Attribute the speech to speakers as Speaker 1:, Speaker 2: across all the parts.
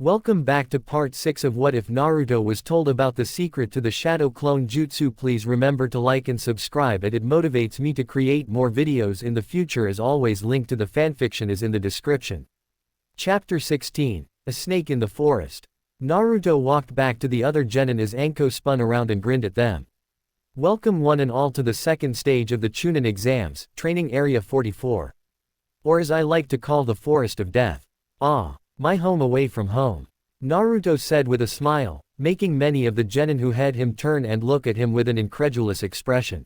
Speaker 1: Welcome back to part 6 of What If Naruto Was Told About the Secret to the Shadow Clone Jutsu. Please remember to like and subscribe, it motivates me to create more videos in the future. As always, link to the fanfiction is in the description. Chapter 16, A Snake in the Forest. Naruto walked back to the other genin as Anko spun around and grinned at them. Welcome one and all to the second stage of the Chunin exams, Training Area 44. Or as I like to call the Forest of Death. Ah. My home away from home. Naruto said with a smile, making many of the genin who had him turn and look at him with an incredulous expression.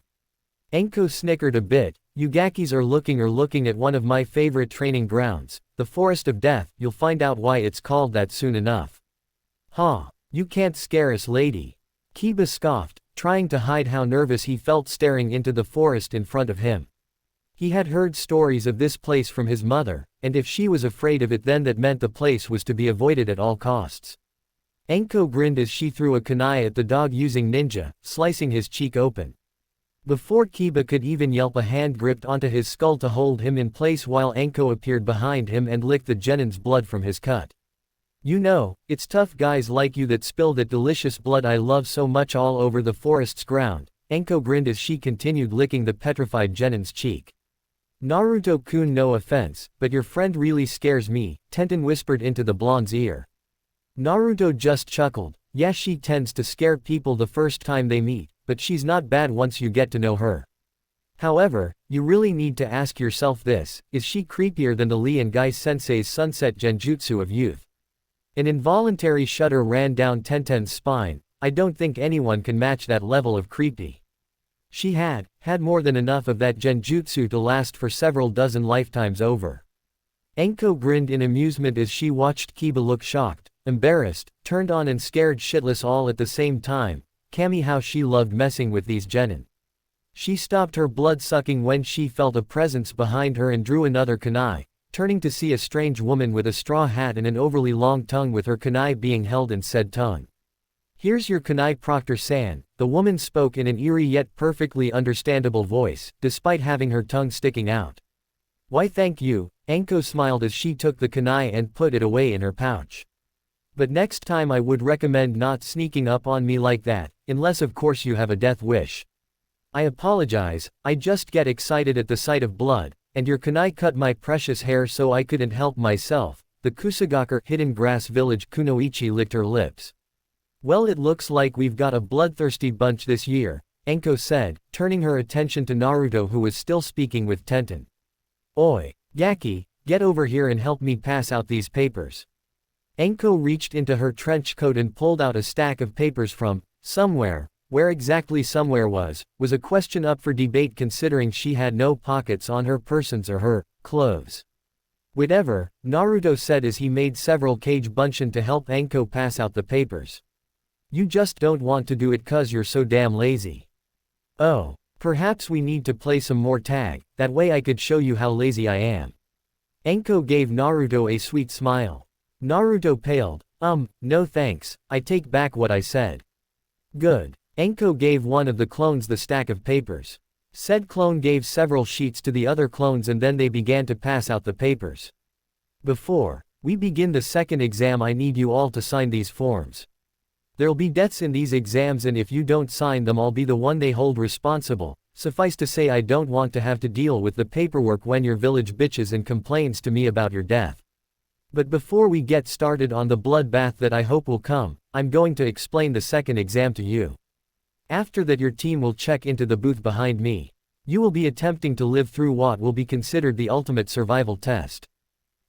Speaker 1: Anko snickered a bit. You Gakis are looking at one of my favorite training grounds, the Forest of Death. You'll find out why it's called that soon enough. Ha! You can't scare us, lady. Kiba scoffed, trying to hide how nervous he felt staring into the forest in front of him. He had heard stories of this place from his mother, and if she was afraid of it, then that meant the place was to be avoided at all costs. Anko grinned as she threw a kunai at the dog using ninja, slicing his cheek open. Before Kiba could even yelp, a hand gripped onto his skull to hold him in place while Anko appeared behind him and licked the genin's blood from his cut. You know, it's tough guys like you that spill that delicious blood I love so much all over the forest's ground. Anko grinned as she continued licking the petrified genin's cheek. Naruto-kun, no offense, but your friend really scares me, Tenten whispered into the blonde's ear. Naruto just chuckled. Yeah, she tends to scare people the first time they meet, but she's not bad once you get to know her. However, you really need to ask yourself this, is she creepier than the Lee and Gai sensei's sunset genjutsu of youth? An involuntary shudder ran down Tenten's spine. I don't think anyone can match that level of creepy. She had more than enough of that genjutsu to last for several dozen lifetimes over. Anko grinned in amusement as she watched Kiba look shocked, embarrassed, turned on and scared shitless all at the same time. Kami, how she loved messing with these genin. She stopped her blood sucking when she felt a presence behind her and drew another kunai, turning to see a strange woman with a straw hat and an overly long tongue with her kunai being held in said tongue. Here's your kunai, Proctor-san, the woman spoke in an eerie yet perfectly understandable voice, despite having her tongue sticking out. Why thank you, Anko smiled as she took the kunai and put it away in her pouch. But next time I would recommend not sneaking up on me like that, unless of course you have a death wish. I apologize, I just get excited at the sight of blood, and your kunai cut my precious hair so I couldn't help myself. The Kusagaker Hidden Grass Village Kunoichi licked her lips. Well, it looks like we've got a bloodthirsty bunch this year, Anko said, turning her attention to Naruto, who was still speaking with Tenten. Oi, Gaki, get over here and help me pass out these papers. Anko reached into her trench coat and pulled out a stack of papers from somewhere. Where exactly somewhere was a question up for debate considering she had no pockets on her persons or her clothes. Whatever, Naruto said as he made several kage bunshin to help Anko pass out the papers. You just don't want to do it 'cause you're so damn lazy. Oh, perhaps we need to play some more tag, that way I could show you how lazy I am. Anko gave Naruto a sweet smile. Naruto paled. No thanks, I take back what I said. Good. Anko gave one of the clones the stack of papers. Said clone gave several sheets to the other clones and then they began to pass out the papers. Before we begin the second exam, I need you all to sign these forms. There'll be deaths in these exams and if you don't sign them, I'll be the one they hold responsible. Suffice to say, I don't want to have to deal with the paperwork when your village bitches and complains to me about your death. But before we get started on the bloodbath that I hope will come, I'm going to explain the second exam to you. After that, your team will check into the booth behind me. You will be attempting to live through what will be considered the ultimate survival test.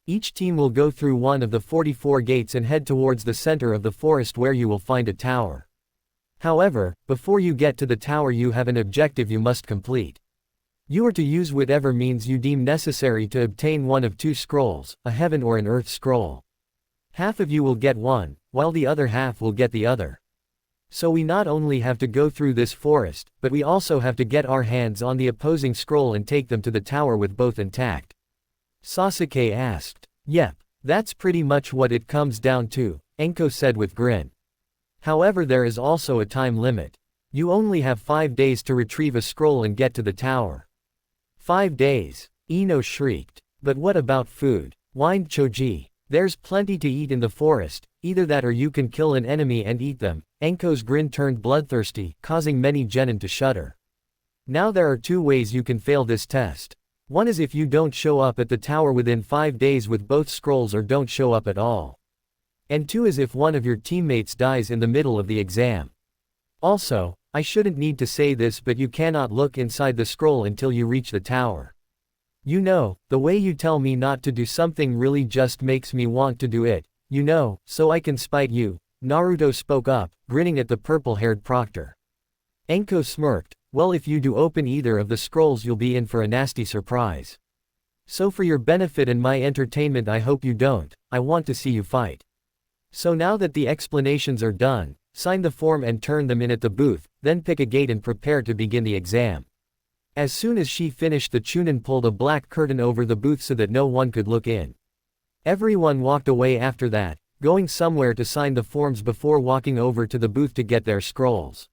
Speaker 1: Each team will go through one of the 44 gates and head towards the center of the forest where you will find a tower. However, before you get to the tower, you have an objective you must complete. You are to use whatever means you deem necessary to obtain one of two scrolls, a heaven or an earth scroll. Half of you will get one, while the other half will get the other. So we not only have to go through this forest, but we also have to get our hands on the opposing scroll and take them to the tower with both intact. Sasuke asked. Yep, that's pretty much what it comes down to, Anko said with grin. However, there is also a time limit. You only have 5 days to retrieve a scroll and get to the tower. 5 days, Ino shrieked. But what about food? Whined Choji. There's plenty to eat in the forest, either that or you can kill an enemy and eat them. Enko's grin turned bloodthirsty, causing many genin to shudder. Now there are two ways you can fail this test. One is if you don't show up at the tower within 5 days with both scrolls or don't show up at all. And two is if one of your teammates dies in the middle of the exam. Also, I shouldn't need to say this, but you cannot look inside the scroll until you reach the tower. You know, the way you tell me not to do something really just makes me want to do it, you know, so I can spite you. Naruto spoke up, grinning at the purple-haired proctor. Enko smirked. Well, if you do open either of the scrolls you'll be in for a nasty surprise. So for your benefit and my entertainment I hope you don't, I want to see you fight. So now that the explanations are done, sign the form and turn them in at the booth, then pick a gate and prepare to begin the exam. As soon as she finished, the Chunin pulled a black curtain over the booth so that no one could look in. Everyone walked away after that, going somewhere to sign the forms before walking over to the booth to get their scrolls.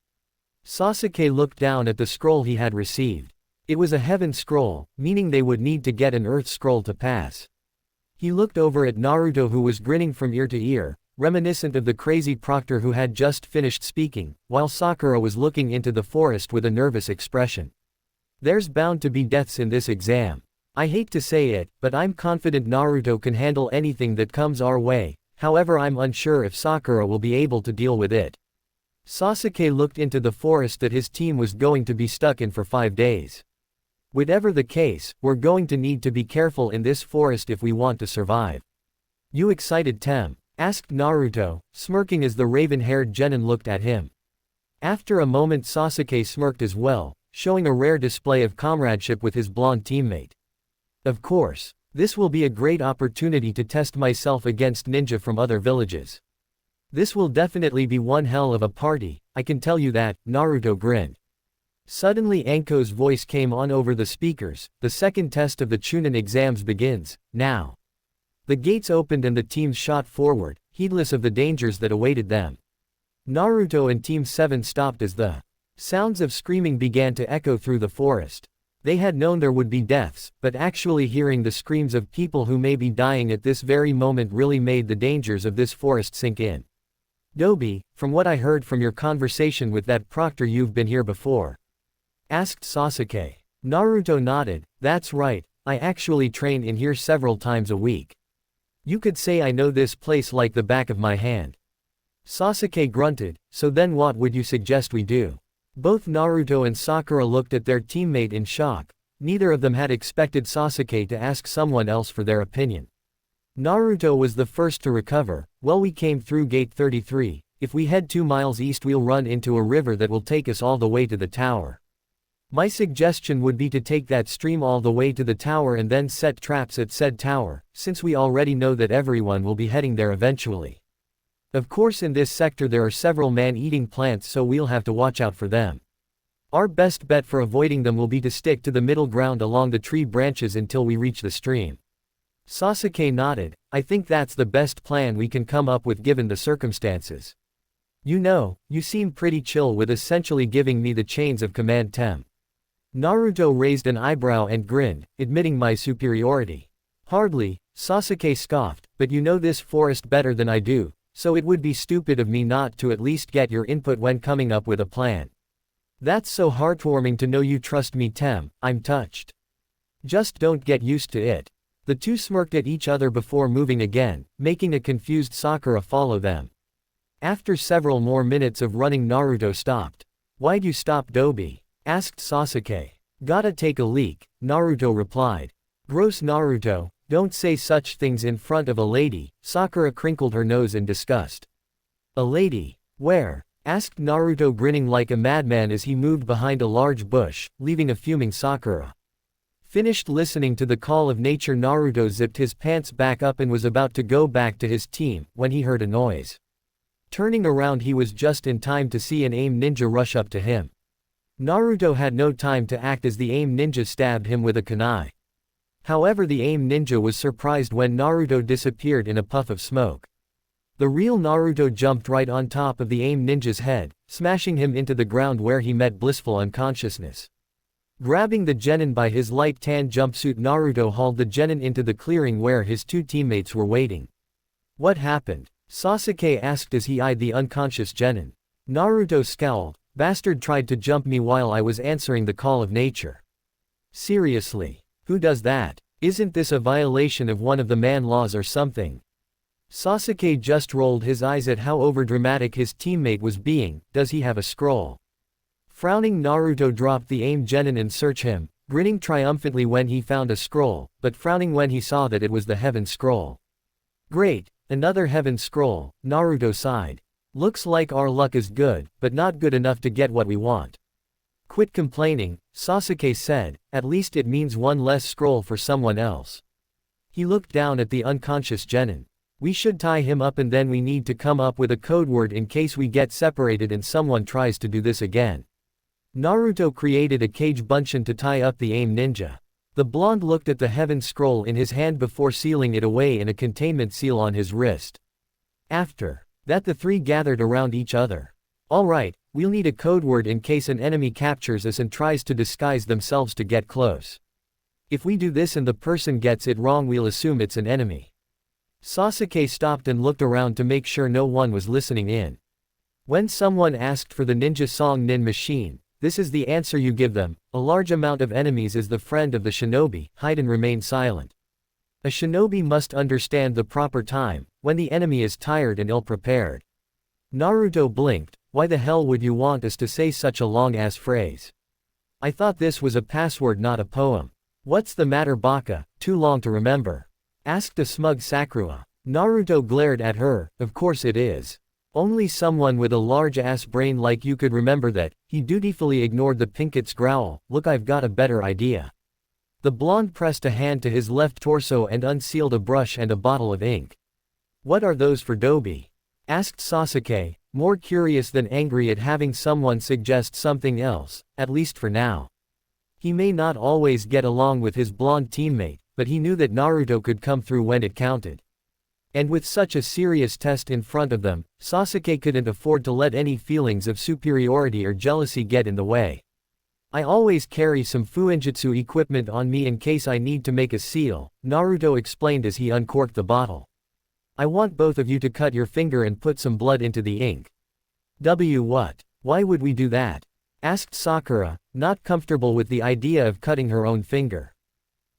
Speaker 1: Sasuke looked down at the scroll he had received. It was a heaven scroll, meaning they would need to get an earth scroll to pass. He looked over at Naruto, who was grinning from ear to ear, reminiscent of the crazy proctor who had just finished speaking, while Sakura was looking into the forest with a nervous expression. There's bound to be deaths in this exam. I hate to say it, but I'm confident Naruto can handle anything that comes our way, however I'm unsure if Sakura will be able to deal with it. Sasuke looked into the forest that his team was going to be stuck in for 5 days. Whatever the case, we're going to need to be careful in this forest if we want to survive. You excited, Tem? Asked Naruto, smirking as the raven-haired genin looked at him. After a moment Sasuke smirked as well, showing a rare display of comradeship with his blonde teammate. Of course. This will be a great opportunity to test myself against ninja from other villages. This will definitely be one hell of a party, I can tell you that, Naruto grinned. Suddenly Enko's voice came on over the speakers. The second test of the Chunin exams begins, now. The gates opened and the teams shot forward, heedless of the dangers that awaited them. Naruto and Team 7 stopped as the sounds of screaming began to echo through the forest. They had known there would be deaths, but actually hearing the screams of people who may be dying at this very moment really made the dangers of this forest sink in. Dobi, from what I heard from your conversation with that proctor, you've been here before? Asked Sasuke. Naruto nodded. That's right, I actually train in here several times a week. You could say I know this place like the back of my hand. Sasuke grunted. So then what would you suggest we do? Both Naruto and Sakura looked at their teammate in shock. Neither of them had expected Sasuke to ask someone else for their opinion. Naruto was the first to recover. Well, we came through gate 33, if we head 2 miles east we'll run into a river that will take us all the way to the tower. My suggestion would be to take that stream all the way to the tower and then set traps at said tower, since we already know that everyone will be heading there eventually. Of course in this sector there are several man-eating plants, so we'll have to watch out for them. Our best bet for avoiding them will be to stick to the middle ground along the tree branches until we reach the stream. Sasuke nodded. I think that's the best plan we can come up with given the circumstances. You know, you seem pretty chill with essentially giving me the chains of command, Tem. Naruto raised an eyebrow and grinned, admitting my superiority. Hardly, Sasuke scoffed, but you know this forest better than I do, so it would be stupid of me not to at least get your input when coming up with a plan. That's so heartwarming to know you trust me, Tem, I'm touched. Just don't get used to it. The two smirked at each other before moving again, making a confused Sakura follow them. After several more minutes of running, Naruto stopped. Why'd you stop, Dobi? Asked Sasuke. Gotta take a leak, Naruto replied. Gross, Naruto, don't say such things in front of a lady. Sakura crinkled her nose in disgust. A lady? Where? Asked Naruto, grinning like a madman as he moved behind a large bush, leaving a fuming Sakura. Finished listening to the call of nature, Naruto zipped his pants back up and was about to go back to his team, when he heard a noise. Turning around, he was just in time to see an AIM ninja rush up to him. Naruto had no time to act as the AIM ninja stabbed him with a kunai. However, the AIM ninja was surprised when Naruto disappeared in a puff of smoke. The real Naruto jumped right on top of the AIM ninja's head, smashing him into the ground where he met blissful unconsciousness. Grabbing the genin by his light tan jumpsuit, Naruto hauled the genin into the clearing where his two teammates were waiting. What happened? Sasuke asked as he eyed the unconscious genin. Naruto scowled. Bastard tried to jump me while I was answering the call of nature. Seriously. Who does that? Isn't this a violation of one of the man laws or something? Sasuke just rolled his eyes at how overdramatic his teammate was being. Does he have a scroll? Frowning, Naruto dropped the aim genin and searched him, grinning triumphantly when he found a scroll, but frowning when he saw that it was the Heaven Scroll. Great, another Heaven Scroll, Naruto sighed. Looks like our luck is good, but not good enough to get what we want. Quit complaining, Sasuke said, at least it means one less scroll for someone else. He looked down at the unconscious genin. We should tie him up and then we need to come up with a code word in case we get separated and someone tries to do this again. Naruto created a cage bunshin to tie up the aim ninja. The blonde looked at the Heaven Scroll in his hand before sealing it away in a containment seal on his wrist. After that, the three gathered around each other. Alright, we'll need a code word in case an enemy captures us and tries to disguise themselves to get close. If we do this and the person gets it wrong, we'll assume it's an enemy. Sasuke stopped and looked around to make sure no one was listening in. When someone asked for the ninja song Nin Machine, this is the answer you give them: a large amount of enemies is the friend of the shinobi. Hide and remain silent. A shinobi must understand the proper time, when the enemy is tired and ill-prepared. Naruto blinked. Why the hell would you want us to say such a long-ass phrase? I thought this was a password, not a poem. What's the matter, Baka? Too long to remember? Asked a smug Sakura. Naruto glared at her. Of course it is. Only someone with a large-ass brain like you could remember that. He dutifully ignored the pinket's growl. Look, I've got a better idea. The blonde pressed a hand to his left torso and unsealed a brush and a bottle of ink. What are those for, Dobi? Asked Sasuke, more curious than angry at having someone suggest something else, at least for now. He may not always get along with his blonde teammate, but he knew that Naruto could come through when it counted. And with such a serious test in front of them, Sasuke couldn't afford to let any feelings of superiority or jealousy get in the way. I always carry some fuinjutsu equipment on me in case I need to make a seal, Naruto explained as he uncorked the bottle. I want both of you to cut your finger and put some blood into the ink. What? Why would we do that? Asked Sakura, not comfortable with the idea of cutting her own finger.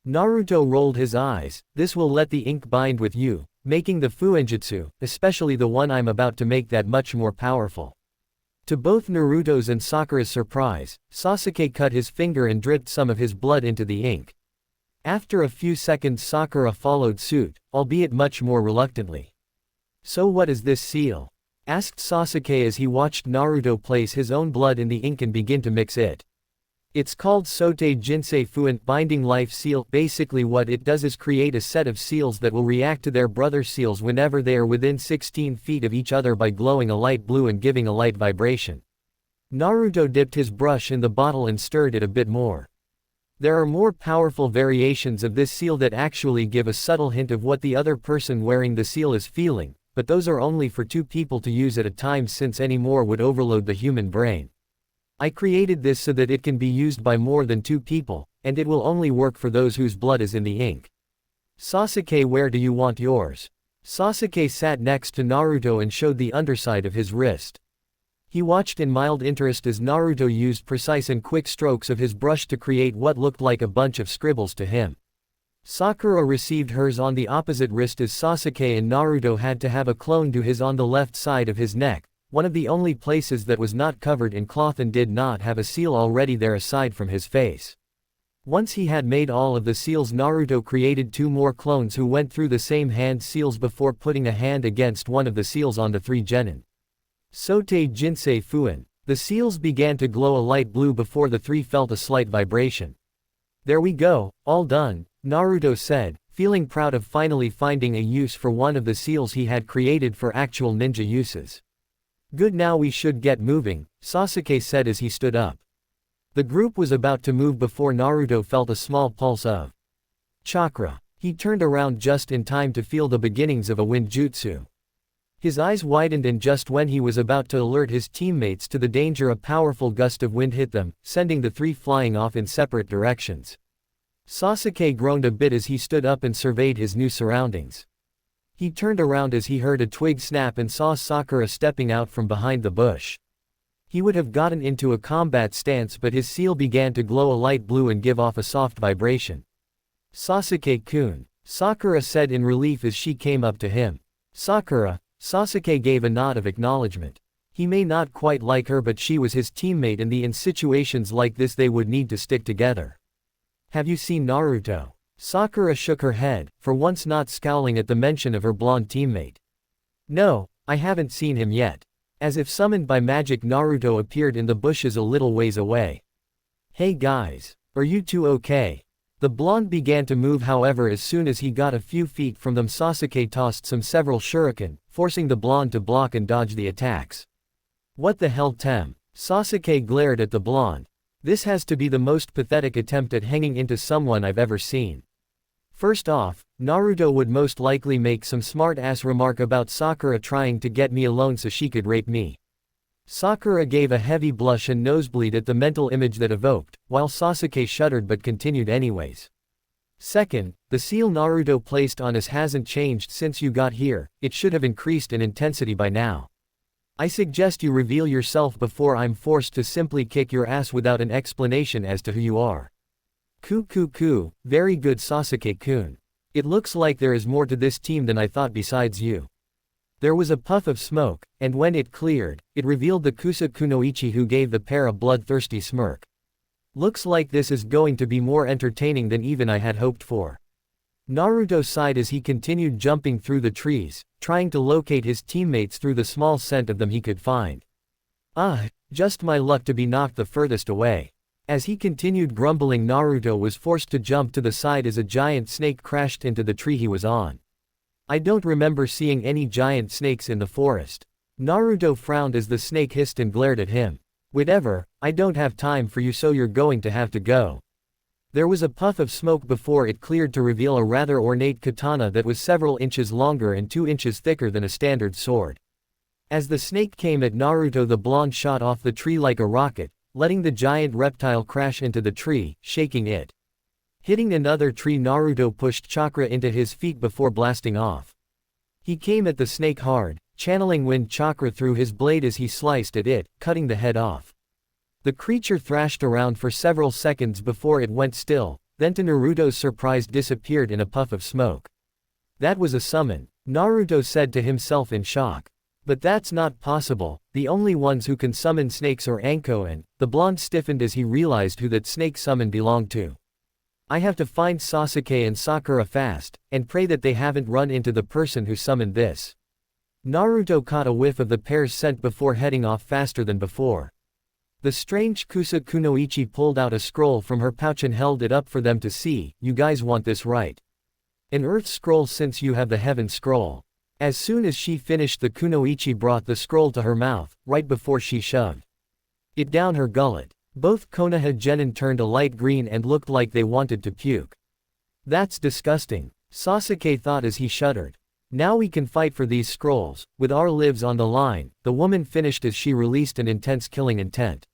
Speaker 1: Naruto rolled his eyes. This will let the ink bind with you, making the fuinjutsu, especially the one I'm about to make, that much more powerful. To both Naruto's and Sakura's surprise, Sasuke cut his finger and dripped some of his blood into the ink. After a few seconds, Sakura followed suit, albeit much more reluctantly. So what is this seal? Asked Sasuke as he watched Naruto place his own blood in the ink and begin to mix it. It's called Sotei Jinsei Fuin Binding Life Seal. Basically what it does is create a set of seals that will react to their brother seals whenever they are within 16 feet of each other by glowing a light blue and giving a light vibration. Naruto dipped his brush in the bottle and stirred it a bit more. There are more powerful variations of this seal that actually give a subtle hint of what the other person wearing the seal is feeling, but those are only for 2 people to use at a time since any more would overload the human brain. I created this so that it can be used by more than 2 people, and it will only work for those whose blood is in the ink. Sasuke, where do you want yours? Sasuke sat next to Naruto and showed the underside of his wrist. He watched in mild interest as Naruto used precise and quick strokes of his brush to create what looked like a bunch of scribbles to him. Sakura received hers on the opposite wrist as Sasuke and Naruto had to have a clone do his on the left side of his neck, one of the only places that was not covered in cloth and did not have a seal already there aside from his face. Once he had made all of the seals, Naruto created 2 more clones who went through the same hand seals before putting a hand against one of the seals on the 3 genin. Sotei Jinsei Fuin. The seals began to glow a light blue before the 3 felt a slight vibration. There we go, all done, Naruto said, feeling proud of finally finding a use for one of the seals he had created for actual ninja uses. Good, now we should get moving, Sasuke said as he stood up. The group was about to move before Naruto felt a small pulse of chakra. He turned around just in time to feel the beginnings of a wind jutsu. His eyes widened, and just when he was about to alert his teammates to the danger, a powerful gust of wind hit them, sending the 3 flying off in separate directions. Sasuke groaned a bit as he stood up and surveyed his new surroundings. He turned around as he heard a twig snap and saw Sakura stepping out from behind the bush. He would have gotten into a combat stance, but his seal began to glow a light blue and give off a soft vibration. "Sasuke-kun," Sakura said in relief as she came up to him. "Sakura." Sasuke gave a nod of acknowledgement. He may not quite like her, but she was his teammate, and in situations like this they would need to stick together. "Have you seen Naruto?" Sakura shook her head, for once not scowling at the mention of her blonde teammate. "No, I haven't seen him yet." As if summoned by magic, Naruto appeared in the bushes a little ways away. "Hey guys, are you two okay?" The blonde began to move, however as soon as he got a few feet from them Sasuke tossed several shuriken, forcing the blonde to block and dodge the attacks. "What the hell, Tem?" Sasuke glared at the blonde. "This has to be the most pathetic attempt at hanging into someone I've ever seen. First off, Naruto would most likely make some smart-ass remark about Sakura trying to get me alone so she could rape me." Sakura gave a heavy blush and nosebleed at the mental image that evoked, while Sasuke shuddered but continued anyways. "Second, the seal Naruto placed on us hasn't changed since you got here, it should have increased in intensity by now. I suggest you reveal yourself before I'm forced to simply kick your ass without an explanation as to who you are." "Ku, very good Sasuke-kun. It looks like there is more to this team than I thought besides you." There was a puff of smoke, and when it cleared, it revealed the Kusa Kunoichi, who gave the pair a bloodthirsty smirk. "Looks like this is going to be more entertaining than even I had hoped for." Naruto sighed as he continued jumping through the trees, trying to locate his teammates through the small scent of them he could find. Just my luck to be knocked the furthest away." As he continued grumbling, Naruto was forced to jump to the side as a giant snake crashed into the tree he was on. "I don't remember seeing any giant snakes in the forest." Naruto frowned as the snake hissed and glared at him. "Whatever, I don't have time for you, so you're going to have to go." There was a puff of smoke before it cleared to reveal a rather ornate katana that was several inches longer and 2 inches thicker than a standard sword. As the snake came at Naruto, the blonde shot off the tree like a rocket, letting the giant reptile crash into the tree, shaking it. Hitting another tree, Naruto pushed chakra into his feet before blasting off. He came at the snake hard, channeling wind chakra through his blade as he sliced at it, cutting the head off. The creature thrashed around for several seconds before it went still, then to Naruto's surprise disappeared in a puff of smoke. "That was a summon," Naruto said to himself in shock. "But that's not possible, the only ones who can summon snakes are Anko and..." The blonde stiffened as he realized who that snake summon belonged to. "I have to find Sasuke and Sakura fast, and pray that they haven't run into the person who summoned this." Naruto caught a whiff of the pair's scent before heading off faster than before. The strange Kusa Kunoichi pulled out a scroll from her pouch and held it up for them to see. "You guys want this, right? An earth scroll, since you have the heaven scroll." As soon as she finished, the Kunoichi brought the scroll to her mouth, right before she shoved it down her gullet. Both Konoha genin turned a light green and looked like they wanted to puke. "That's disgusting," Sasuke thought as he shuddered. "Now we can fight for these scrolls, with our lives on the line," the woman finished as she released an intense killing intent.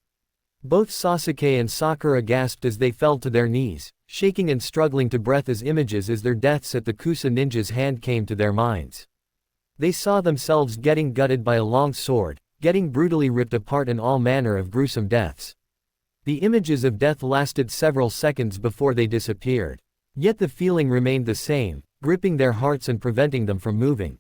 Speaker 1: Both Sasuke and Sakura gasped as they fell to their knees, shaking and struggling to breathe as images as their deaths at the Kusa ninja's hand came to their minds. They saw themselves getting gutted by a long sword, getting brutally ripped apart, and all manner of gruesome deaths. The images of death lasted several seconds before they disappeared. Yet the feeling remained the same, gripping their hearts and preventing them from moving.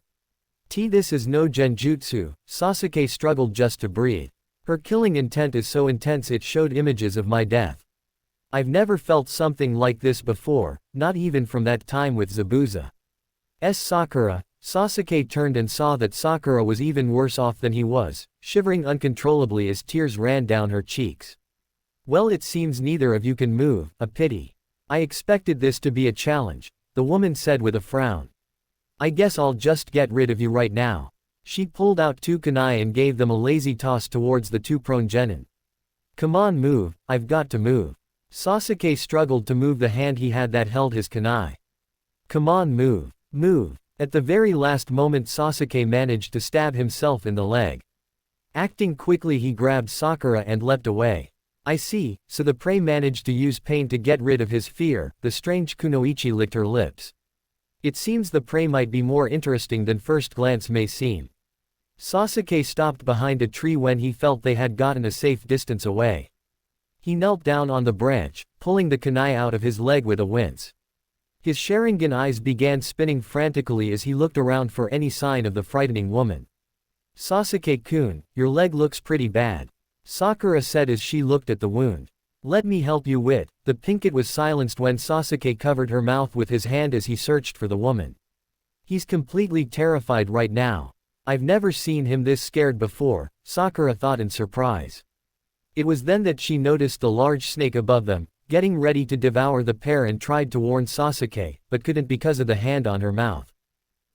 Speaker 1: This is no genjutsu," Sasuke struggled just to breathe. "Her killing intent is so intense it showed images of my death. I've never felt something like this before, not even from that time with Zabuza's Sakura." Sasuke turned and saw that Sakura was even worse off than he was, shivering uncontrollably as tears ran down her cheeks. "Well, it seems neither of you can move, a pity. I expected this to be a challenge," the woman said with a frown. "I guess I'll just get rid of you right now." She pulled out 2 kunai and gave them a lazy toss towards the 2 prone genin. "Come on, move, I've got to move." Sasuke struggled to move the hand he had that held his kunai. "Come on, move, move." At the very last moment, Sasuke managed to stab himself in the leg. Acting quickly, he grabbed Sakura and leapt away. "I see, so the prey managed to use pain to get rid of his fear," the strange Kunoichi licked her lips. It seems the prey might be more interesting than first glance may seem. Sasuke stopped behind a tree when he felt they had gotten a safe distance away. He knelt down on the branch, pulling the kunai out of his leg with a wince. His Sharingan eyes began spinning frantically as he looked around for any sign of the frightening woman. "Sasuke-kun, your leg looks pretty bad," Sakura said as she looked at the wound. "Let me help you with." The pinkett was silenced when Sasuke covered her mouth with his hand as he searched for the woman. "He's completely terrified right now. I've never seen him this scared before," Sakura thought in surprise. It was then that she noticed the large snake above them, getting ready to devour the pair, and tried to warn Sasuke, but couldn't because of the hand on her mouth.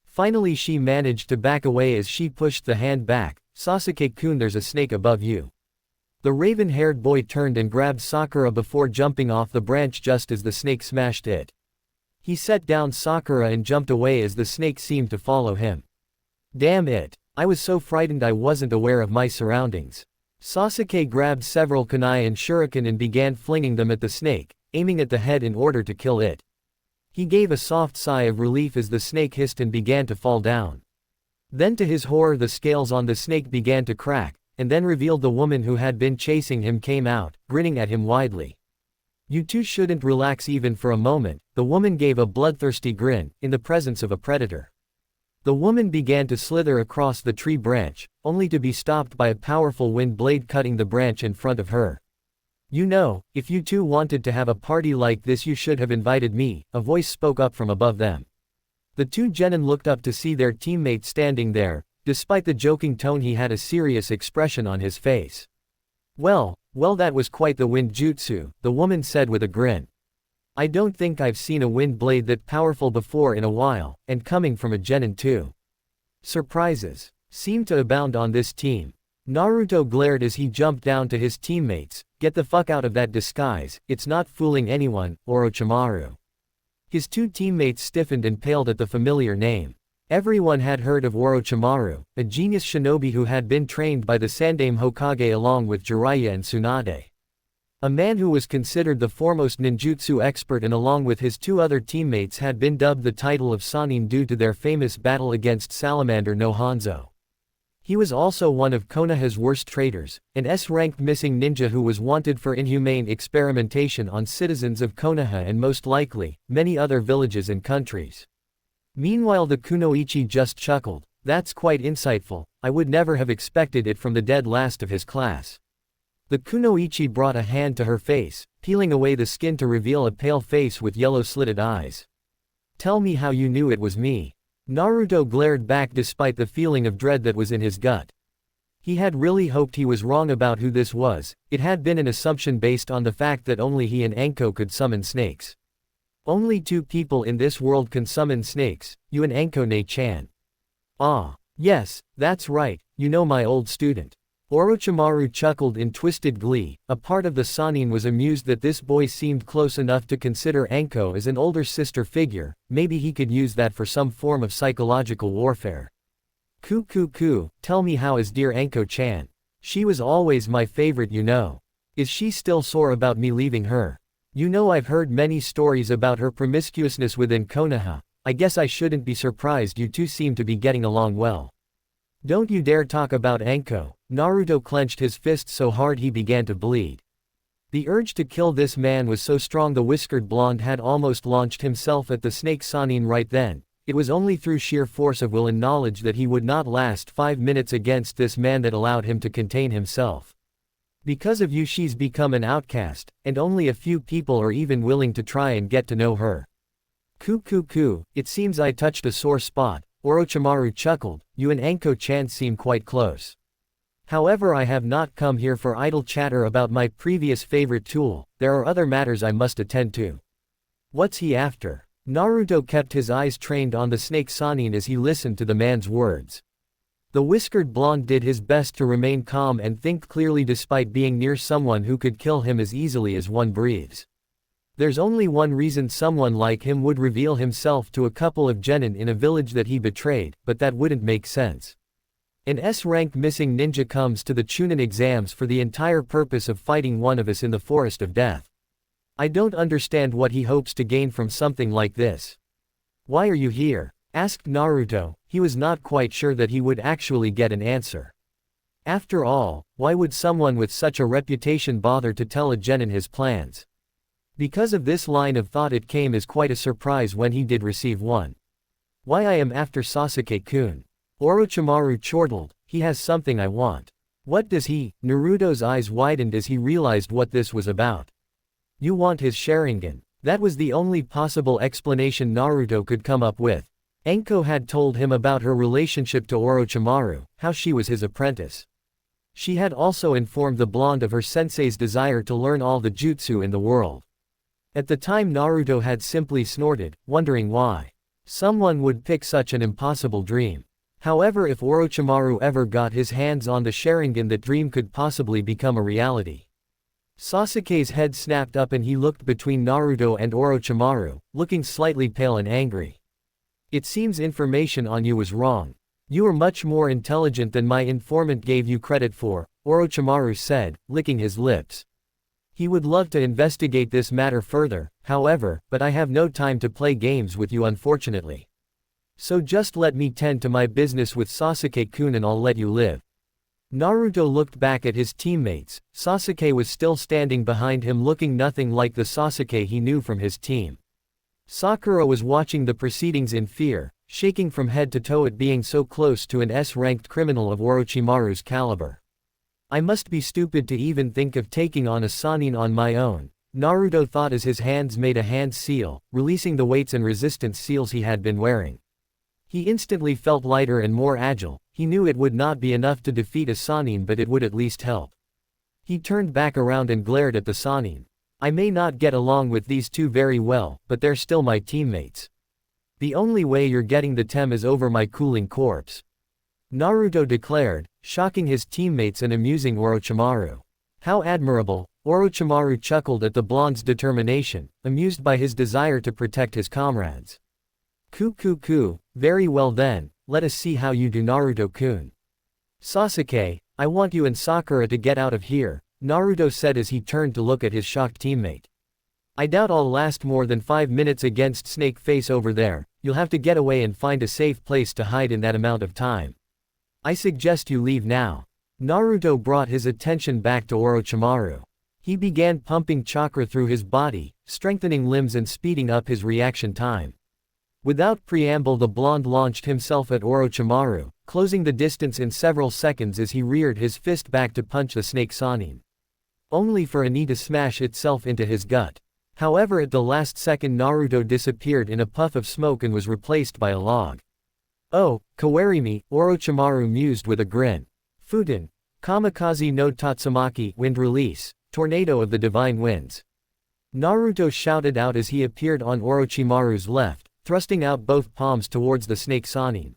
Speaker 1: Finally she managed to back away as she pushed the hand back. "Sasuke-kun, there's a snake above you." The raven-haired boy turned and grabbed Sakura before jumping off the branch just as the snake smashed it. He set down Sakura and jumped away as the snake seemed to follow him. "Damn it. I was so frightened I wasn't aware of my surroundings." Sasuke grabbed several kunai and shuriken and began flinging them at the snake, aiming at the head in order to kill it. He gave a soft sigh of relief as the snake hissed and began to fall down. Then to his horror the scales on the snake began to crack, and then revealed the woman who had been chasing him came out, grinning at him widely. "You two shouldn't relax even for a moment," the woman gave a bloodthirsty grin, in the presence of a predator. The woman began to slither across the tree branch, only to be stopped by a powerful wind blade cutting the branch in front of her. "You know, if you two wanted to have a party like this you should have invited me," a voice spoke up from above them. The two genin looked up to see their teammate standing there. Despite the joking tone he had a serious expression on his face. Well, that was quite the wind jutsu," the woman said with a grin. "I don't think I've seen a wind blade that powerful before in a while, and coming from a genin too." Surprises seemed to abound on this team. Naruto glared as he jumped down to his teammates. "Get the fuck out of that disguise, it's not fooling anyone, Orochimaru." His two teammates stiffened and paled at the familiar name. Everyone had heard of Orochimaru, a genius shinobi who had been trained by the Sandaime Hokage along with Jiraiya and Tsunade. A man who was considered the foremost ninjutsu expert, and along with his two other teammates had been dubbed the title of Sannin due to their famous battle against Salamander no Hanzo. He was also one of Konoha's worst traitors, an S-ranked missing ninja who was wanted for inhumane experimentation on citizens of Konoha and most likely, many other villages and countries. Meanwhile the kunoichi just chuckled. "That's quite insightful, I would never have expected it from the dead last of his class." The kunoichi brought a hand to her face, peeling away the skin to reveal a pale face with yellow slitted eyes. "Tell me how you knew it was me." Naruto glared back despite the feeling of dread that was in his gut. He had really hoped he was wrong about who this was. It had been an assumption based on the fact that only he and Anko could summon snakes. Only two people in this world can summon snakes, you and Anko Ne-chan. "Ah, yes, that's right, you know, my old student." Orochimaru chuckled in twisted glee. A part of the Sannin was amused that this boy seemed close enough to consider Anko as an older sister figure. Maybe he could use that for some form of psychological warfare. Ku, tell me, how is dear Anko-chan? She was always my favorite, you know. Is she still sore about me leaving her? You know, I've heard many stories about her promiscuousness within Konoha. I guess I shouldn't be surprised you two seem to be getting along well." "Don't you dare talk about Anko." Naruto clenched his fist so hard he began to bleed. The urge to kill this man was so strong the whiskered blonde had almost launched himself at the snake Sannin right then. It was only through sheer force of will and knowledge that he would not last 5 minutes against this man that allowed him to contain himself. "Because of you she's become an outcast, and only a few people are even willing to try and get to know her." Ku, it seems I touched a sore spot," Orochimaru chuckled. "You and Anko-chan seem quite close. However, I have not come here for idle chatter about my previous favorite tool, there are other matters I must attend to." "What's he after?" Naruto kept his eyes trained on the snake Sannin as he listened to the man's words. The whiskered blonde did his best to remain calm and think clearly despite being near someone who could kill him as easily as one breathes. There's only one reason someone like him would reveal himself to a couple of genin in a village that he betrayed, but that wouldn't make sense. An S-rank missing ninja comes to the Chunin exams for the entire purpose of fighting one of us in the forest of death. I don't understand what he hopes to gain from something like this. Why are you here? Asked Naruto. He was not quite sure that he would actually get an answer. After all, why would someone with such a reputation bother to tell a genin his plans? Because of this line of thought, it came as quite a surprise when he did receive one. Why I am after Sasuke-kun. Orochimaru chortled, he has something I want. What does he? Naruto's eyes widened as he realized what this was about. You want his Sharingan. That was the only possible explanation Naruto could come up with. Anko had told him about her relationship to Orochimaru, how she was his apprentice. She had also informed the blonde of her sensei's desire to learn all the jutsu in the world. At the time Naruto had simply snorted, wondering why someone would pick such an impossible dream. However, if Orochimaru ever got his hands on the Sharingan, that dream could possibly become a reality. Sasuke's head snapped up and he looked between Naruto and Orochimaru, looking slightly pale and angry. It seems information on you was wrong. You are much more intelligent than my informant gave you credit for, Orochimaru said, licking his lips. He would love to investigate this matter further, however, but I have no time to play games with you, unfortunately. So just let me tend to my business with Sasuke-kun and I'll let you live. Naruto looked back at his teammates. Sasuke was still standing behind him, looking nothing like the Sasuke he knew from his team. Sakura was watching the proceedings in fear, shaking from head to toe at being so close to an S-ranked criminal of Orochimaru's caliber. I must be stupid to even think of taking on a Sannin on my own, Naruto thought as his hands made a hand seal, releasing the weights and resistance seals he had been wearing. He instantly felt lighter and more agile. He knew it would not be enough to defeat a Sannin, but it would at least help. He turned back around and glared at the Sannin. I may not get along with these two very well, but they're still my teammates. The only way you're getting the tem is over my cooling corpse, Naruto declared, shocking his teammates and amusing Orochimaru. How admirable, Orochimaru chuckled at the blonde's determination, amused by his desire to protect his comrades. Ku, very well then, let us see how you do, Naruto-kun. Sasuke, I want you and Sakura to get out of here, Naruto said as he turned to look at his shocked teammate. I doubt I'll last more than 5 minutes against Snake Face over there. You'll have to get away and find a safe place to hide in that amount of time. I suggest you leave now. Naruto brought his attention back to Orochimaru. He began pumping chakra through his body, strengthening limbs and speeding up his reaction time. Without preamble, the blonde launched himself at Orochimaru, closing the distance in several seconds as he reared his fist back to punch the snake Sannin, only for a knee to smash itself into his gut. However, at the last second Naruto disappeared in a puff of smoke and was replaced by a log. Oh, Kawarimi, Orochimaru mused with a grin. Futen, Kamikaze no Tatsumaki, wind release, tornado of the divine winds. Naruto shouted out as he appeared on Orochimaru's left, thrusting out both palms towards the snake Sannin.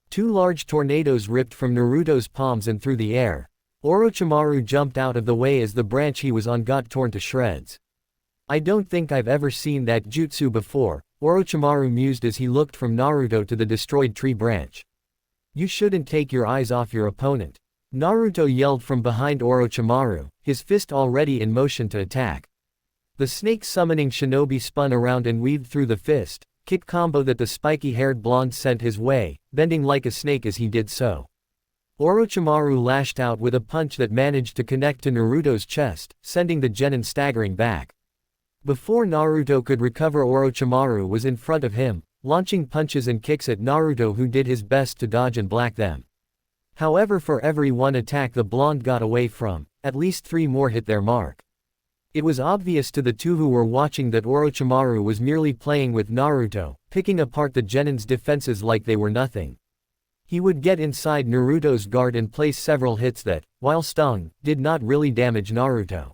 Speaker 1: 2 large tornadoes ripped from Naruto's palms and through the air. Orochimaru jumped out of the way as the branch he was on got torn to shreds. I don't think I've ever seen that jutsu before, Orochimaru mused as he looked from Naruto to the destroyed tree branch. You shouldn't take your eyes off your opponent, Naruto yelled from behind Orochimaru, his fist already in motion to attack. The snake summoning shinobi spun around and weaved through the fist, kick combo that the spiky-haired blonde sent his way, bending like a snake as he did so. Orochimaru lashed out with a punch that managed to connect to Naruto's chest, sending the genin staggering back. Before Naruto could recover, Orochimaru was in front of him, launching punches and kicks at Naruto, who did his best to dodge and block them. However, for every one attack the blonde got away from, at least 3 more hit their mark. It was obvious to the two who were watching that Orochimaru was merely playing with Naruto, picking apart the genin's defenses like they were nothing. He would get inside Naruto's guard and place several hits that, while stung, did not really damage Naruto.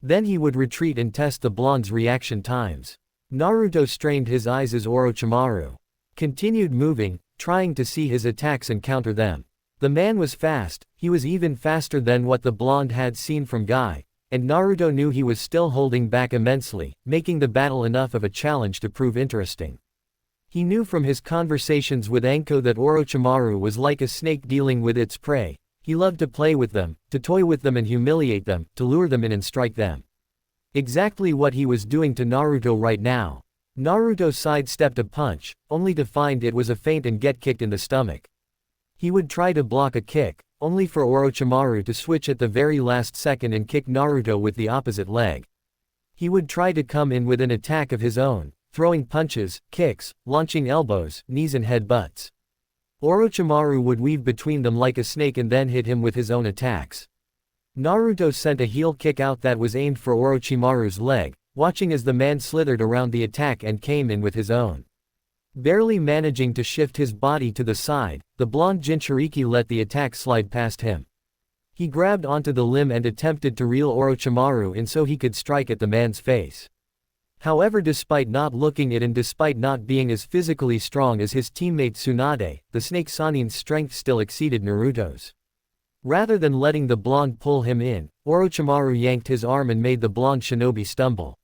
Speaker 1: Then he would retreat and test the blonde's reaction times. Naruto strained his eyes as Orochimaru continued moving, trying to see his attacks and counter them. The man was fast, he was even faster than what the blonde had seen from Guy, and Naruto knew he was still holding back immensely, making the battle enough of a challenge to prove interesting. He knew from his conversations with Anko that Orochimaru was like a snake dealing with its prey. He loved to play with them, to toy with them and humiliate them, to lure them in and strike them. Exactly what he was doing to Naruto right now. Naruto sidestepped a punch, only to find it was a feint and get kicked in the stomach. He would try to block a kick, only for Orochimaru to switch at the very last second and kick Naruto with the opposite leg. He would try to come in with an attack of his own, throwing punches, kicks, launching elbows, knees and headbutts. Orochimaru would weave between them like a snake and then hit him with his own attacks. Naruto sent a heel kick out that was aimed for Orochimaru's leg, watching as the man slithered around the attack and came in with his own. Barely managing to shift his body to the side, the blonde Jinchuriki let the attack slide past him. He grabbed onto the limb and attempted to reel Orochimaru in so he could strike at the man's face. However, despite not looking it and despite not being as physically strong as his teammate Tsunade, the Snake Sanin's strength still exceeded Naruto's. Rather than letting the blonde pull him in, Orochimaru yanked his arm and made the blonde shinobi stumble.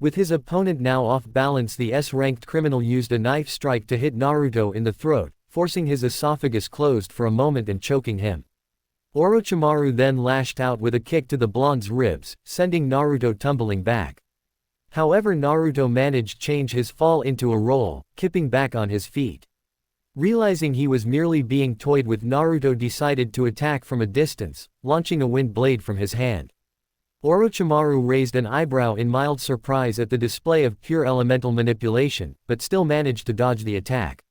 Speaker 1: With his opponent now off balance, the S-ranked criminal used a knife strike to hit Naruto in the throat, forcing his esophagus closed for a moment and choking him. Orochimaru then lashed out with a kick to the blonde's ribs, sending Naruto tumbling back. However, Naruto managed to change his fall into a roll, kipping back on his feet. Realizing he was merely being toyed with, Naruto decided to attack from a distance, launching a wind blade from his hand. Orochimaru raised an eyebrow in mild surprise at the display of pure elemental manipulation, but still managed to dodge the attack.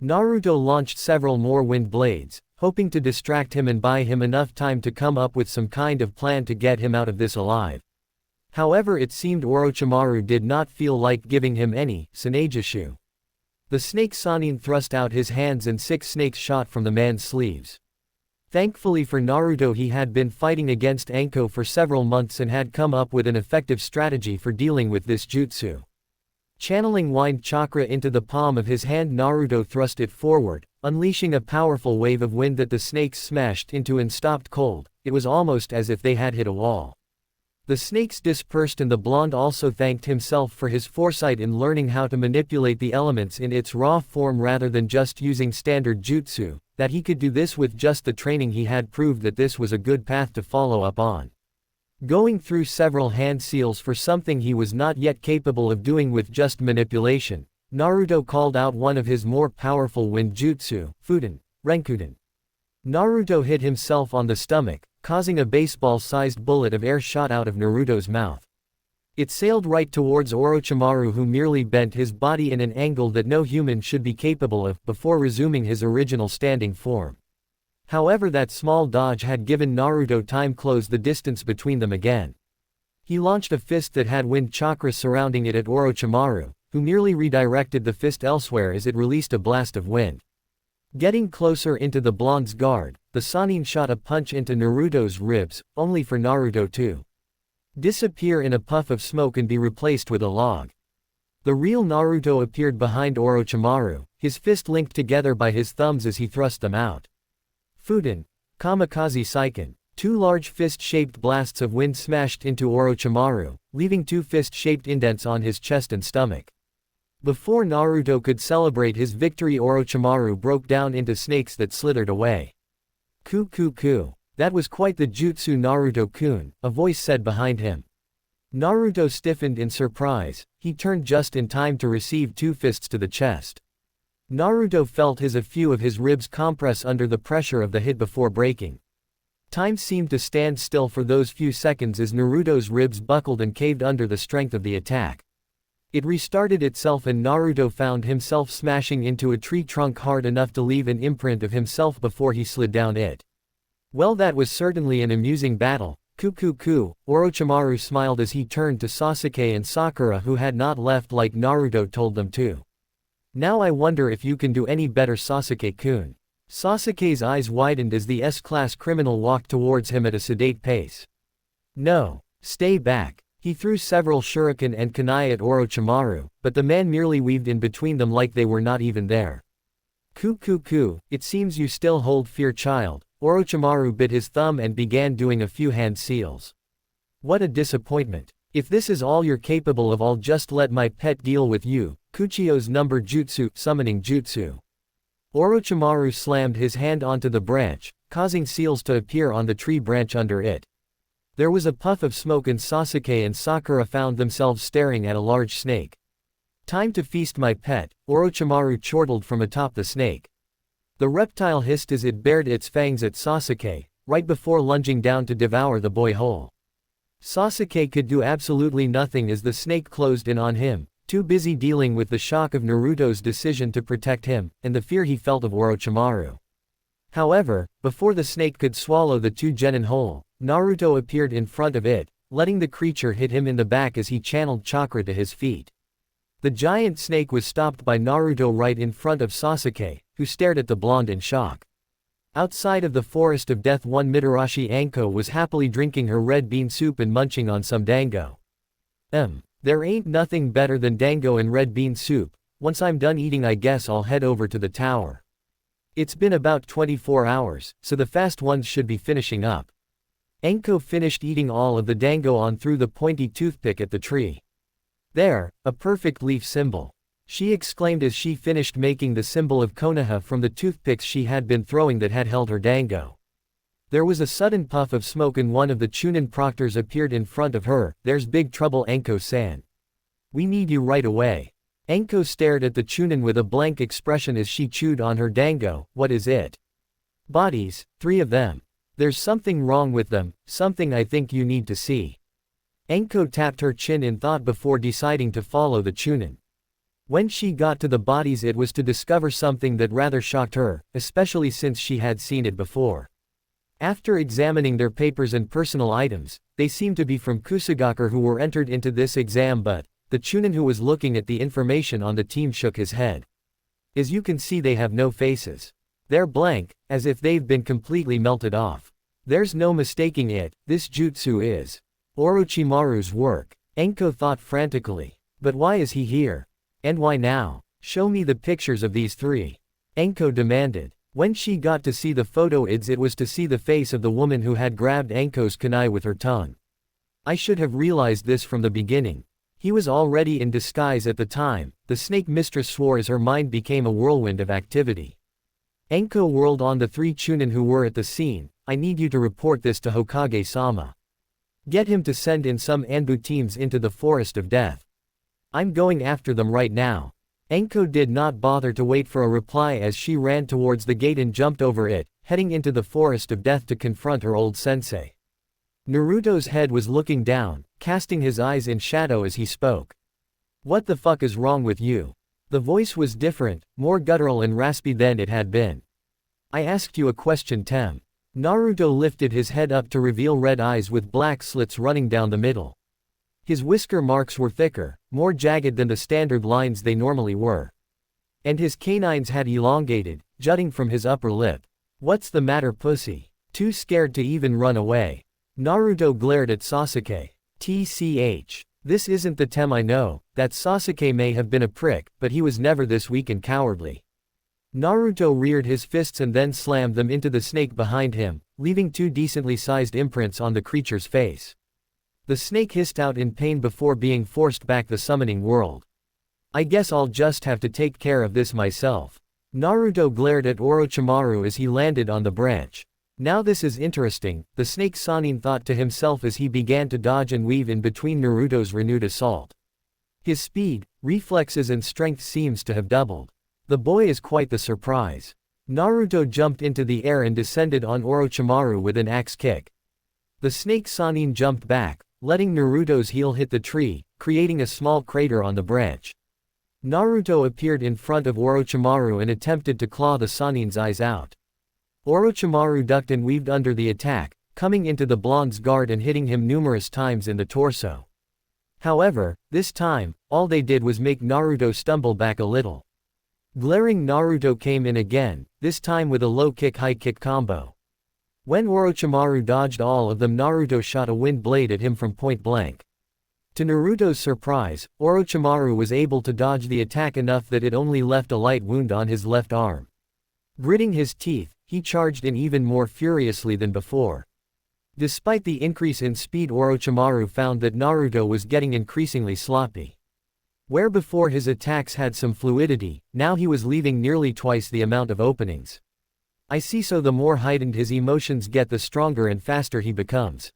Speaker 1: Naruto launched several more wind blades, hoping to distract him and buy him enough time to come up with some kind of plan to get him out of this alive. However, it seemed Orochimaru did not feel like giving him any Saneigishu. The Snake Sanin thrust out his hands and 6 snakes shot from the man's sleeves. Thankfully for Naruto, he had been fighting against Anko for several months and had come up with an effective strategy for dealing with this jutsu. Channeling wind chakra into the palm of his hand, Naruto thrust it forward, unleashing a powerful wave of wind that the snakes smashed into and stopped cold. It was almost as if they had hit a wall. The snakes dispersed and the blonde also thanked himself for his foresight in learning how to manipulate the elements in its raw form rather than just using standard jutsu. That he could do this with just the training he had proved that this was a good path to follow up on. Going through several hand seals for something he was not yet capable of doing with just manipulation, Naruto called out one of his more powerful wind jutsu, Fuden, Renkuden. Naruto hit himself on the stomach, causing a baseball-sized bullet of air shot out of Naruto's mouth. It sailed right towards Orochimaru, who merely bent his body in an angle that no human should be capable of, before resuming his original standing form. However, that small dodge had given Naruto time to close the distance between them again. He launched a fist that had wind chakra surrounding it at Orochimaru, who merely redirected the fist elsewhere as it released a blast of wind. Getting closer into the blonde's guard, the Sanin shot a punch into Naruto's ribs, only for Naruto to disappear in a puff of smoke and be replaced with a log. The real Naruto appeared behind Orochimaru, his fist linked together by his thumbs as he thrust them out. Fuden, Kamikaze Seiken. 2 large fist-shaped blasts of wind smashed into Orochimaru, leaving 2 fist-shaped indents on his chest and stomach. Before Naruto could celebrate his victory, Orochimaru broke down into snakes that slithered away. Ku. That was quite the jutsu, Naruto-kun, a voice said behind him. Naruto stiffened in surprise. He turned just in time to receive 2 fists to the chest. Naruto felt a few of his ribs compress under the pressure of the hit before breaking. Time seemed to stand still for those few seconds as Naruto's ribs buckled and caved under the strength of the attack. It restarted itself and Naruto found himself smashing into a tree trunk hard enough to leave an imprint of himself before he slid down it. Well, that was certainly an amusing battle. Ku. Orochimaru smiled as he turned to Sasuke and Sakura, who had not left like Naruto told them to. Now I wonder if you can do any better, Sasuke-kun. Sasuke's eyes widened as the S-class criminal walked towards him at a sedate pace. No. Stay back. He threw several shuriken and kunai at Orochimaru, but the man merely weaved in between them like they were not even there. Ku. It seems you still hold fear, child. Orochimaru bit his thumb and began doing a few hand seals. What a disappointment. If this is all you're capable of, I'll just let my pet deal with you. Kuchio's number jutsu, summoning jutsu. Orochimaru slammed his hand onto the branch, causing seals to appear on the tree branch under it. There was a puff of smoke and Sasuke and Sakura found themselves staring at a large snake. Time to feast my pet, Orochimaru chortled from atop the snake. The reptile hissed as it bared its fangs at Sasuke, right before lunging down to devour the boy whole. Sasuke could do absolutely nothing as the snake closed in on him, too busy dealing with the shock of Naruto's decision to protect him, and the fear he felt of Orochimaru. However, before the snake could swallow the two genin whole, Naruto appeared in front of it, letting the creature hit him in the back as he channeled chakra to his feet. The giant snake was stopped by Naruto right in front of Sasuke, who stared at the blonde in shock. Outside of the Forest of Death, one Mitarashi Anko was happily drinking her red bean soup and munching on some dango. There ain't nothing better than dango and red bean soup. Once I'm done eating, I guess I'll head over to the tower. It's been about 24 hours, so the fast ones should be finishing up. Anko finished eating all of the dango on threw the pointy toothpick at the tree. There, a perfect leaf symbol. She exclaimed as she finished making the symbol of Konoha from the toothpicks she had been throwing that had held her dango. There was a sudden puff of smoke and one of the Chunin proctors appeared in front of her. There's big trouble, Anko-san. We need you right away. Anko stared at the Chunin with a blank expression as she chewed on her dango. What is it? Bodies, 3 of them. There's something wrong with them, something I think you need to see. Anko tapped her chin in thought before deciding to follow the Chunin. When she got to the bodies, it was to discover something that rather shocked her, especially since she had seen it before. After examining their papers and personal items, they seemed to be from Kusagaker who were entered into this exam, but the Chunin who was looking at the information on the team shook his head. As you can see, they have no faces. They're blank, as if they've been completely melted off. There's no mistaking it, this jutsu is Orochimaru's work. Anko thought frantically. But why is he here? And why now? Show me the pictures of these 3. Anko demanded. When she got to see the photoids, it was to see the face of the woman who had grabbed Anko's kunai with her tongue. I should have realized this from the beginning. He was already in disguise at the time, the snake mistress swore as her mind became a whirlwind of activity. Anko whirled on the 3 Chunin who were at the scene. I need you to report this to Hokage-sama. Get him to send in some Anbu teams into the Forest of Death. I'm going after them right now. Anko did not bother to wait for a reply as she ran towards the gate and jumped over it, heading into the Forest of Death to confront her old sensei. Naruto's head was looking down, casting his eyes in shadow as he spoke. What the fuck is wrong with you? The voice was different, more guttural and raspy than it had been. I asked you a question, Tem. Naruto lifted his head up to reveal red eyes with black slits running down the middle. His whisker marks were thicker, more jagged than the standard lines they normally were. And his canines had elongated, jutting from his upper lip. What's the matter, pussy? Too scared to even run away. Naruto glared at Sasuke. TCH. This isn't the Tem I know. That Sasuke may have been a prick, but he was never this weak and cowardly. Naruto reared his fists and then slammed them into the snake behind him, leaving 2 decently sized imprints on the creature's face. The snake hissed out in pain before being forced back the summoning world. I guess I'll just have to take care of this myself. Naruto glared at Orochimaru as he landed on the branch. Now this is interesting, the snake Sannin thought to himself as he began to dodge and weave in between Naruto's renewed assault. His speed, reflexes and strength seems to have doubled. The boy is quite the surprise. Naruto jumped into the air and descended on Orochimaru with an axe kick. The snake Sannin jumped back, letting Naruto's heel hit the tree, creating a small crater on the branch. Naruto appeared in front of Orochimaru and attempted to claw the Sannin's eyes out. Orochimaru ducked and weaved under the attack, coming into the blonde's guard and hitting him numerous times in the torso. However, this time, all they did was make Naruto stumble back a little. Glaring Naruto came in again, this time with a low kick-high kick combo. When Orochimaru dodged all of them, Naruto shot a wind blade at him from point blank. To Naruto's surprise, Orochimaru was able to dodge the attack enough that it only left a light wound on his left arm. Gritting his teeth, he charged in even more furiously than before. Despite the increase in speed, Orochimaru found that Naruto was getting increasingly sloppy. Where before his attacks had some fluidity, now he was leaving nearly twice the amount of openings. I see, so the more heightened his emotions get, the stronger and faster he becomes.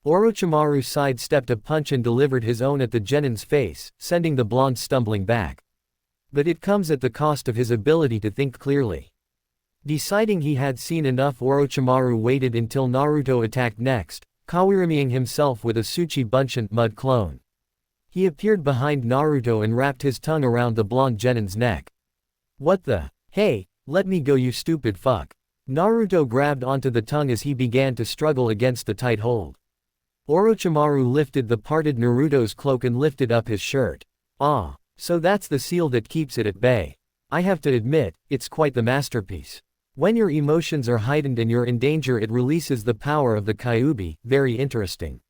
Speaker 1: Orochimaru sidestepped a punch and delivered his own at the genin's face, sending the blonde stumbling back. But it comes at the cost of his ability to think clearly. Deciding he had seen enough, Orochimaru waited until Naruto attacked next, Kawiramiing himself with a Tsuchi Bunshin mud clone. He appeared behind Naruto and wrapped his tongue around the blonde genin's neck. What the? Hey, let me go, you stupid fuck. Naruto grabbed onto the tongue as he began to struggle against the tight hold. Orochimaru lifted the parted Naruto's cloak and lifted up his shirt. Ah, so that's the seal that keeps it at bay. I have to admit, it's quite the masterpiece. When your emotions are heightened and you're in danger, it releases the power of the Kyuubi. Very interesting.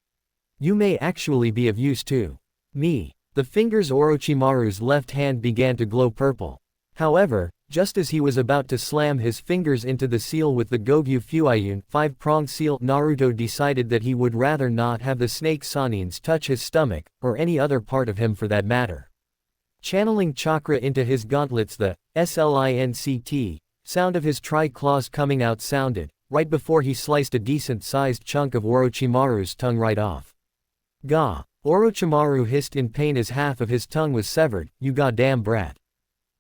Speaker 1: You may actually be of use to me. The fingers Orochimaru's left hand began to glow purple. However, just as he was about to slam his fingers into the seal with the Gogyu Fuiyun 5-pronged seal, Naruto decided that he would rather not have the snake Sanins touch his stomach, or any other part of him for that matter. Channeling chakra into his gauntlets, the SLINCT sound of his tri-claws coming out sounded, right before he sliced a decent-sized chunk of Orochimaru's tongue right off. Gah! Orochimaru hissed in pain as half of his tongue was severed. You goddamn brat.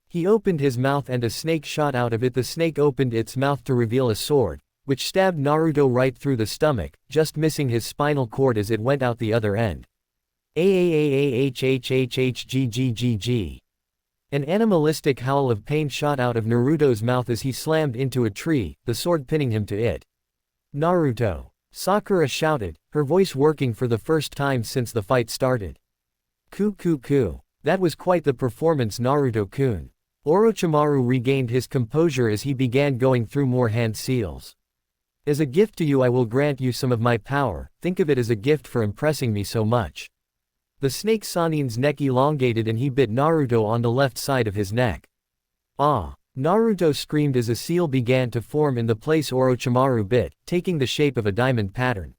Speaker 1: He opened his mouth and a snake shot out of it. The snake opened its mouth to reveal a sword, which stabbed Naruto right through the stomach, just missing his spinal cord as it went out the other end. AAAAHHHHGGGG. An animalistic howl of pain shot out of Naruto's mouth as he slammed into a tree, the sword pinning him to it. Naruto! Sakura shouted, her voice working for the first time since the fight started. Ku. That was quite the performance, Naruto-kun. Orochimaru regained his composure as he began going through more hand seals. As a gift to you, I will grant you some of my power. Think of it as a gift for impressing me so much. The snake Sanin's neck elongated and he bit Naruto on the left side of his neck. Ah! Naruto screamed as a seal began to form in the place Orochimaru bit, taking the shape of a diamond pattern.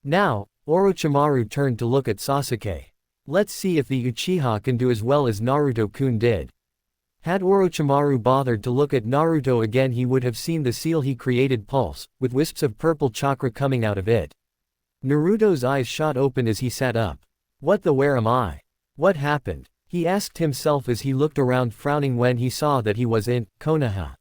Speaker 1: Now, Orochimaru turned to look at Sasuke. Let's see if the Uchiha can do as well as Naruto-kun did. Had Orochimaru bothered to look at Naruto again, he would have seen the seal he created pulse, with wisps of purple chakra coming out of it. Naruto's eyes shot open as he sat up. What the where am I? What happened? He asked himself as he looked around, frowning when he saw that he was in Konoha.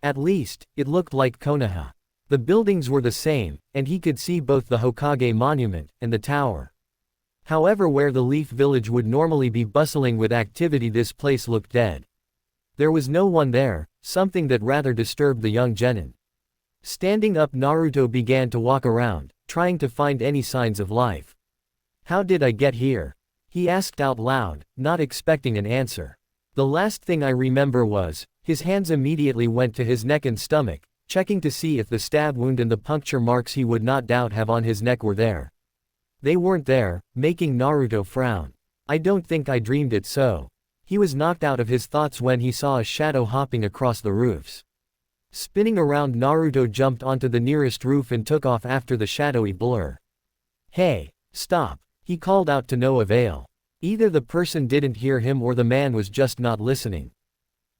Speaker 1: At least, it looked like Konoha. The buildings were the same, and he could see both the Hokage monument and the tower. However, where the Leaf Village would normally be bustling with activity, this place looked dead. There was no one there, something that rather disturbed the young genin. Standing up, Naruto began to walk around, trying to find any signs of life. How did I get here? He asked out loud, not expecting an answer. The last thing I remember was, his hands immediately went to his neck and stomach, checking to see if the stab wound and the puncture marks he would not doubt have on his neck were there. They weren't there, making Naruto frown. I don't think I dreamed it. So. He was knocked out of his thoughts when he saw a shadow hopping across the roofs. Spinning around, Naruto jumped onto the nearest roof and took off after the shadowy blur. Hey, stop, he called out to no avail. Either the person didn't hear him or the man was just not listening.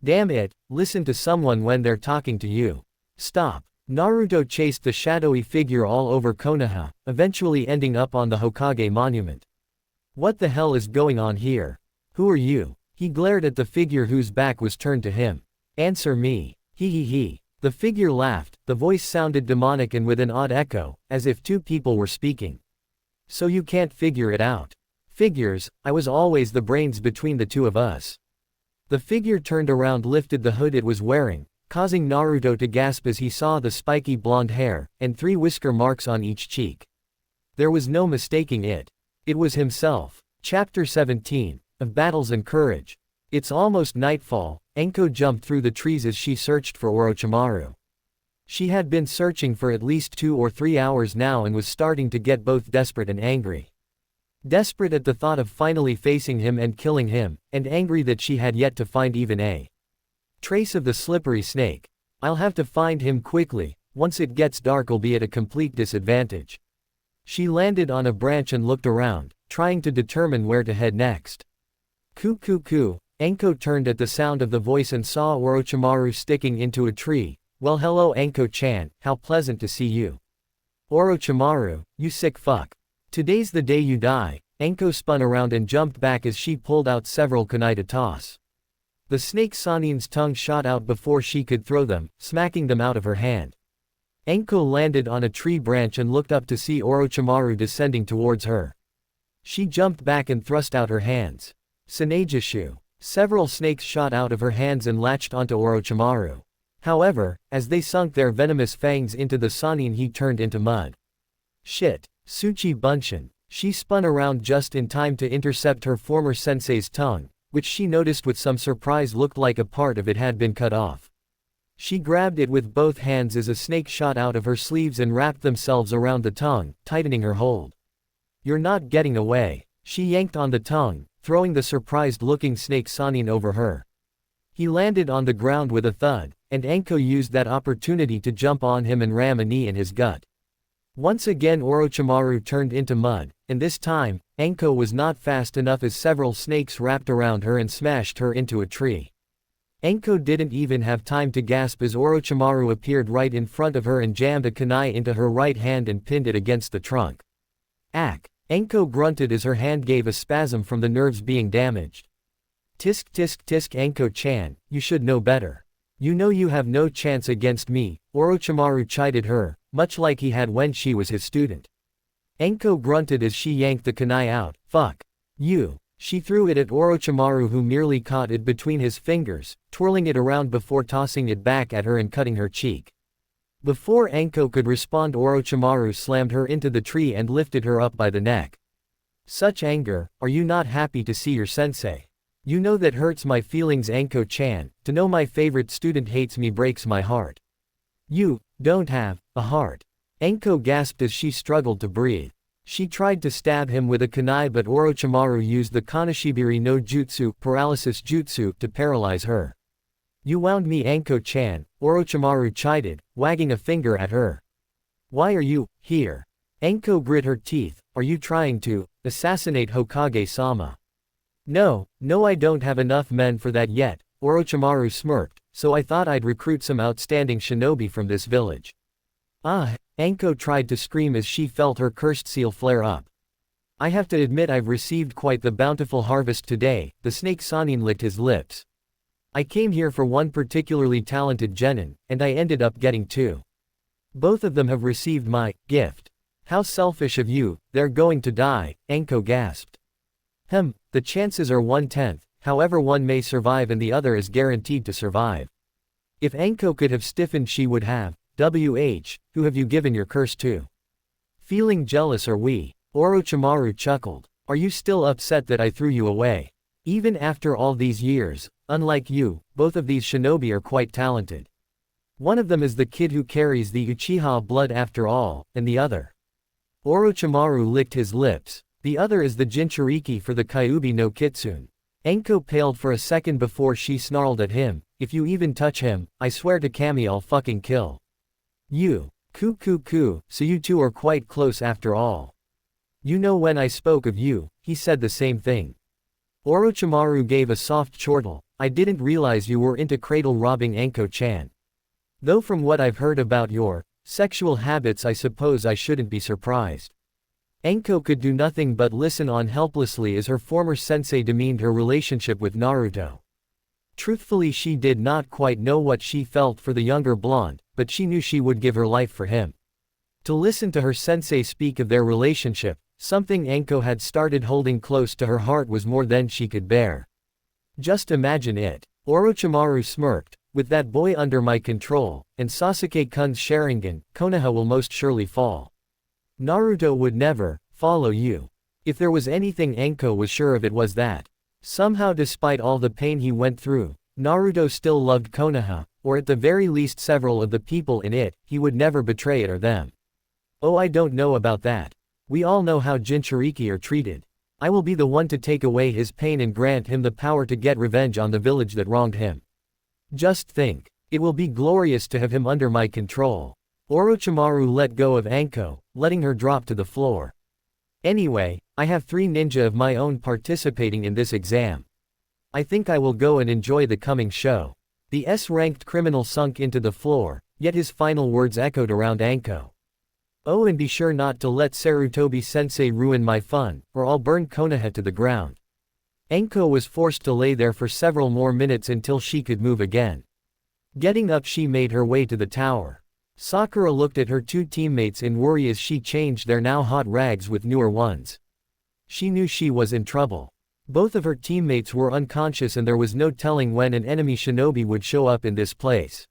Speaker 1: Damn it, listen to someone when they're talking to you. Stop. Naruto chased the shadowy figure all over Konoha, eventually ending up on the Hokage monument. What the hell is going on here? Who are you? He glared at the figure whose back was turned to him. Answer me. He. The figure laughed, the voice sounded demonic and with an odd echo, as if two people were speaking. So you can't figure it out. Figures, I was always the brains between the two of us. The figure turned around, lifted the hood it was wearing, causing Naruto to gasp as he saw the spiky blonde hair, and 3 whisker marks on each cheek. There was no mistaking it. It was himself. Chapter 17. Of Battles and Courage. It's almost nightfall. Enko jumped through the trees as she searched for Orochimaru. She had been searching for at least 2 or 3 hours now and was starting to get both desperate and angry. Desperate at the thought of finally facing him and killing him, and angry that she had yet to find even a trace of the slippery snake. I'll have to find him quickly. Once it gets dark I'll be at a complete disadvantage. She landed on a branch and looked around, trying to determine where to head next. Ku. Enko turned at the sound of the voice and saw Orochimaru sticking into a tree. Well, hello Enko-chan, how pleasant to see you. Orochimaru, you sick fuck. Today's the day you die. Anko spun around and jumped back as she pulled out several kunai to toss. The snake Sanin's tongue shot out before she could throw them, smacking them out of her hand. Anko landed on a tree branch and looked up to see Orochimaru descending towards her. She jumped back and thrust out her hands. Sanejishu. Several snakes shot out of her hands and latched onto Orochimaru. However, as they sunk their venomous fangs into the Sanin, he turned into mud. Shit. Tsuchi Bunshin. She spun around just in time to intercept her former sensei's tongue, which she noticed with some surprise looked like a part of it had been cut off. She grabbed it with both hands as a snake shot out of her sleeves and wrapped themselves around the tongue, tightening her hold. You're not getting away. She yanked on the tongue, throwing the surprised-looking snake Sanin over her. He landed on the ground with a thud, and Anko used that opportunity to jump on him and ram a knee in his gut. Once again Orochimaru turned into mud, and this time, Anko was not fast enough as several snakes wrapped around her and smashed her into a tree. Anko didn't even have time to gasp as Orochimaru appeared right in front of her and jammed a kunai into her right hand and pinned it against the trunk. Ack! Anko grunted as her hand gave a spasm from the nerves being damaged. Tisk tisk tisk Anko-chan, you should know better. You know you have no chance against me, Orochimaru chided her, much like he had when she was his student. Anko grunted as she yanked the kunai out. Fuck. You. She threw it at Orochimaru, who merely caught it between his fingers, twirling it around before tossing it back at her and cutting her cheek. Before Anko could respond, Orochimaru slammed her into the tree and lifted her up by the neck. Such anger, are you not happy to see your sensei? You know that hurts my feelings, Anko-chan, to know my favorite student hates me breaks my heart. You don't have a heart. Anko gasped as she struggled to breathe. She tried to stab him with a kunai, but Orochimaru used the Kanashibiri no Jutsu, paralysis jutsu, to paralyze her. You wound me, Anko-chan, Orochimaru chided, wagging a finger at her. Why are you here? Anko grit her teeth. Are you trying to assassinate Hokage-sama? No, I don't have enough men for that yet, Orochimaru smirked, so I thought I'd recruit some outstanding shinobi from this village. Ah, Anko tried to scream as she felt her cursed seal flare up. I have to admit I've received quite the bountiful harvest today, the snake Sanin licked his lips. I came here for one particularly talented genin, and I ended up getting two. Both of them have received my gift. How selfish of you, they're going to die, Anko gasped. The chances are 1/10, however one may survive and the other is guaranteed to survive. If Anko could have stiffened she would have. Who have you given your curse to? Feeling jealous are we? Orochimaru chuckled. Are you still upset that I threw you away? Even after all these years, unlike you, both of these shinobi are quite talented. One of them is the kid who carries the Uchiha blood after all, and the other. Orochimaru licked his lips. The other is the Jinchuriki for the Kyuubi no Kitsune. Anko paled for a second before she snarled at him, if you even touch him, I swear to Kami I'll fucking kill. You. So you two are quite close after all. You know when I spoke of you, he said the same thing. Orochimaru gave a soft chortle. I didn't realize you were into cradle robbing, Anko-chan. Though from what I've heard about your sexual habits I suppose I shouldn't be surprised. Anko could do nothing but listen on helplessly as her former sensei demeaned her relationship with Naruto. Truthfully, she did not quite know what she felt for the younger blonde, but she knew she would give her life for him. To listen to her sensei speak of their relationship, something Anko had started holding close to her heart, was more than she could bear. Just imagine it. Orochimaru smirked. With that boy under my control, and Sasuke-kun's Sharingan, Konoha will most surely fall. Naruto would never follow you. If there was anything Anko was sure of, it was that. Somehow, despite all the pain he went through, Naruto still loved Konoha, or at the very least several of the people in it. He would never betray it or them. Oh, I don't know about that. We all know how Jinchuriki are treated. I will be the one to take away his pain and grant him the power to get revenge on the village that wronged him. Just think. It will be glorious to have him under my control. Orochimaru let go of Anko, letting her drop to the floor. Anyway, I have 3 ninja of my own participating in this exam. I think I will go and enjoy the coming show. The S-ranked criminal sunk into the floor, yet his final words echoed around Anko. Oh, and be sure not to let Sarutobi-sensei ruin my fun, or I'll burn Konoha to the ground. Enko was forced to lay there for several more minutes until she could move again. Getting up, she made her way to the tower. Sakura looked at her two teammates in worry as she changed their now hot rags with newer ones. She knew she was in trouble. Both of her teammates were unconscious and there was no telling when an enemy shinobi would show up in this place.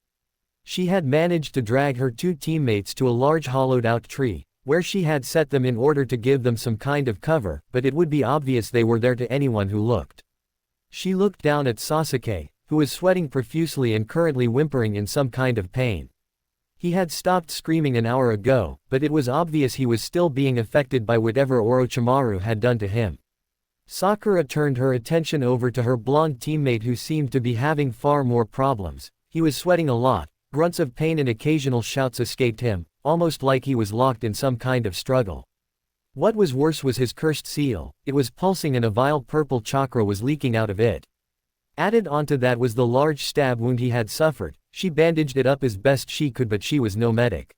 Speaker 1: She had managed to drag her two teammates to a large hollowed-out tree, where she had set them in order to give them some kind of cover, but it would be obvious they were there to anyone who looked. She looked down at Sasuke, who was sweating profusely and currently whimpering in some kind of pain. He had stopped screaming an hour ago, but it was obvious he was still being affected by whatever Orochimaru had done to him. Sakura turned her attention over to her blonde teammate who seemed to be having far more problems. He was sweating a lot, grunts of pain and occasional shouts escaped him, almost like he was locked in some kind of struggle. What was worse was his cursed seal. It was pulsing and a vile purple chakra was leaking out of it. Added onto that was the large stab wound he had suffered. She bandaged it up as best she could, but she was no medic.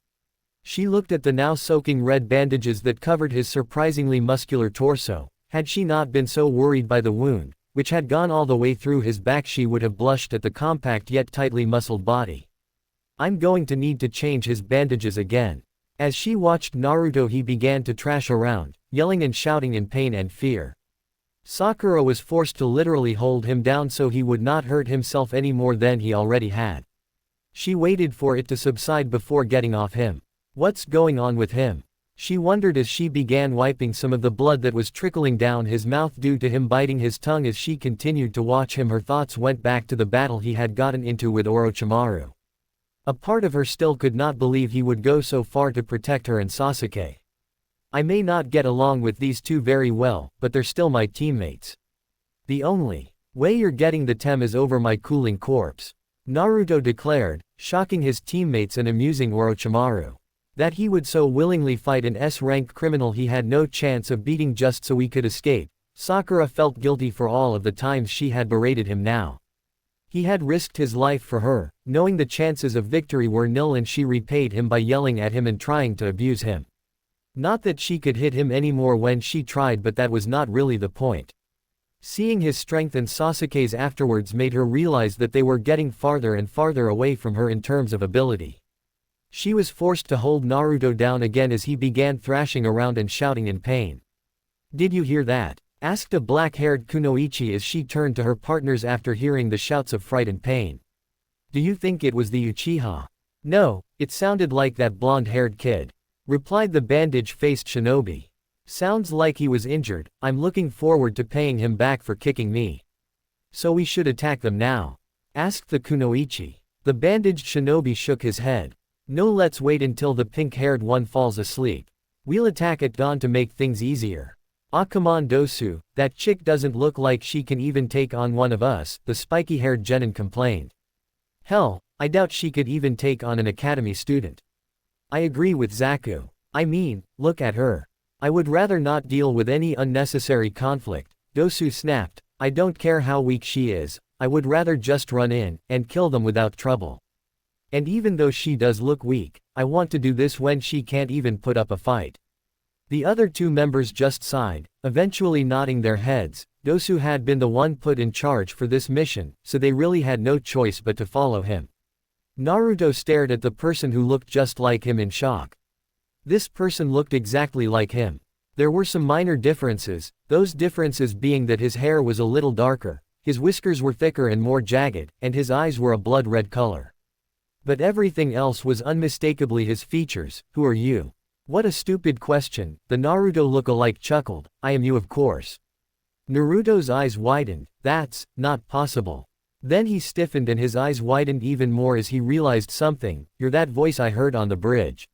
Speaker 1: She looked at the now soaking red bandages that covered his surprisingly muscular torso. Had she not been so worried by the wound, which had gone all the way through his back, she would have blushed at the compact yet tightly muscled body. I'm going to need to change his bandages again. As she watched Naruto, he began to trash around, yelling and shouting in pain and fear. Sakura was forced to literally hold him down so he would not hurt himself any more than he already had. She waited for it to subside before getting off him. What's going on with him? She wondered as she began wiping some of the blood that was trickling down his mouth due to him biting his tongue. As she continued to watch him, her thoughts went back to the battle he had gotten into with Orochimaru. A part of her still could not believe he would go so far to protect her and Sasuke. I may not get along with these two very well, but they're still my teammates. The only way you're getting the tem is over my cooling corpse, Naruto declared, shocking his teammates and amusing Orochimaru. That he would so willingly fight an S-rank criminal he had no chance of beating just so he could escape. Sakura felt guilty for all of the times she had berated him now. He had risked his life for her, knowing the chances of victory were nil, and she repaid him by yelling at him and trying to abuse him. Not that she could hit him anymore when she tried, but that was not really the point. Seeing his strength and Sasuke's afterwards made her realize that they were getting farther and farther away from her in terms of ability. She was forced to hold Naruto down again as he began thrashing around and shouting in pain. "Did you hear that?" asked a black-haired Kunoichi as she turned to her partners after hearing the shouts of fright and pain. "Do you think it was the Uchiha?" "No, it sounded like that blonde-haired kid," replied the bandage-faced shinobi. "Sounds like he was injured. I'm looking forward to paying him back for kicking me." "So we should attack them now?" asked the Kunoichi. The bandaged shinobi shook his head. "No, let's wait until the pink-haired one falls asleep. We'll attack at dawn to make things easier." "Ah, come on Dosu, that chick doesn't look like she can even take on one of us," the spiky-haired genin complained. "Hell, I doubt she could even take on an academy student." "I agree with Zaku. I mean, look at her. I would rather not deal with any unnecessary conflict," Dosu snapped. "I don't care how weak she is, I would rather just run in and kill them without trouble. And even though she does look weak, I want to do this when she can't even put up a fight." The other two members just sighed, eventually nodding their heads. Dosu had been the one put in charge for this mission, so they really had no choice but to follow him. Naruto stared at the person who looked just like him in shock. This person looked exactly like him. There were some minor differences, those differences being that his hair was a little darker, his whiskers were thicker and more jagged, and his eyes were a blood red color. But everything else was unmistakably his features. "Who are you?" "What a stupid question," the Naruto look-alike chuckled. "I am you, of course." Naruto's eyes widened. "That's not possible." Then he stiffened and his eyes widened even more as he realized something. "You're that voice I heard on the bridge."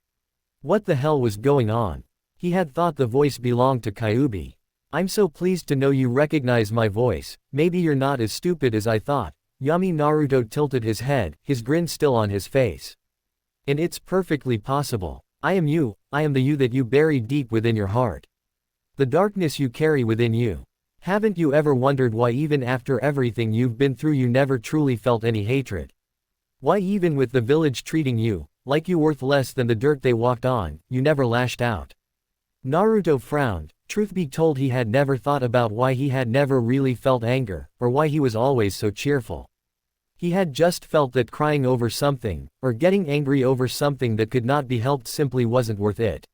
Speaker 1: What the hell was going on? He had thought the voice belonged to Kyuubi. "I'm so pleased to know you recognize my voice. Maybe you're not as stupid as I thought." Yami Naruto tilted his head, his grin still on his face. "And it's perfectly possible. I am you, I am the you that you buried deep within your heart. The darkness you carry within you. Haven't you ever wondered why even after everything you've been through you never truly felt any hatred? Why even with the village treating you, like you worth less than the dirt they walked on, you never lashed out. Naruto frowned. Truth be told, he had never thought about why he had never really felt anger, or why he was always so cheerful. He had just felt that crying over something, or getting angry over something that could not be helped simply wasn't worth it.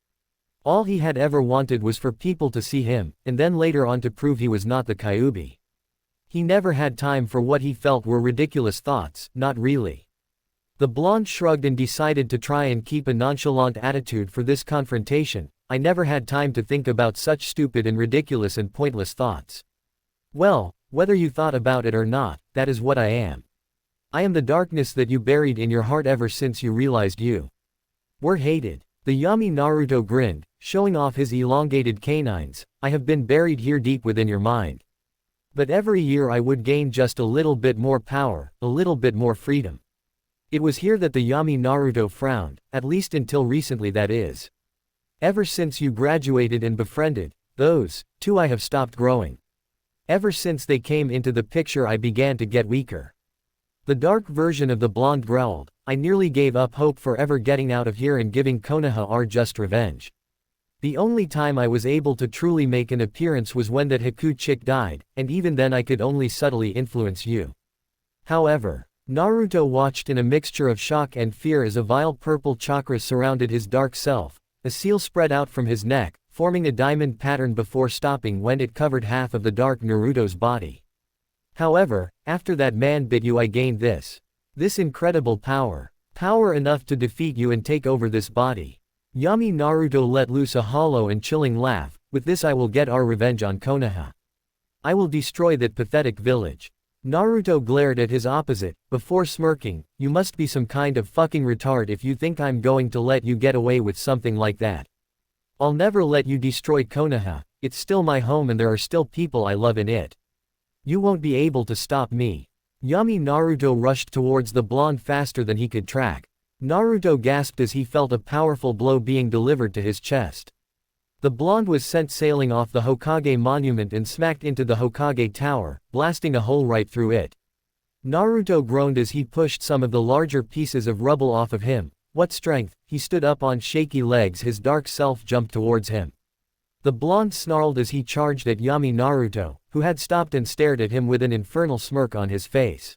Speaker 1: All he had ever wanted was for people to see him, and then later on to prove he was not the Kyuubi. He never had time for what he felt were ridiculous thoughts, not really. The blonde shrugged and decided to try and keep a nonchalant attitude for this confrontation. I never had time to think about such stupid and ridiculous and pointless thoughts. Well, whether you thought about it or not, that is what I am. I am the darkness that you buried in your heart ever since you realized you were hated. The Yami Naruto grinned, showing off his elongated canines. I have been buried here deep within your mind. But every year I would gain just a little bit more power, a little bit more freedom. It was here that the Yami Naruto frowned, at least until recently, that is. Ever since you graduated and befriended those two, I have stopped growing. Ever since they came into the picture I began to get weaker. The dark version of the blonde growled. I nearly gave up hope for ever getting out of here and giving Konoha our just revenge. The only time I was able to truly make an appearance was when that Haku chick died, and even then I could only subtly influence you. However, Naruto watched in a mixture of shock and fear as a vile purple chakra surrounded his dark self. A seal spread out from his neck, forming a diamond pattern before stopping when it covered half of the dark Naruto's body. However, after that man bit you, I gained this incredible power. Power enough to defeat you and take over this body. Yami Naruto let loose a hollow and chilling laugh. With this I will get our revenge on Konoha. I will destroy that pathetic village. Naruto glared at his opposite, before smirking. You must be some kind of fucking retard if you think I'm going to let you get away with something like that. I'll never let you destroy Konoha. It's still my home and there are still people I love in it. You won't be able to stop me. Yami Naruto rushed towards the blonde faster than he could track. Naruto gasped as he felt a powerful blow being delivered to his chest. The blonde was sent sailing off the Hokage monument and smacked into the Hokage tower, blasting a hole right through it. Naruto groaned as he pushed some of the larger pieces of rubble off of him. What strength! He stood up on shaky legs, his dark self jumped towards him. The blonde snarled as he charged at Yami Naruto, who had stopped and stared at him with an infernal smirk on his face.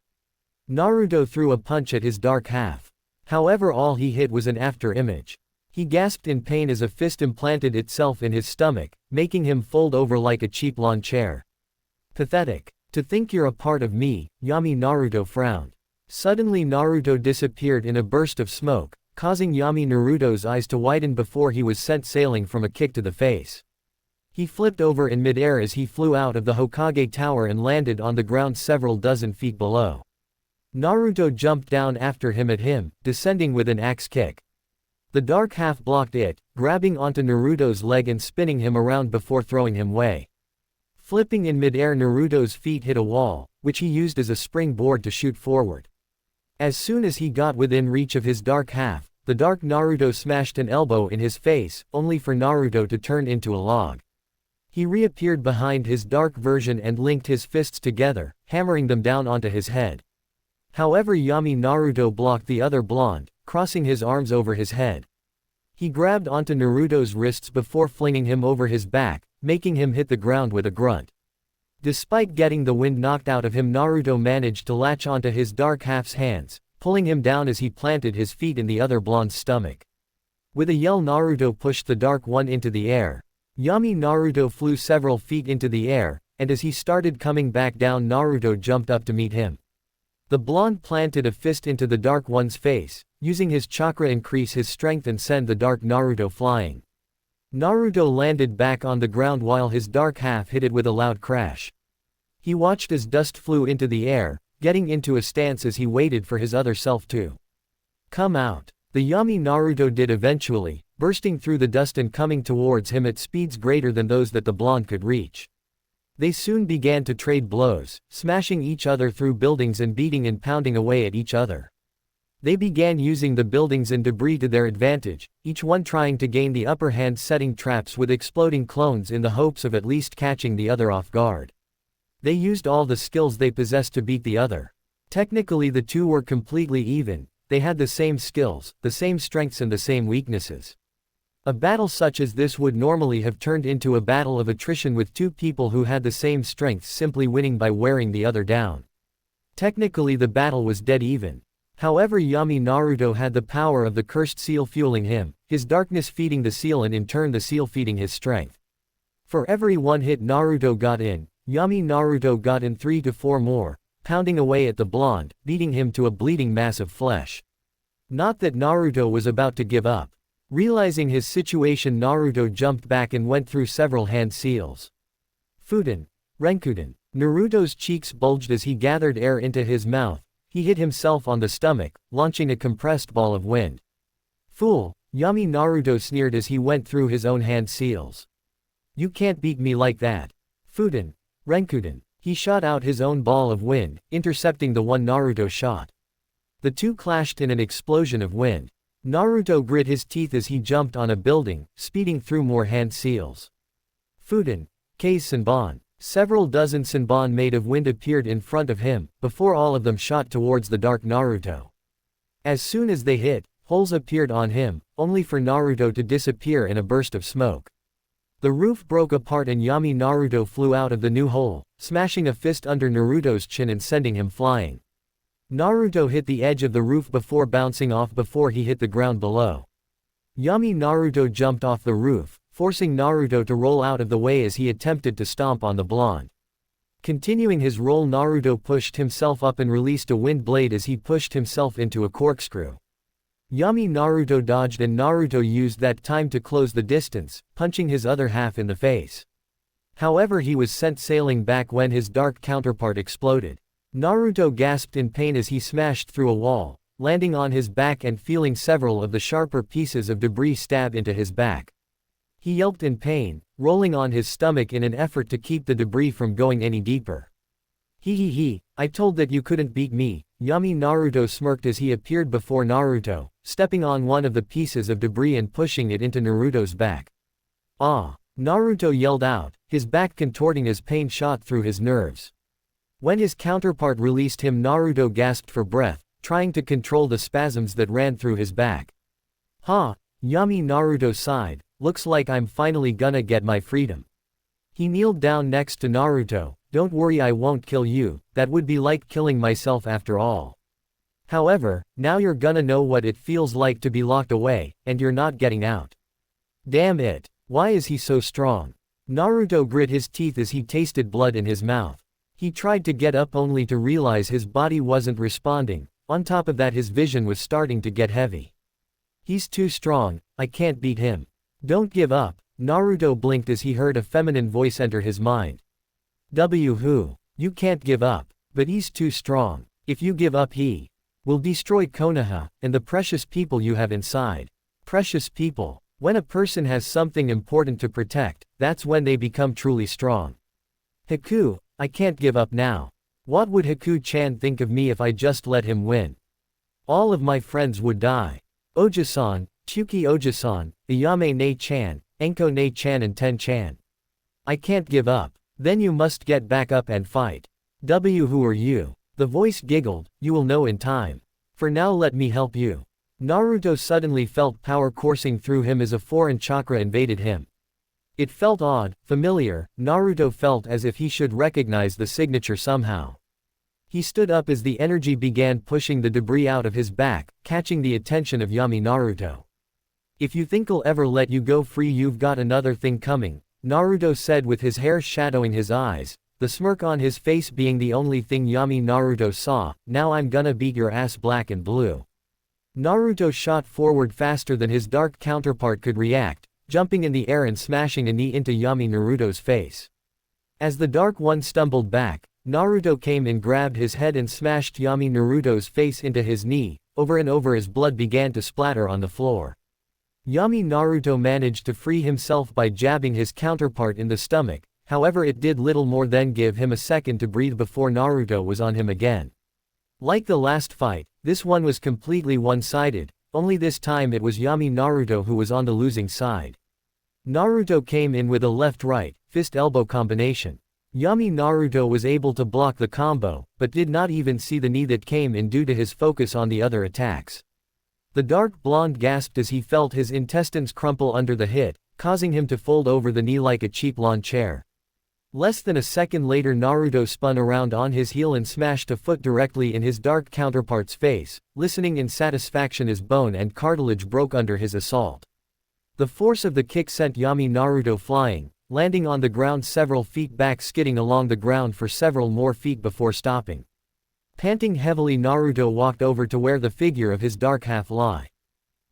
Speaker 1: Naruto threw a punch at his dark half. However, all he hit was an after-image. He gasped in pain as a fist implanted itself in his stomach, making him fold over like a cheap lawn chair. Pathetic. To think you're a part of me, Yami Naruto frowned. Suddenly Naruto disappeared in a burst of smoke, causing Yami Naruto's eyes to widen before he was sent sailing from a kick to the face. He flipped over in midair as he flew out of the Hokage tower and landed on the ground several dozen feet below. Naruto jumped down after him, descending with an axe kick. The dark half blocked it, grabbing onto Naruto's leg and spinning him around before throwing him away. Flipping in midair, Naruto's feet hit a wall, which he used as a springboard to shoot forward. As soon as he got within reach of his dark half, the dark Naruto smashed an elbow in his face, only for Naruto to turn into a log. He reappeared behind his dark version and linked his fists together, hammering them down onto his head. However, Yami Naruto blocked the other blonde, crossing his arms over his head. He grabbed onto Naruto's wrists before flinging him over his back, making him hit the ground with a grunt. Despite getting the wind knocked out of him, Naruto managed to latch onto his dark half's hands, pulling him down as he planted his feet in the other blonde's stomach. With a yell, Naruto pushed the dark one into the air. Yami Naruto flew several feet into the air, and as he started coming back down, Naruto jumped up to meet him. The blonde planted a fist into the dark one's face, using his chakra increase his strength and send the dark Naruto flying. Naruto landed back on the ground while his dark half hit it with a loud crash. He watched as dust flew into the air, getting into a stance as he waited for his other self to come out. The Yami Naruto did eventually, bursting through the dust and coming towards him at speeds greater than those that the blonde could reach. They soon began to trade blows, smashing each other through buildings and beating and pounding away at each other. They began using the buildings and debris to their advantage, each one trying to gain the upper hand, setting traps with exploding clones in the hopes of at least catching the other off guard. They used all the skills they possessed to beat the other. Technically the two were completely even, they had the same skills, the same strengths and the same weaknesses. A battle such as this would normally have turned into a battle of attrition with two people who had the same strengths simply winning by wearing the other down. Technically the battle was dead even. However, Yami Naruto had the power of the cursed seal fueling him, his darkness feeding the seal and in turn the seal feeding his strength. For every one hit Naruto got in, Yami Naruto got in 3 to 4 more, pounding away at the blonde, beating him to a bleeding mass of flesh. Not that Naruto was about to give up. Realizing his situation, Naruto jumped back and went through several hand seals. Fuden. Renkuden. Naruto's cheeks bulged as he gathered air into his mouth. He hit himself on the stomach, launching a compressed ball of wind. Fool, Yami Naruto sneered as he went through his own hand seals. You can't beat me like that. Fuden. Renkuden. He shot out his own ball of wind, intercepting the one Naruto shot. The two clashed in an explosion of wind. Naruto grit his teeth as he jumped on a building, speeding through more hand seals. Fuden. K's Senbon. Several dozen Senbon made of wind appeared in front of him, before all of them shot towards the dark Naruto. As soon as they hit, holes appeared on him, only for Naruto to disappear in a burst of smoke. The roof broke apart and Yami Naruto flew out of the new hole, smashing a fist under Naruto's chin and sending him flying. Naruto hit the edge of the roof before bouncing off before he hit the ground below. Yami Naruto jumped off the roof, forcing Naruto to roll out of the way as he attempted to stomp on the blonde. Continuing his roll, Naruto pushed himself up and released a wind blade as he pushed himself into a corkscrew. Yami Naruto dodged and Naruto used that time to close the distance, punching his other half in the face. However, he was sent sailing back when his dark counterpart exploded. Naruto gasped in pain as he smashed through a wall, landing on his back and feeling several of the sharper pieces of debris stab into his back. He yelped in pain, rolling on his stomach in an effort to keep the debris from going any deeper. He, I told that you couldn't beat me, Yami Naruto smirked as he appeared before Naruto, stepping on one of the pieces of debris and pushing it into Naruto's back. Ah! Naruto yelled out, his back contorting as pain shot through his nerves. When his counterpart released him, Naruto gasped for breath, trying to control the spasms that ran through his back. Ha! Yami Naruto sighed, looks like I'm finally gonna get my freedom. He kneeled down next to Naruto, don't worry, I won't kill you, that would be like killing myself after all. However, now you're gonna know what it feels like to be locked away, and you're not getting out. Damn it, why is he so strong? Naruto grit his teeth as he tasted blood in his mouth. He tried to get up only to realize his body wasn't responding, on top of that his vision was starting to get heavy. He's too strong, I can't beat him. Don't give up, Naruto blinked as he heard a feminine voice enter his mind. Who? You can't give up, but he's too strong. If you give up he will destroy Konoha, and the precious people you have inside. Precious people. When a person has something important to protect, that's when they become truly strong. Haku, I can't give up now. What would Haku-chan think of me if I just let him win? All of my friends would die. Oja-san, Chuki Oja-san, Iyame Ne-chan, Enko Ne-chan and Ten-chan. I can't give up. Then you must get back up and fight. Who are you? The voice giggled, you will know in time. For now let me help you. Naruto suddenly felt power coursing through him as a foreign chakra invaded him. It felt odd, familiar. Naruto felt as if he should recognize the signature somehow. He stood up as the energy began pushing the debris out of his back, catching the attention of Yami Naruto. If you think I'll ever let you go free, you've got another thing coming, Naruto said with his hair shadowing his eyes, the smirk on his face being the only thing Yami Naruto saw. Now I'm gonna beat your ass black and blue. Naruto shot forward faster than his dark counterpart could react, jumping in the air and smashing a knee into Yami Naruto's face. As the dark one stumbled back, Naruto came and grabbed his head and smashed Yami Naruto's face into his knee, over and over as blood began to splatter on the floor. Yami Naruto managed to free himself by jabbing his counterpart in the stomach, however it did little more than give him a second to breathe before Naruto was on him again. Like the last fight, this one was completely one-sided, only this time it was Yami Naruto who was on the losing side. Naruto came in with a left-right, fist-elbow combination. Yami Naruto was able to block the combo, but did not even see the knee that came in due to his focus on the other attacks. The dark blonde gasped as he felt his intestines crumple under the hit, causing him to fold over the knee like a cheap lawn chair. Less than a second later Naruto spun around on his heel and smashed a foot directly in his dark counterpart's face, listening in satisfaction as bone and cartilage broke under his assault. The force of the kick sent Yami Naruto flying, landing on the ground several feet back, skidding along the ground for several more feet before stopping. Panting heavily, Naruto walked over to where the figure of his dark half lay.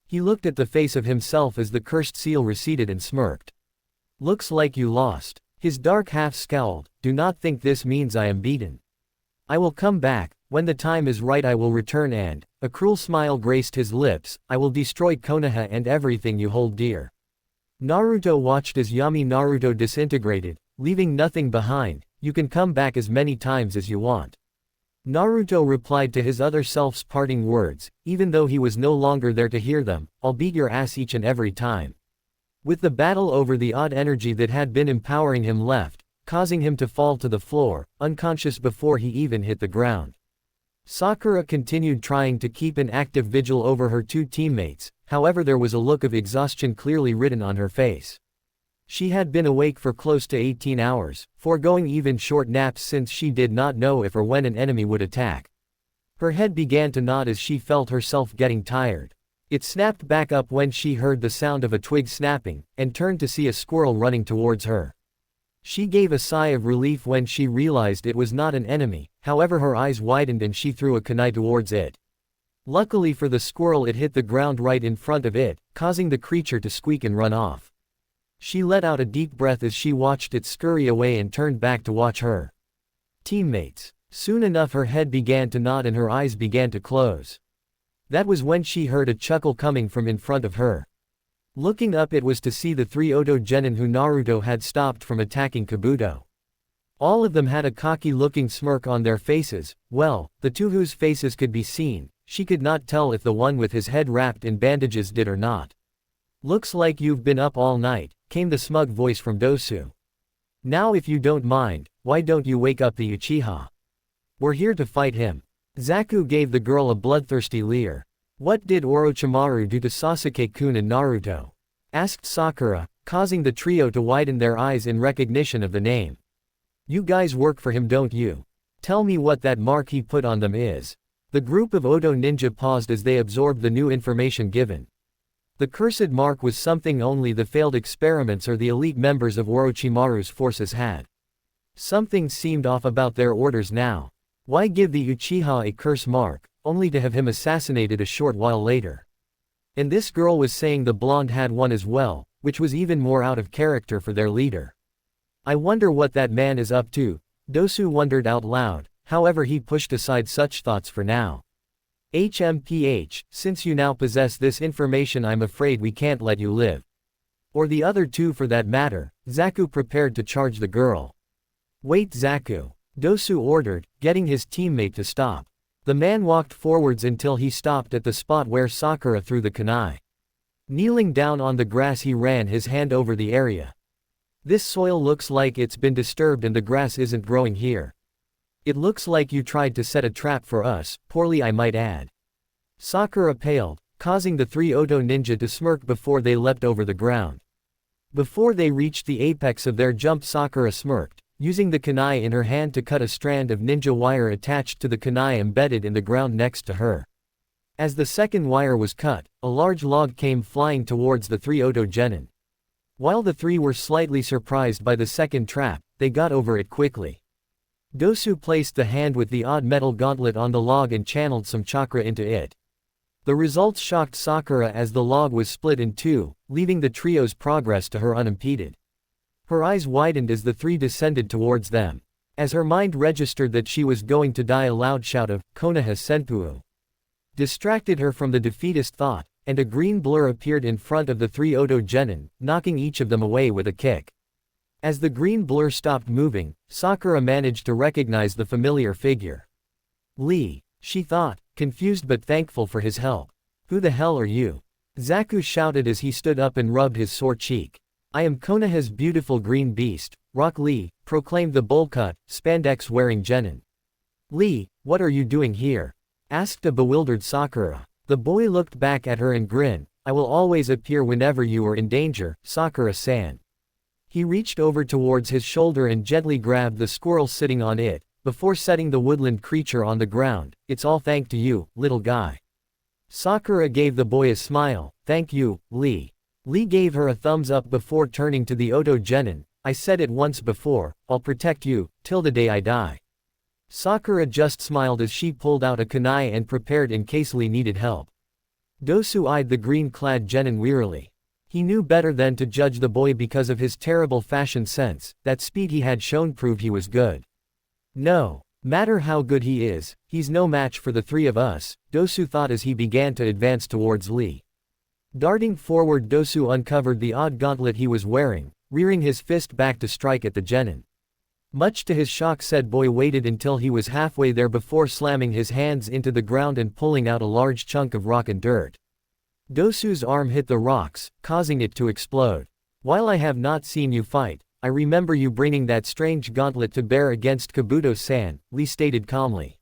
Speaker 1: He looked at the face of himself as the cursed seal receded and smirked. "Looks like you lost." His dark half scowled. "Do not think this means I am beaten. I will come back, when the time is right I will return and," a cruel smile graced his lips, "I will destroy Konoha and everything you hold dear." Naruto watched as Yami Naruto disintegrated, leaving nothing behind. "You can come back as many times as you want." Naruto replied to his other self's parting words, even though he was no longer there to hear them, "I'll beat your ass each and every time." With the battle over, the odd energy that had been empowering him left, causing him to fall to the floor, unconscious before he even hit the ground. Sakura continued trying to keep an active vigil over her two teammates, however there was a look of exhaustion clearly written on her face. She had been awake for close to 18 hours, foregoing even short naps since she did not know if or when an enemy would attack. Her head began to nod as she felt herself getting tired. It snapped back up when she heard the sound of a twig snapping, and turned to see a squirrel running towards her. She gave a sigh of relief when she realized it was not an enemy, however her eyes widened and she threw a kunai towards it. Luckily for the squirrel, it hit the ground right in front of it, causing the creature to squeak and run off. She let out a deep breath as she watched it scurry away and turned back to watch her teammates. Soon enough her head began to nod and her eyes began to close. That was when she heard a chuckle coming from in front of her. Looking up, it was to see the three Oto genin who Naruto had stopped from attacking Kabuto. All of them had a cocky-looking smirk on their faces. Well, the two whose faces could be seen, she could not tell if the one with his head wrapped in bandages did or not. "Looks like you've been up all night," came the smug voice from Dosu. "Now if you don't mind, why don't you wake up the Uchiha? We're here to fight him." Zaku gave the girl a bloodthirsty leer. "What did Orochimaru do to Sasuke-kun and Naruto?" asked Sakura, causing the trio to widen their eyes in recognition of the name. "You guys work for him, don't you? Tell me what that mark he put on them is." The group of Oto ninja paused as they absorbed the new information given. The cursed mark was something only the failed experiments or the elite members of Orochimaru's forces had. Something seemed off about their orders now. Why give the Uchiha a curse mark, only to have him assassinated a short while later? And this girl was saying the blonde had one as well, which was even more out of character for their leader. "I wonder what that man is up to," Dosu wondered out loud, however he pushed aside such thoughts for now. "HMPH, since you now possess this information I'm afraid we can't let you live. Or the other two for that matter." Zaku prepared to charge the girl. "Wait, Zaku," Dosu ordered, getting his teammate to stop. The man walked forwards until he stopped at the spot where Sakura threw the kunai. Kneeling down on the grass, he ran his hand over the area. "This soil looks like it's been disturbed and the grass isn't growing here. It looks like you tried to set a trap for us, poorly I might add." Sakura paled, causing the three Oto ninja to smirk before they leapt over the ground. Before they reached the apex of their jump, Sakura smirked, using the kunai in her hand to cut a strand of ninja wire attached to the kunai embedded in the ground next to her. As the second wire was cut, a large log came flying towards the three Oto genin. While the three were slightly surprised by the second trap, they got over it quickly. Dosu placed the hand with the odd metal gauntlet on the log and channeled some chakra into it. The results shocked Sakura as the log was split in two, leaving the trio's progress to her unimpeded. Her eyes widened as the three descended towards them. As her mind registered that she was going to die, a loud shout of "Konoha Senpuu" distracted her from the defeatist thought, and a green blur appeared in front of the three Oto genin, knocking each of them away with a kick. As the green blur stopped moving, Sakura managed to recognize the familiar figure. "Lee," she thought, confused but thankful for his help. "Who the hell are you?" Zaku shouted as he stood up and rubbed his sore cheek. "I am Konoha's beautiful green beast, Rock Lee, proclaimed the bowl-cut, spandex-wearing genin. Lee, what are you doing here? Asked a bewildered Sakura. The boy looked back at her and grinned. I will always appear whenever you are in danger, Sakura-san. He reached over towards his shoulder and gently grabbed the squirrel sitting on it, before setting the woodland creature on the ground. It's all thanks to you, little guy. Sakura gave the boy a smile. Thank you, Lee. Lee gave her a thumbs up before turning to the Oto genin. I said it once before, I'll protect you, till the day I die. Sakura just smiled as she pulled out a kunai and prepared in case Lee needed help. Dosu eyed the green-clad genin wearily. He knew better than to judge the boy because of his terrible fashion sense. That speed he had shown proved he was good. No matter how good he is, he's no match for the three of us, Dosu thought as he began to advance towards Lee. Darting forward, Dosu uncovered the odd gauntlet he was wearing, rearing his fist back to strike at the genin. Much to his shock, said boy waited until he was halfway there before slamming his hands into the ground and pulling out a large chunk of rock and dirt. Dosu's arm hit the rocks, causing it to explode. While I have not seen you fight, I remember you bringing that strange gauntlet to bear against Kabuto-san, Lee stated calmly.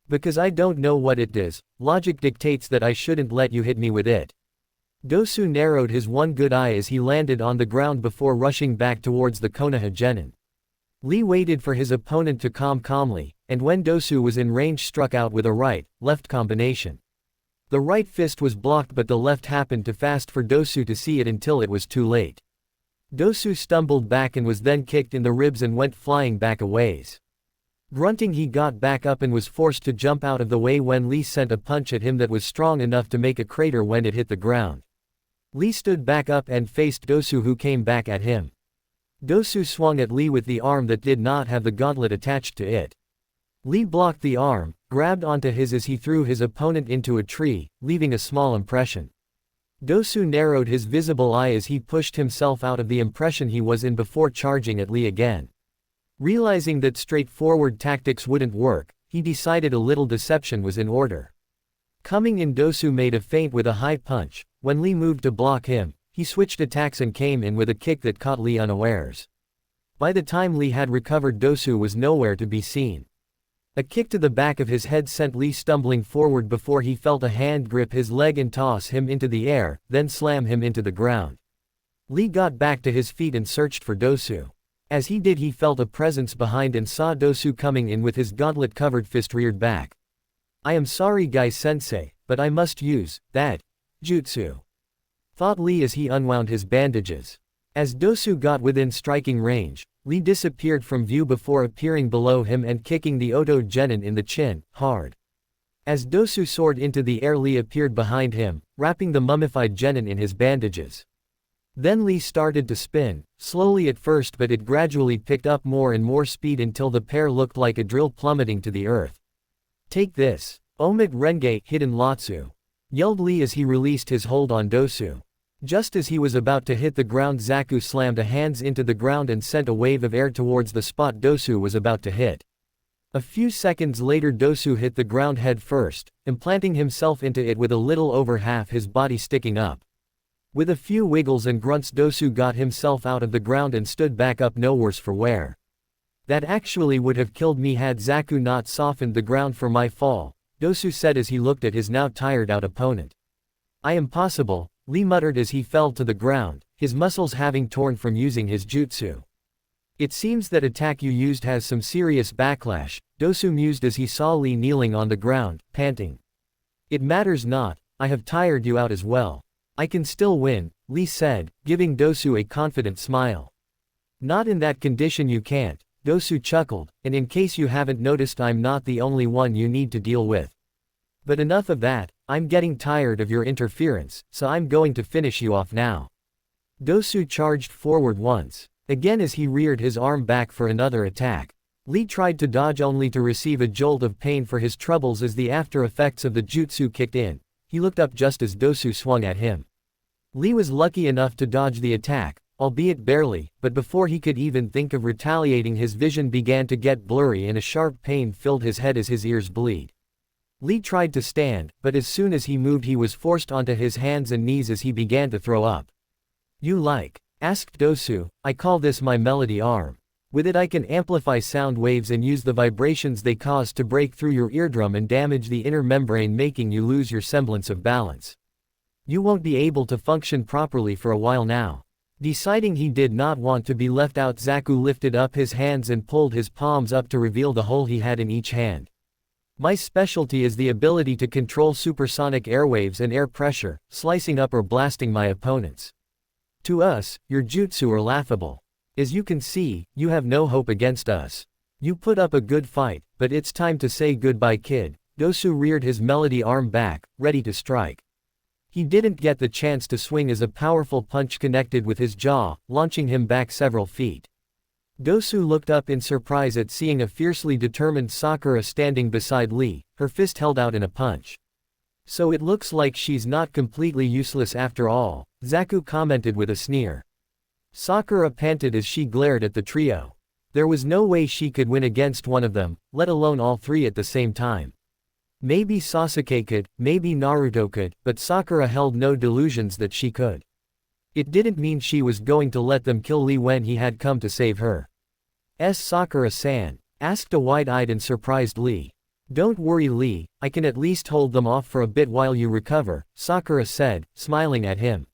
Speaker 1: Because I don't know what it is, logic dictates that I shouldn't let you hit me with it. Dosu narrowed his one good eye as he landed on the ground before rushing back towards the Konoha genin. Lee waited for his opponent to calmly, and when Dosu was in range struck out with a right-left combination. The right fist was blocked but the left happened too fast for Dosu to see it until it was too late. Dosu stumbled back and was then kicked in the ribs and went flying back a ways. Grunting, he got back up and was forced to jump out of the way when Lee sent a punch at him that was strong enough to make a crater when it hit the ground. Lee stood back up and faced Dosu, who came back at him. Dosu swung at Lee with the arm that did not have the gauntlet attached to it. Lee blocked the arm, grabbed onto his as he threw his opponent into a tree, leaving a small impression. Dosu narrowed his visible eye as he pushed himself out of the impression he was in before charging at Lee again. Realizing that straightforward tactics wouldn't work, he decided a little deception was in order. Coming in, Dosu made a feint with a high punch. When Lee moved to block him, he switched attacks and came in with a kick that caught Lee unawares. By the time Lee had recovered, Dosu was nowhere to be seen. A kick to the back of his head sent Lee stumbling forward before he felt a hand grip his leg and toss him into the air, then slam him into the ground. Lee got back to his feet and searched for Dosu. As he did, he felt a presence behind and saw Dosu coming in with his gauntlet-covered fist reared back. I am sorry, Guy-sensei, but I must use that jutsu, thought Lee as he unwound his bandages. As Dosu got within striking range, Lee disappeared from view before appearing below him and kicking the Oto genin in the chin, hard. As Dosu soared into the air, Lee appeared behind him, wrapping the mummified genin in his bandages. Then Lee started to spin, slowly at first, but it gradually picked up more and more speed until the pair looked like a drill plummeting to the earth. Take this, Omit Renge, hidden Lotsu, yelled Lee as he released his hold on Dosu. Just as he was about to hit the ground, Zaku slammed a hands into the ground and sent a wave of air towards the spot Dosu was about to hit. A few seconds later, Dosu hit the ground head first, implanting himself into it with a little over half his body sticking up. With a few wiggles and grunts, Dosu got himself out of the ground and stood back up, no worse for wear. That actually would have killed me had Zaku not softened the ground for my fall, Dosu said as he looked at his now tired out opponent. I am possible, Lee muttered as he fell to the ground, his muscles having torn from using his jutsu. It seems that attack you used has some serious backlash, Dosu mused as he saw Lee kneeling on the ground, panting. It matters not, I have tired you out as well. I can still win, Lee said, giving Dosu a confident smile. Not in that condition you can't, Dosu chuckled, and in case you haven't noticed, I'm not the only one you need to deal with. But enough of that, I'm getting tired of your interference, so I'm going to finish you off now. Dosu charged forward once, again as he reared his arm back for another attack. Lee tried to dodge only to receive a jolt of pain for his troubles as the after effects of the jutsu kicked in. He looked up just as Dosu swung at him. Lee was lucky enough to dodge the attack, albeit barely, but before he could even think of retaliating, his vision began to get blurry and a sharp pain filled his head as his ears bleed. Lee tried to stand, but as soon as he moved he was forced onto his hands and knees as he began to throw up. You like? Asked Dosu. I call this my melody arm. With it I can amplify sound waves and use the vibrations they cause to break through your eardrum and damage the inner membrane, making you lose your semblance of balance. You won't be able to function properly for a while now." Deciding he did not want to be left out, Zaku lifted up his hands and pulled his palms up to reveal the hole he had in each hand. "My specialty is the ability to control supersonic airwaves and air pressure, slicing up or blasting my opponents. To us, your jutsu are laughable. As you can see, you have no hope against us. You put up a good fight, but it's time to say goodbye, kid." Gosu reared his melody arm back, ready to strike. He didn't get the chance to swing as a powerful punch connected with his jaw, launching him back several feet. Gosu looked up in surprise at seeing a fiercely determined Sakura standing beside Lee, her fist held out in a punch. "So it looks like she's not completely useless after all," Zaku commented with a sneer. Sakura panted as she glared at the trio. There was no way she could win against one of them, let alone all three at the same time. Maybe Sasuke could, maybe Naruto could, but Sakura held no delusions that she could. It didn't mean she was going to let them kill Lee when he had come to save her. Sakura-san?" asked a wide-eyed and surprised Lee. "Don't worry, Lee, I can at least hold them off for a bit while you recover," Sakura said, smiling at him.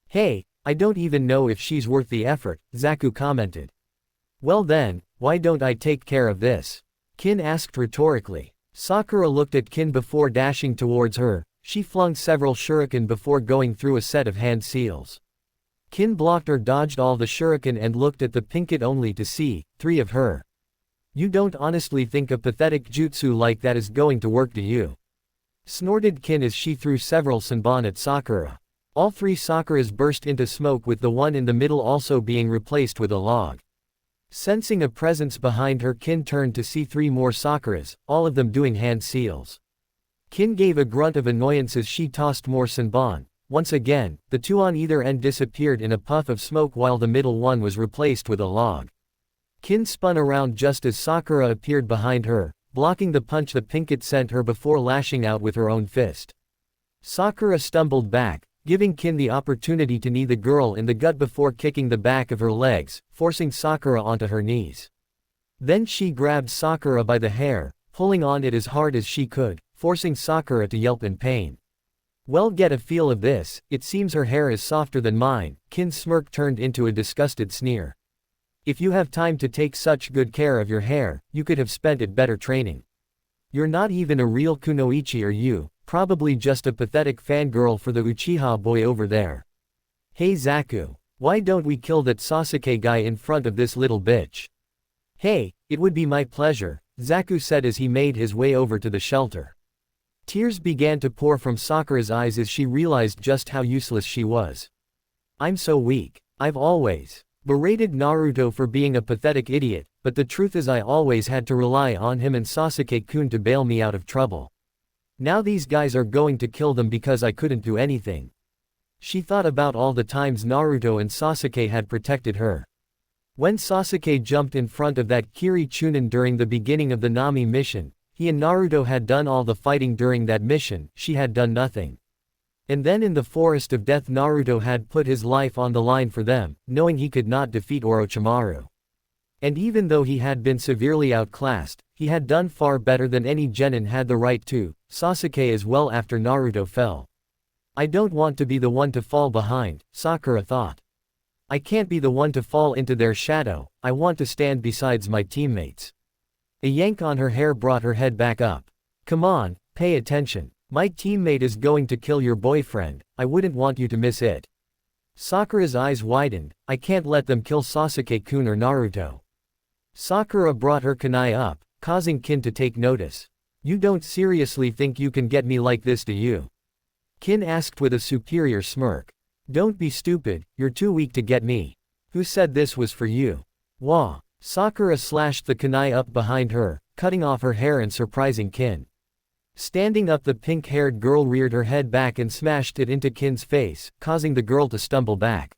Speaker 1: "Hey, I don't even know if she's worth the effort," Zaku commented. "Well then, why don't I take care of this?" Kin asked rhetorically. Sakura looked at Kin before dashing towards her. She flung several shuriken before going through a set of hand seals. Kin blocked or dodged all the shuriken and looked at the pinket only to see 3 of her. "You don't honestly think a pathetic jutsu like that is going to work, do you?" snorted Kin as she threw several senbon at Sakura. All 3 Sakuras burst into smoke, with the one in the middle also being replaced with a log. Sensing a presence behind her, Kin turned to see 3 more Sakuras, all of them doing hand seals. Kin gave a grunt of annoyance as she tossed more senbon. Once again, the 2 on either end disappeared in a puff of smoke while the middle one was replaced with a log. Kin spun around just as Sakura appeared behind her, blocking the punch the pinket sent her before lashing out with her own fist. Sakura stumbled back, giving Kin the opportunity to knee the girl in the gut before kicking the back of her legs, forcing Sakura onto her knees. Then she grabbed Sakura by the hair, pulling on it as hard as she could, forcing Sakura to yelp in pain. "Well, get a feel of this, it seems her hair is softer than mine," Kin's smirk turned into a disgusted sneer. "If you have time to take such good care of your hair, you could have spent it better training. You're not even a real kunoichi, are you? Probably just a pathetic fangirl for the Uchiha boy over there. Hey Zaku, why don't we kill that Sasuke guy in front of this little bitch?" "Hey, it would be my pleasure," Zaku said as he made his way over to the shelter. Tears began to pour from Sakura's eyes as she realized just how useless she was. "I'm so weak. I've always berated Naruto for being a pathetic idiot, but the truth is I always had to rely on him and Sasuke-kun to bail me out of trouble. Now these guys are going to kill them because I couldn't do anything." She thought about all the times Naruto and Sasuke had protected her. When Sasuke jumped in front of that Kiri Chunin during the beginning of the Nami mission, he and Naruto had done all the fighting during that mission, she had done nothing. And then in the Forest of Death Naruto had put his life on the line for them, knowing he could not defeat Orochimaru. And even though he had been severely outclassed, he had done far better than any genin had the right to, Sasuke as well after Naruto fell. "I don't want to be the one to fall behind," Sakura thought. "I can't be the one to fall into their shadow, I want to stand beside my teammates." A yank on her hair brought her head back up. "Come on, pay attention. My teammate is going to kill your boyfriend, I wouldn't want you to miss it." Sakura's eyes widened. "I can't let them kill Sasuke-kun or Naruto." Sakura brought her kunai up, causing Kin to take notice. "You don't seriously think you can get me like this, do you?" Kin asked with a superior smirk. "Don't be stupid, you're too weak to get me. Who said this was for you?" "Wah." Sakura slashed the kunai up behind her, cutting off her hair and surprising Kin. Standing up, the pink-haired girl reared her head back and smashed it into Kin's face, causing the girl to stumble back.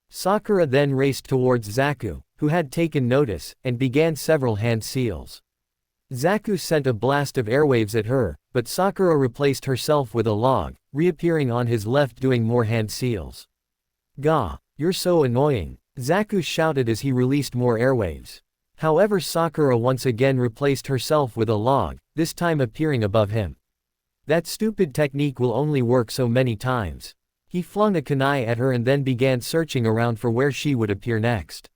Speaker 1: Sakura then raced towards Zaku, who had taken notice, and began several hand seals. Zaku sent a blast of airwaves at her, but Sakura replaced herself with a log, reappearing on his left doing more hand seals. "Gah, you're so annoying." Zaku shouted as he released more airwaves. However, Sakura once again replaced herself with a log, this time appearing above him. That stupid technique will only work so many times. He flung a kunai at her and then began searching around for where she would appear next.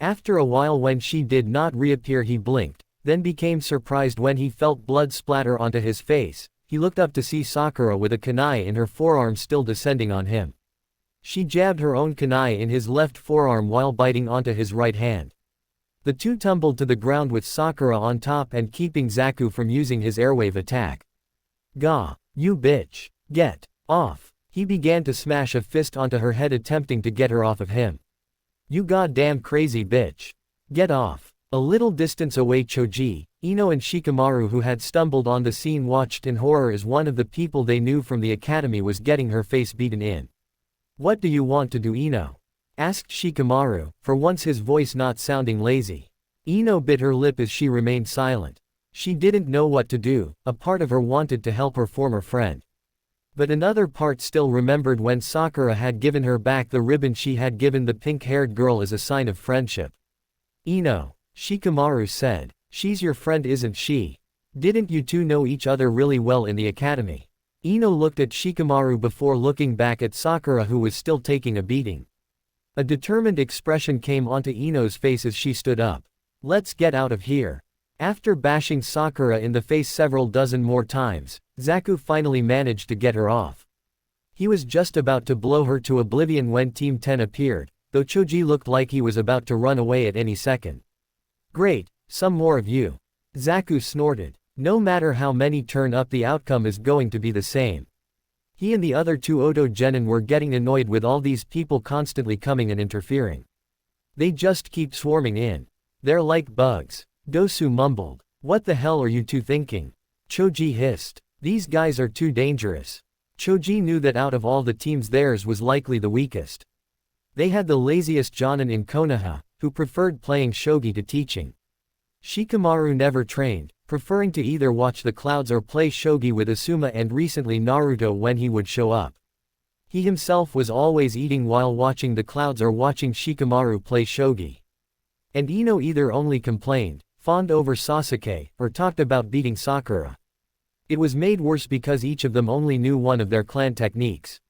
Speaker 1: After a while, when she did not reappear, he blinked, then became surprised when he felt blood splatter onto his face. He looked up to see Sakura with a kunai in her forearm still descending on him. She jabbed her own kunai in his left forearm while biting onto his right hand. The two tumbled to the ground with Sakura on top and keeping Zaku from using his airwave attack. "Gah, you bitch. Get off." He began to smash a fist onto her head, attempting to get her off of him. "You goddamn crazy bitch. Get off." A little distance away, Choji, Ino and Shikamaru, who had stumbled on the scene, watched in horror as one of the people they knew from the academy was getting her face beaten in. "What do you want to do, Ino?" asked Shikamaru, for once his voice not sounding lazy. Ino bit her lip as she remained silent. She didn't know what to do. A part of her wanted to help her former friend. But another part still remembered when Sakura had given her back the ribbon she had given the pink-haired girl as a sign of friendship. "Ino," Shikamaru said, "she's your friend, isn't she? Didn't you two know each other really well in the academy?" Ino looked at Shikamaru before looking back at Sakura, who was still taking a beating. A determined expression came onto Ino's face as she stood up. "Let's get out of here." After bashing Sakura in the face several dozen more times, Zaku finally managed to get her off. He was just about to blow her to oblivion when Team 10 appeared, though Choji looked like he was about to run away at any second. "Great, some more of you." Zaku snorted. No matter how many turn up, the outcome is going to be the same. He and the other two Oto genin were getting annoyed with all these people constantly coming and interfering. They just keep swarming in. They're like bugs. Dosu mumbled. "What the hell are you two thinking?" Choji hissed. "These guys are too dangerous." Choji knew that out of all the teams, theirs was likely the weakest. They had the laziest jonin in Konoha, who preferred playing shogi to teaching. Shikamaru never trained, preferring to either watch the clouds or play shogi with Asuma and recently Naruto when he would show up. He himself was always eating while watching the clouds or watching Shikamaru play shogi. And Ino either only complained, fawned over Sasuke, or talked about beating Sakura. It was made worse because each of them only knew one of their clan techniques.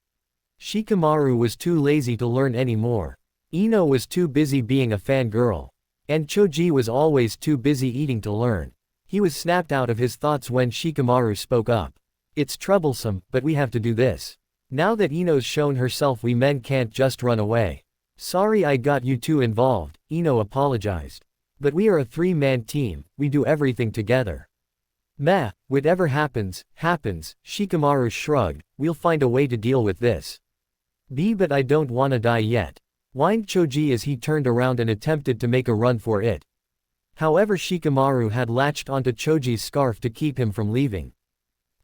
Speaker 1: Shikamaru was too lazy to learn anymore. Ino was too busy being a fangirl. And Choji was always too busy eating to learn. He was snapped out of his thoughts when Shikamaru spoke up. "It's troublesome, but we have to do this. Now that Ino's shown herself, we men can't just run away." "Sorry I got you two involved," Ino apologized. "But we are a three-man team, we do everything together." "Meh, whatever happens, happens," Shikamaru shrugged, "we'll find a way to deal with this." But I don't wanna die yet," whined Choji as he turned around and attempted to make a run for it. However, Shikamaru had latched onto Choji's scarf to keep him from leaving.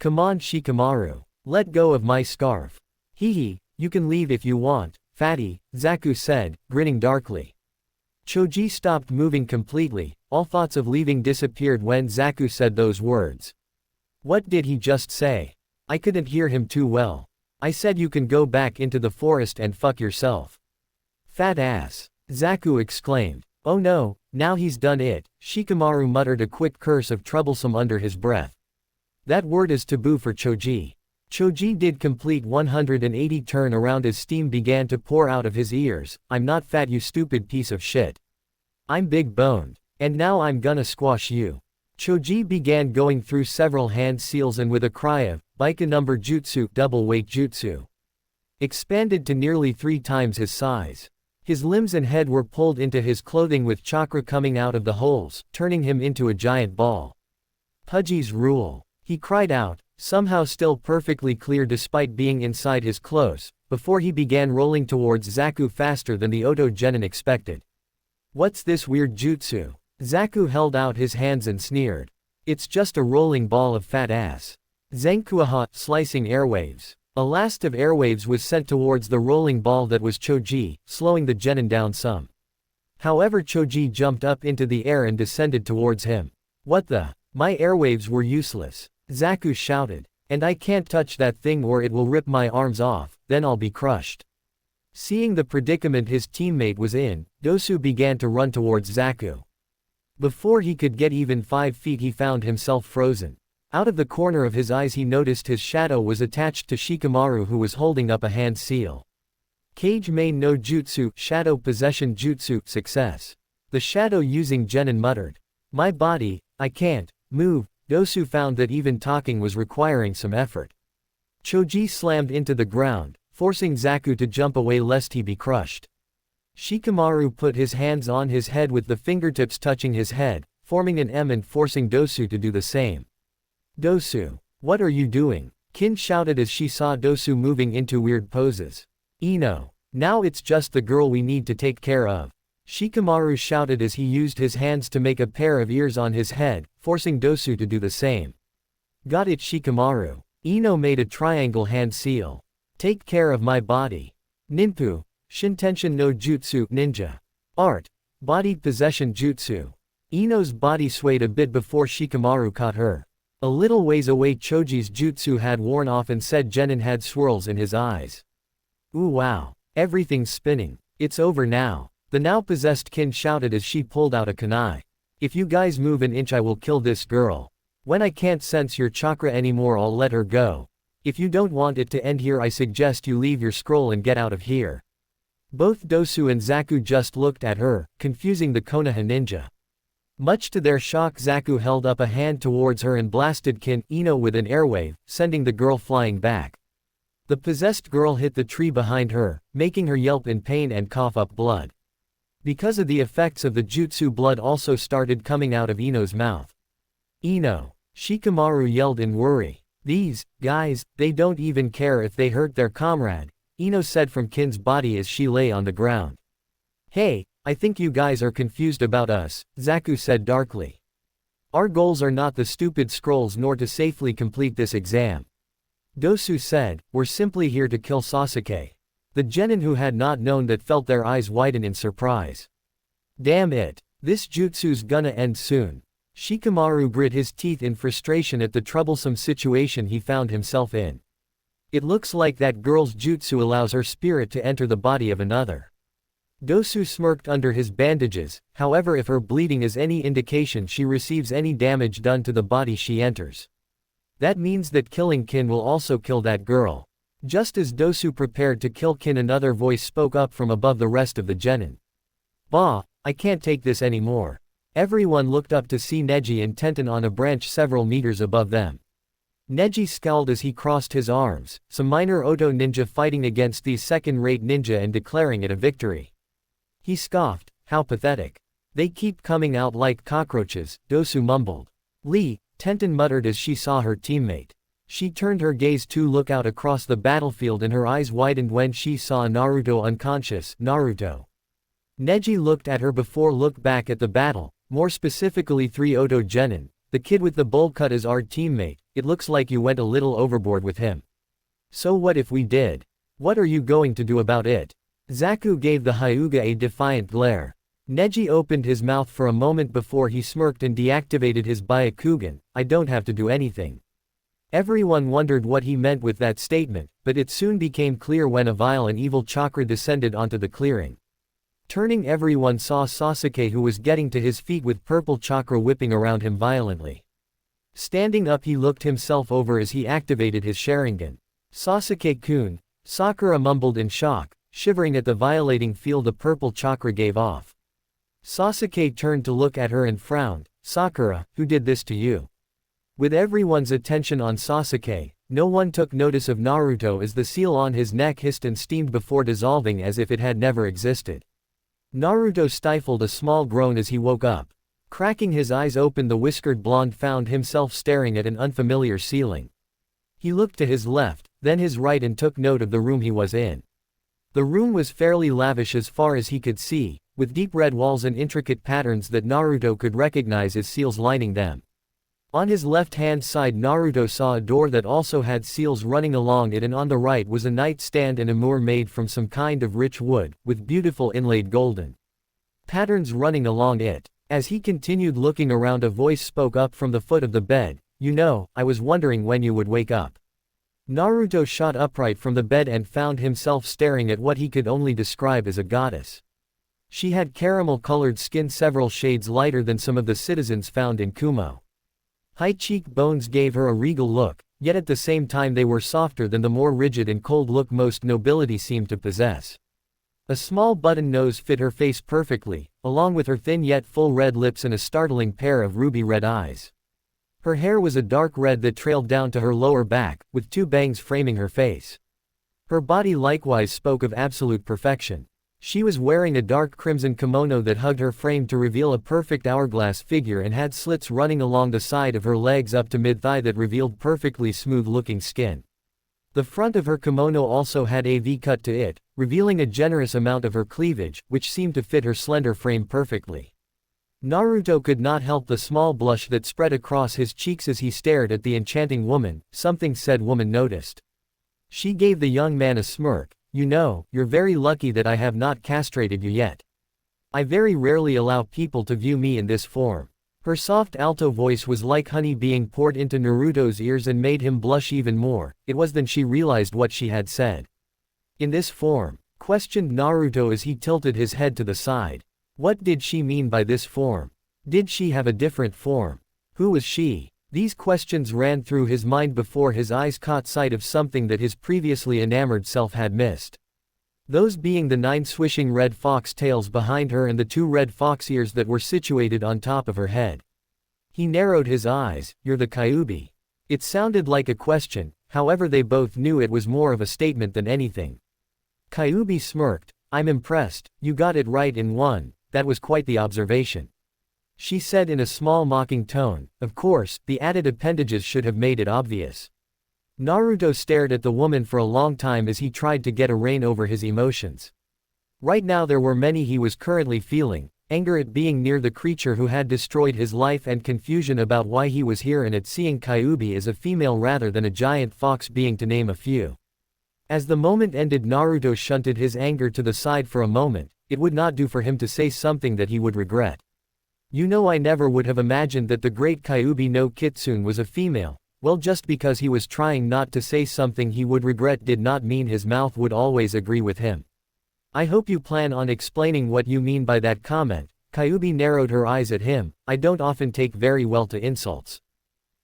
Speaker 1: "Come on, Shikamaru. Let go of my scarf." "Hee, you can leave if you want, fatty," Zaku said, grinning darkly. Choji stopped moving completely. All thoughts of leaving disappeared when Zaku said those words. What did he just say? I couldn't hear him too well. "I said you can go back into the forest and fuck yourself." "Fat ass," Zaku exclaimed. "Oh no, now he's done it." Shikamaru muttered a quick curse of troublesome under his breath. That word is taboo for Choji. Choji did complete 180 turn around as steam began to pour out of his ears. "I'm not fat, you stupid piece of shit. I'm big boned. And now I'm gonna squash you." Choji began going through several hand seals and with a cry of, Bika number Jutsu, double weight Jutsu, expanded to nearly 3 times his size. His limbs and head were pulled into his clothing with chakra coming out of the holes, turning him into a giant ball. "Pudgy's rule," he cried out, somehow still perfectly clear despite being inside his clothes, before he began rolling towards Zaku faster than the Oto genin expected. "What's this weird jutsu?" Zaku held out his hands and sneered. "It's just a rolling ball of fat ass." Zenkuaha, slicing airwaves. A blast of airwaves was sent towards the rolling ball that was Choji, slowing the genin down some. However, Choji jumped up into the air and descended towards him. "What the? My airwaves were useless," Zaku shouted. "And I can't touch that thing or it will rip my arms off, then I'll be crushed." Seeing the predicament his teammate was in, Dosu began to run towards Zaku. Before he could get even 5 feet he found himself frozen. Out of the corner of his eyes he noticed his shadow was attached to Shikamaru, who was holding up a hand seal. Kage main no jutsu, shadow possession jutsu, success. The shadow using Genin muttered. My body, I can't move. Dosu found that even talking was requiring some effort. Choji slammed into the ground, forcing Zaku to jump away lest he be crushed. Shikamaru put his hands on his head with the fingertips touching his head, forming an M and forcing Dosu to do the same. Dosu, what are you doing? Kin shouted as she saw Dosu moving into weird poses. Ino, now it's just the girl we need to take care of. Shikamaru shouted as he used his hands to make a pair of ears on his head, forcing Dosu to do the same. Got it, Shikamaru. Ino made a triangle hand seal. Take care of my body. Ninpu, Shintenshin no Jutsu, ninja. Art, body possession jutsu. Ino's body swayed a bit before Shikamaru caught her. A little ways away Choji's jutsu had worn off and said Genin had swirls in his eyes. Ooh wow, everything's spinning. It's over now. The now possessed Kin shouted as she pulled out a kunai. If you guys move an inch I will kill this girl. When I can't sense your chakra anymore I'll let her go. If you don't want it to end here I suggest you leave your scroll and get out of here. Both Dosu and Zaku just looked at her, confusing the Konoha ninja. Much to their shock Zaku held up a hand towards her and blasted Kin Ino with an airwave, sending the girl flying back. The possessed girl hit the tree behind her, making her yelp in pain and cough up blood. Because of the effects of the jutsu blood also started coming out of Ino's mouth. Ino, Shikamaru yelled in worry. These guys, they don't even care if they hurt their comrade, Ino said from Kin's body as she lay on the ground. Hey, I think you guys are confused about us, Zaku said darkly. Our goals are not the stupid scrolls nor to safely complete this exam. Dosu said, we're simply here to kill Sasuke. The genin who had not known that felt their eyes widen in surprise. Damn it, this jutsu's gonna end soon. Shikamaru grit his teeth in frustration at the troublesome situation he found himself in. It looks like that girl's jutsu allows her spirit to enter the body of another. Dosu smirked under his bandages, however if her bleeding is any indication she receives any damage done to the body she enters. That means that killing Kin will also kill that girl. Just as Dosu prepared to kill Kin another voice spoke up from above the rest of the genin. Bah, I can't take this anymore. Everyone looked up to see Neji and Tenten on a branch several meters above them. Neji scowled as he crossed his arms, some minor Oto ninja fighting against these second-rate ninja and declaring it a victory. He scoffed, how pathetic. They keep coming out like cockroaches, Dosu mumbled. Lee, Tenten muttered as she saw her teammate. She turned her gaze to look out across the battlefield and her eyes widened when she saw Naruto unconscious, Naruto. Neji looked at her before looked back at the battle, more specifically 3 Oto genin, the kid with the bowl cut is our teammate, it looks like you went a little overboard with him. So what if we did? What are you going to do about it? Zaku gave the Hyuga a defiant glare. Neji opened his mouth for a moment before he smirked and deactivated his Byakugan, I don't have to do anything. Everyone wondered what he meant with that statement, but it soon became clear when a vile and evil chakra descended onto the clearing. Turning everyone saw Sasuke who was getting to his feet with purple chakra whipping around him violently. Standing up he looked himself over as he activated his Sharingan. Sasuke-kun, Sakura mumbled in shock, shivering at the violating feel the purple chakra gave off. Sasuke turned to look at her and frowned, Sakura, who did this to you? With everyone's attention on Sasuke, no one took notice of Naruto as the seal on his neck hissed and steamed before dissolving as if it had never existed. Naruto stifled a small groan as he woke up. Cracking his eyes open the whiskered blonde found himself staring at an unfamiliar ceiling. He looked to his left, then his right and took note of the room he was in. The room was fairly lavish as far as he could see, with deep red walls and intricate patterns that Naruto could recognize as seals lining them. On his left-hand side Naruto saw a door that also had seals running along it and on the right was a nightstand and a moor made from some kind of rich wood, with beautiful inlaid golden patterns running along it. As he continued looking around a voice spoke up from the foot of the bed, you know, I was wondering when you would wake up. Naruto shot upright from the bed and found himself staring at what he could only describe as a goddess. She had caramel-colored skin several shades lighter than some of the citizens found in Kumo. High cheekbones gave her a regal look, yet at the same time they were softer than the more rigid and cold look most nobility seemed to possess. A small button nose fit her face perfectly, along with her thin yet full red lips and a startling pair of ruby-red eyes. Her hair was a dark red that trailed down to her lower back, with two bangs framing her face. Her body likewise spoke of absolute perfection. She was wearing a dark crimson kimono that hugged her frame to reveal a perfect hourglass figure and had slits running along the side of her legs up to mid-thigh that revealed perfectly smooth-looking skin. The front of her kimono also had a V-cut to it, revealing a generous amount of her cleavage, which seemed to fit her slender frame perfectly. Naruto could not help the small blush that spread across his cheeks as he stared at the enchanting woman. Something said woman noticed. She gave the young man a smirk. You know, you're very lucky that I have not castrated you yet. I very rarely allow people to view me in this form. Her soft alto voice was like honey being poured into Naruto's ears and made him blush even more. It was then she realized what she had said. In this form? Questioned Naruto as he tilted his head to the side. What did she mean by this form? Did she have a different form? Who was she? These questions ran through his mind before his eyes caught sight of something that his previously enamored self had missed. Those being the 9 swishing red fox tails behind her and the 2 red fox ears that were situated on top of her head. He narrowed his eyes. You're the Kyuubi. It sounded like a question, however they both knew it was more of a statement than anything. Kyuubi smirked. I'm impressed, you got it right in one. That was quite the observation. She said in a small mocking tone. Of course, the added appendages should have made it obvious. Naruto stared at the woman for a long time as he tried to get a rein over his emotions. Right now there were many he was currently feeling: anger at being near the creature who had destroyed his life and confusion about why he was here and at seeing Kyuubi as a female rather than a giant fox being, to name a few. As the moment ended, Naruto shunted his anger to the side for a moment. It would not do for him to say something that he would regret. You know, I never would have imagined that the great Kyuubi no Kitsune was a female. Well, just because he was trying not to say something he would regret did not mean his mouth would always agree with him. I hope you plan on explaining what you mean by that comment. Kyuubi narrowed her eyes at him. I don't often take very well to insults.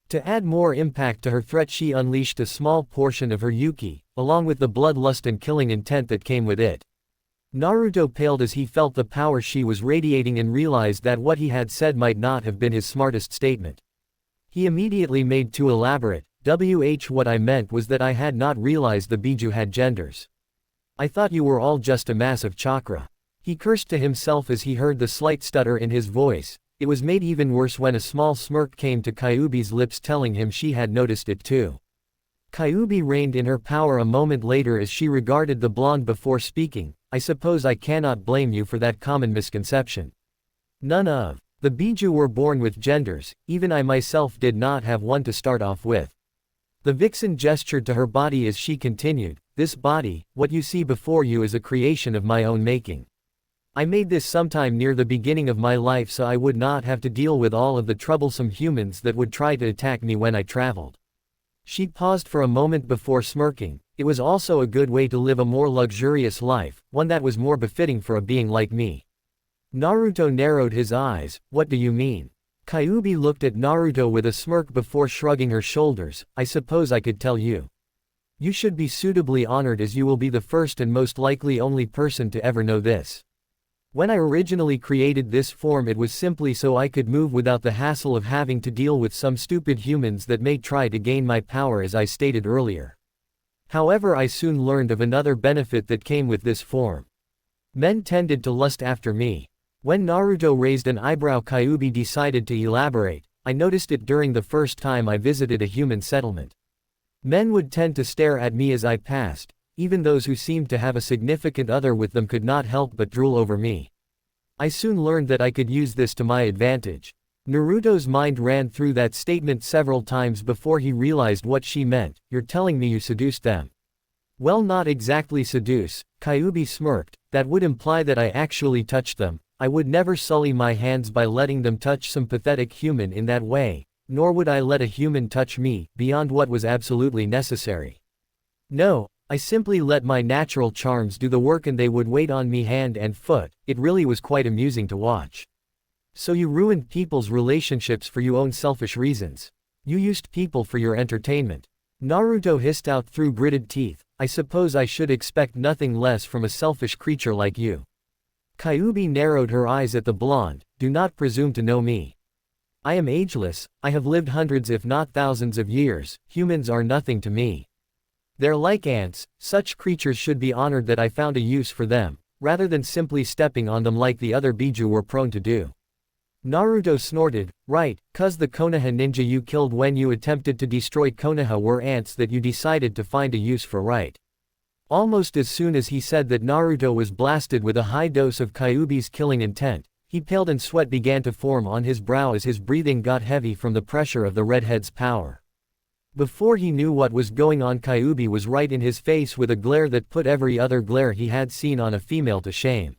Speaker 1: To add more impact to her threat, she unleashed a small portion of her Yuki, along with the bloodlust and killing intent that came with it. Naruto paled as he felt the power she was radiating and realized that what he had said might not have been his smartest statement. He immediately made too elaborate. What I meant was that I had not realized the Biju had genders. I thought you were all just a mass of chakra. He cursed to himself as he heard the slight stutter in his voice. It was made even worse when a small smirk came to Kyuubi's lips telling him she had noticed it too. Kyuubi reined in her power a moment later as she regarded the blonde before speaking. I suppose I cannot blame you for that common misconception. None of the Biju were born with genders, even I myself did not have one to start off with. The vixen gestured to her body as she continued, this body, what you see before you, is a creation of my own making. I made this sometime near the beginning of my life so I would not have to deal with all of the troublesome humans that would try to attack me when I traveled. She paused for a moment before smirking. It was also a good way to live a more luxurious life, one that was more befitting for a being like me. Naruto narrowed his eyes. What do you mean? Kyuubi looked at Naruto with a smirk before shrugging her shoulders. I suppose I could tell you. You should be suitably honored as you will be the first and most likely only person to ever know this. When I originally created this form, it was simply so I could move without the hassle of having to deal with some stupid humans that may try to gain my power, as I stated earlier. However, I soon learned of another benefit that came with this form. Men tended to lust after me. When Naruto raised an eyebrow, Kyuubi decided to elaborate. I noticed it during the first time I visited a human settlement. Men would tend to stare at me as I passed. Even those who seemed to have a significant other with them could not help but drool over me. I soon learned that I could use this to my advantage. Naruto's mind ran through that statement several times before he realized what she meant. You're telling me you seduced them? Well, not exactly seduce, Kyuubi smirked. That would imply that I actually touched them. I would never sully my hands by letting them touch some pathetic human in that way, nor would I let a human touch me, beyond what was absolutely necessary. No, I simply let my natural charms do the work and they would wait on me hand and foot. It really was quite amusing to watch. So you ruined people's relationships for your own selfish reasons. You used people for your entertainment. Naruto hissed out through gritted teeth, I suppose I should expect nothing less from a selfish creature like you. Kyuubi narrowed her eyes at the blonde, do not presume to know me. I am ageless, I have lived hundreds if not thousands of years, humans are nothing to me. They're like ants, such creatures should be honored that I found a use for them, rather than simply stepping on them like the other Biju were prone to do. Naruto snorted, right, cuz the Konoha ninja you killed when you attempted to destroy Konoha were ants that you decided to find a use for, right? Almost as soon as he said that, Naruto was blasted with a high dose of Kyuubi's killing intent. He paled and sweat began to form on his brow as his breathing got heavy from the pressure of the redhead's power. Before he knew what was going on, Kyuubi was right in his face with a glare that put every other glare he had seen on a female to shame.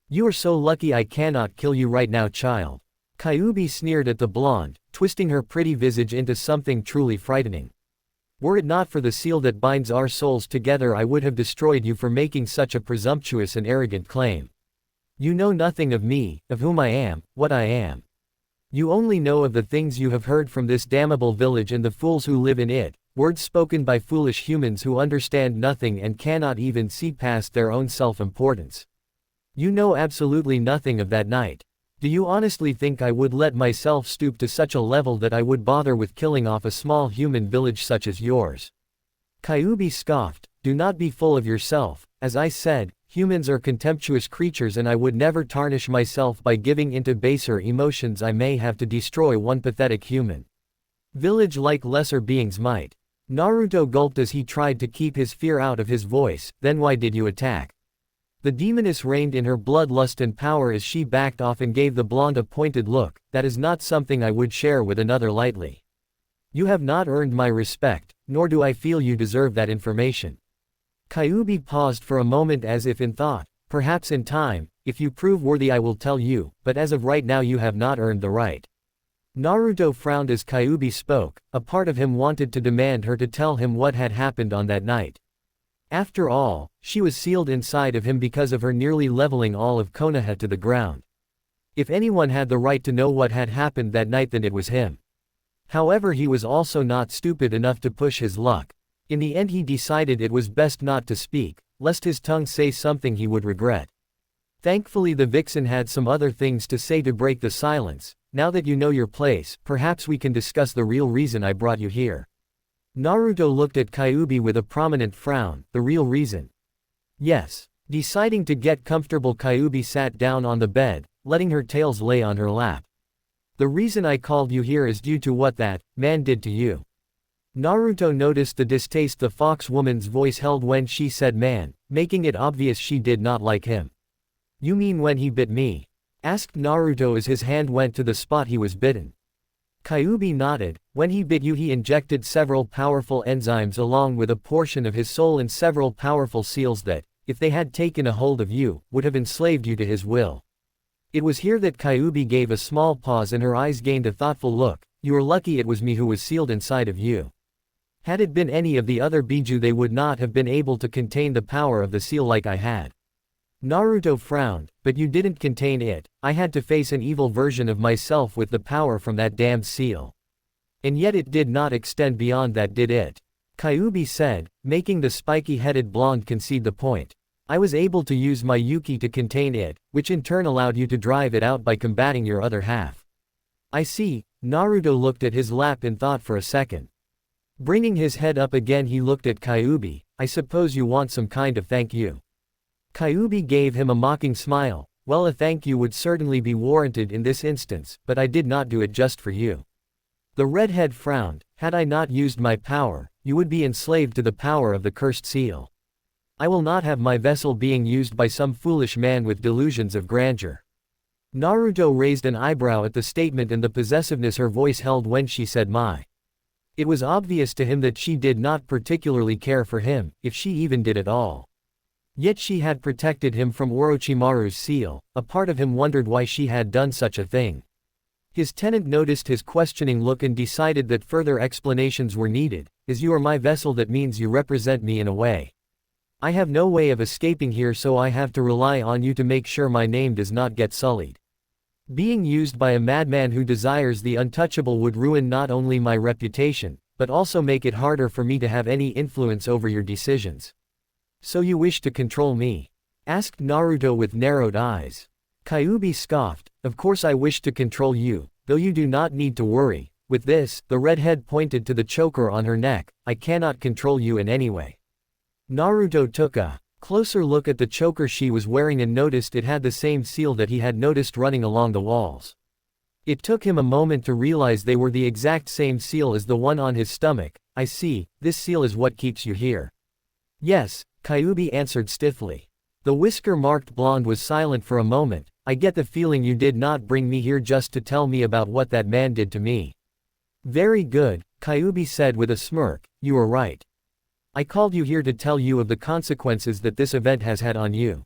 Speaker 1: You are so lucky I cannot kill you right now, child. Kyuubi sneered at the blonde, twisting her pretty visage into something truly frightening. Were it not for the seal that binds our souls together, I would have destroyed you for making such a presumptuous and arrogant claim. You know nothing of me, of whom I am, what I am. You only know of the things you have heard from this damnable village and the fools who live in it, words spoken by foolish humans who understand nothing and cannot even see past their own self-importance. You know absolutely nothing of that night. Do you honestly think I would let myself stoop to such a level that I would bother with killing off a small human village such as yours? Kyuubi scoffed, do not be full of yourself, as I said, humans are contemptuous creatures and I would never tarnish myself by giving into baser emotions I may have to destroy one pathetic human village like lesser beings might. Naruto gulped as he tried to keep his fear out of his voice, then why did you attack? The demoness reigned in her bloodlust and power as she backed off and gave the blonde a pointed look, that is not something I would share with another lightly. You have not earned my respect, nor do I feel you deserve that information. Kyuubi paused for a moment as if in thought, perhaps in time, if you prove worthy I will tell you, but as of right now you have not earned the right. Naruto frowned as Kyuubi spoke, a part of him wanted to demand her to tell him what had happened on that night. After all, she was sealed inside of him because of her nearly leveling all of Konoha to the ground. If anyone had the right to know what had happened that night, then it was him. However, he was also not stupid enough to push his luck. In the end he decided it was best not to speak, lest his tongue say something he would regret. Thankfully the vixen had some other things to say to break the silence. Now that you know your place, perhaps we can discuss the real reason I brought you here. Naruto looked at Kyuubi with a prominent frown, the real reason. Yes. Deciding to get comfortable, Kyuubi sat down on the bed, letting her tails lay on her lap. The reason I called you here is due to what that man did to you. Naruto noticed the distaste the fox woman's voice held when she said man, making it obvious she did not like him. You mean when he bit me? Asked Naruto as his hand went to the spot he was bitten. Kyuubi nodded. When he bit you he injected several powerful enzymes along with a portion of his soul and several powerful seals that, if they had taken a hold of you, would have enslaved you to his will. It was here that Kyuubi gave a small pause and her eyes gained a thoughtful look. You are lucky it was me who was sealed inside of you. Had it been any of the other Biju they would not have been able to contain the power of the seal like I had. Naruto frowned, but you didn't contain it, I had to face an evil version of myself with the power from that damned seal. And yet it did not extend beyond that, did it? Kyuubi said, making the spiky-headed blonde concede the point. I was able to use my Yuki to contain it, which in turn allowed you to drive it out by combating your other half. I see. Naruto looked at his lap in thought for a second. Bringing his head up again he looked at Kyuubi, I suppose you want some kind of thank you. Kyuubi gave him a mocking smile, well a thank you would certainly be warranted in this instance, but I did not do it just for you. The redhead frowned, had I not used my power, you would be enslaved to the power of the cursed seal. I will not have my vessel being used by some foolish man with delusions of grandeur. Naruto raised an eyebrow at the statement and the possessiveness her voice held when she said my. It was obvious to him that she did not particularly care for him, if she even did at all. Yet she had protected him from Orochimaru's seal, a part of him wondered why she had done such a thing. His tenant noticed his questioning look and decided that further explanations were needed, as you are my vessel that means you represent me in a way. I have no way of escaping here, so I have to rely on you to make sure my name does not get sullied. Being used by a madman who desires the untouchable would ruin not only my reputation, but also make it harder for me to have any influence over your decisions. So you wish to control me? Asked Naruto with narrowed eyes. Kyuubi scoffed, of course I wish to control you, though you do not need to worry. With this, the redhead pointed to the choker on her neck, I cannot control you in any way. Naruto took a closer look at the choker she was wearing and noticed it had the same seal that he had noticed running along the walls. It took him a moment to realize they were the exact same seal as the one on his stomach. I see, this seal is what keeps you here. Yes, Kyuubi answered stiffly. The whisker-marked blonde was silent for a moment. I get the feeling you did not bring me here just to tell me about what that man did to me. Very good, Kyuubi said with a smirk, you are right. I called you here to tell you of the consequences that this event has had on you.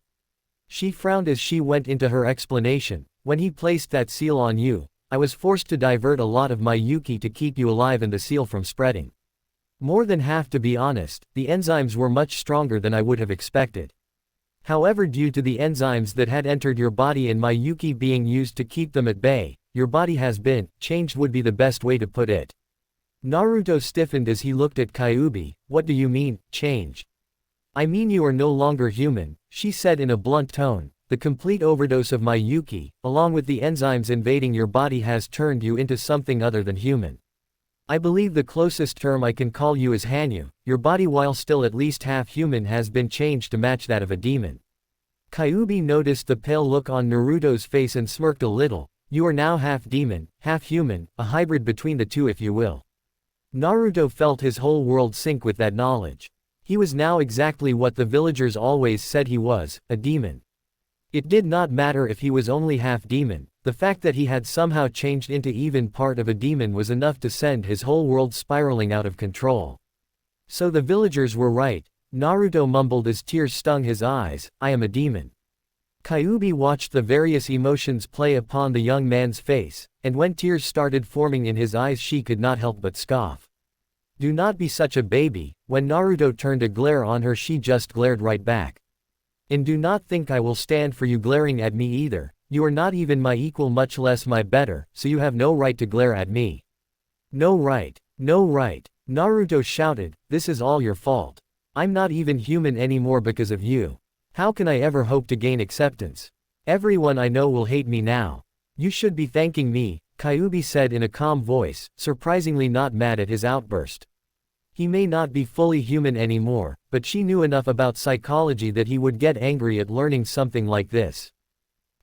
Speaker 1: She frowned as she went into her explanation. When he placed that seal on you, I was forced to divert a lot of my Yuki to keep you alive and the seal from spreading. More than half, to be honest. The enzymes were much stronger than I would have expected. However, due to the enzymes that had entered your body and my Yuki being used to keep them at bay, your body has been changed would be the best way to put it. Naruto stiffened as he looked at Kyuubi. What do you mean, change? I mean you are no longer human, she said in a blunt tone. The complete overdose of my Yuki, along with the enzymes invading your body, has turned you into something other than human. I believe the closest term I can call you is Hanyu. Your body, while still at least half human, has been changed to match that of a demon. Kyuubi noticed the pale look on Naruto's face and smirked a little. You are now half demon, half human, a hybrid between the two if you will. Naruto felt his whole world sink with that knowledge. He was now exactly what the villagers always said he was, a demon. It did not matter if he was only half demon, the fact that he had somehow changed into even part of a demon was enough to send his whole world spiraling out of control. So the villagers were right, Naruto mumbled as tears stung his eyes, I am a demon. Kyuubi watched the various emotions play upon the young man's face, and when tears started forming in his eyes she could not help but scoff. Do not be such a baby. When Naruto turned to glare on her, she just glared right back. And do not think I will stand for you glaring at me either. You are not even my equal, much less my better, so you have no right to glare at me. No right. No right. Naruto shouted, this is all your fault. I'm not even human anymore because of you. How can I ever hope to gain acceptance? Everyone I know will hate me now. You should be thanking me, Kyuubi said in a calm voice, surprisingly not mad at his outburst. He may not be fully human anymore, but she knew enough about psychology that he would get angry at learning something like this.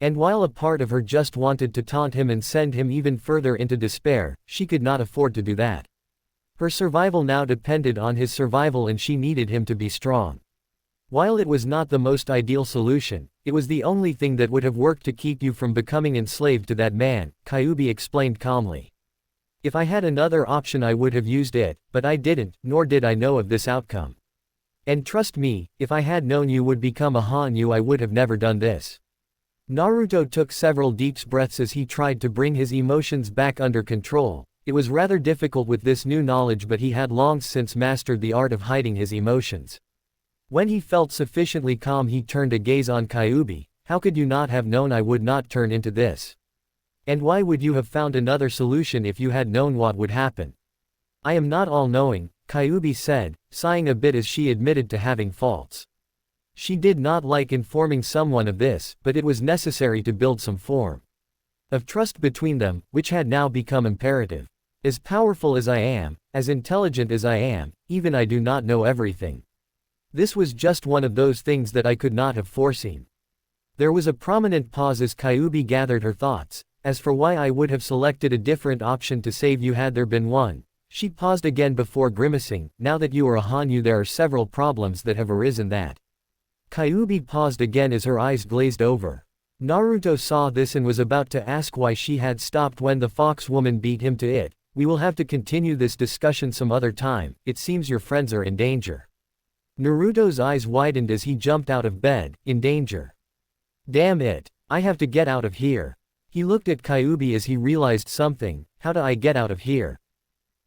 Speaker 1: And while a part of her just wanted to taunt him and send him even further into despair, she could not afford to do that. Her survival now depended on his survival and she needed him to be strong. While it was not the most ideal solution, it was the only thing that would have worked to keep you from becoming enslaved to that man, Kyuubi explained calmly. If I had another option I would have used it, but I didn't, nor did I know of this outcome. And trust me, if I had known you would become a Hanyu I would have never done this. Naruto took several deep breaths as he tried to bring his emotions back under control. It was rather difficult with this new knowledge, but he had long since mastered the art of hiding his emotions. When he felt sufficiently calm he turned a gaze on Kyuubi. How could you not have known I would not turn into this? And why would you have found another solution if you had known what would happen? I am not all-knowing, Kyuubi said, sighing a bit as she admitted to having faults. She did not like informing someone of this, but it was necessary to build some form of trust between them, which had now become imperative. As powerful as I am, as intelligent as I am, even I do not know everything. This was just one of those things that I could not have foreseen. There was a prominent pause as Kyuubi gathered her thoughts. As for why I would have selected a different option to save you had there been one, she paused again before grimacing. Now that you are a Hanyu there are several problems that have arisen that. Kyuubi paused again as her eyes glazed over. Naruto saw this and was about to ask why she had stopped when the fox woman beat him to it. We will have to continue this discussion some other time, it seems your friends are in danger. Naruto's eyes widened as he jumped out of bed. In danger? Damn it, I have to get out of here. He looked at Kyuubi as he realized something. How do I get out of here?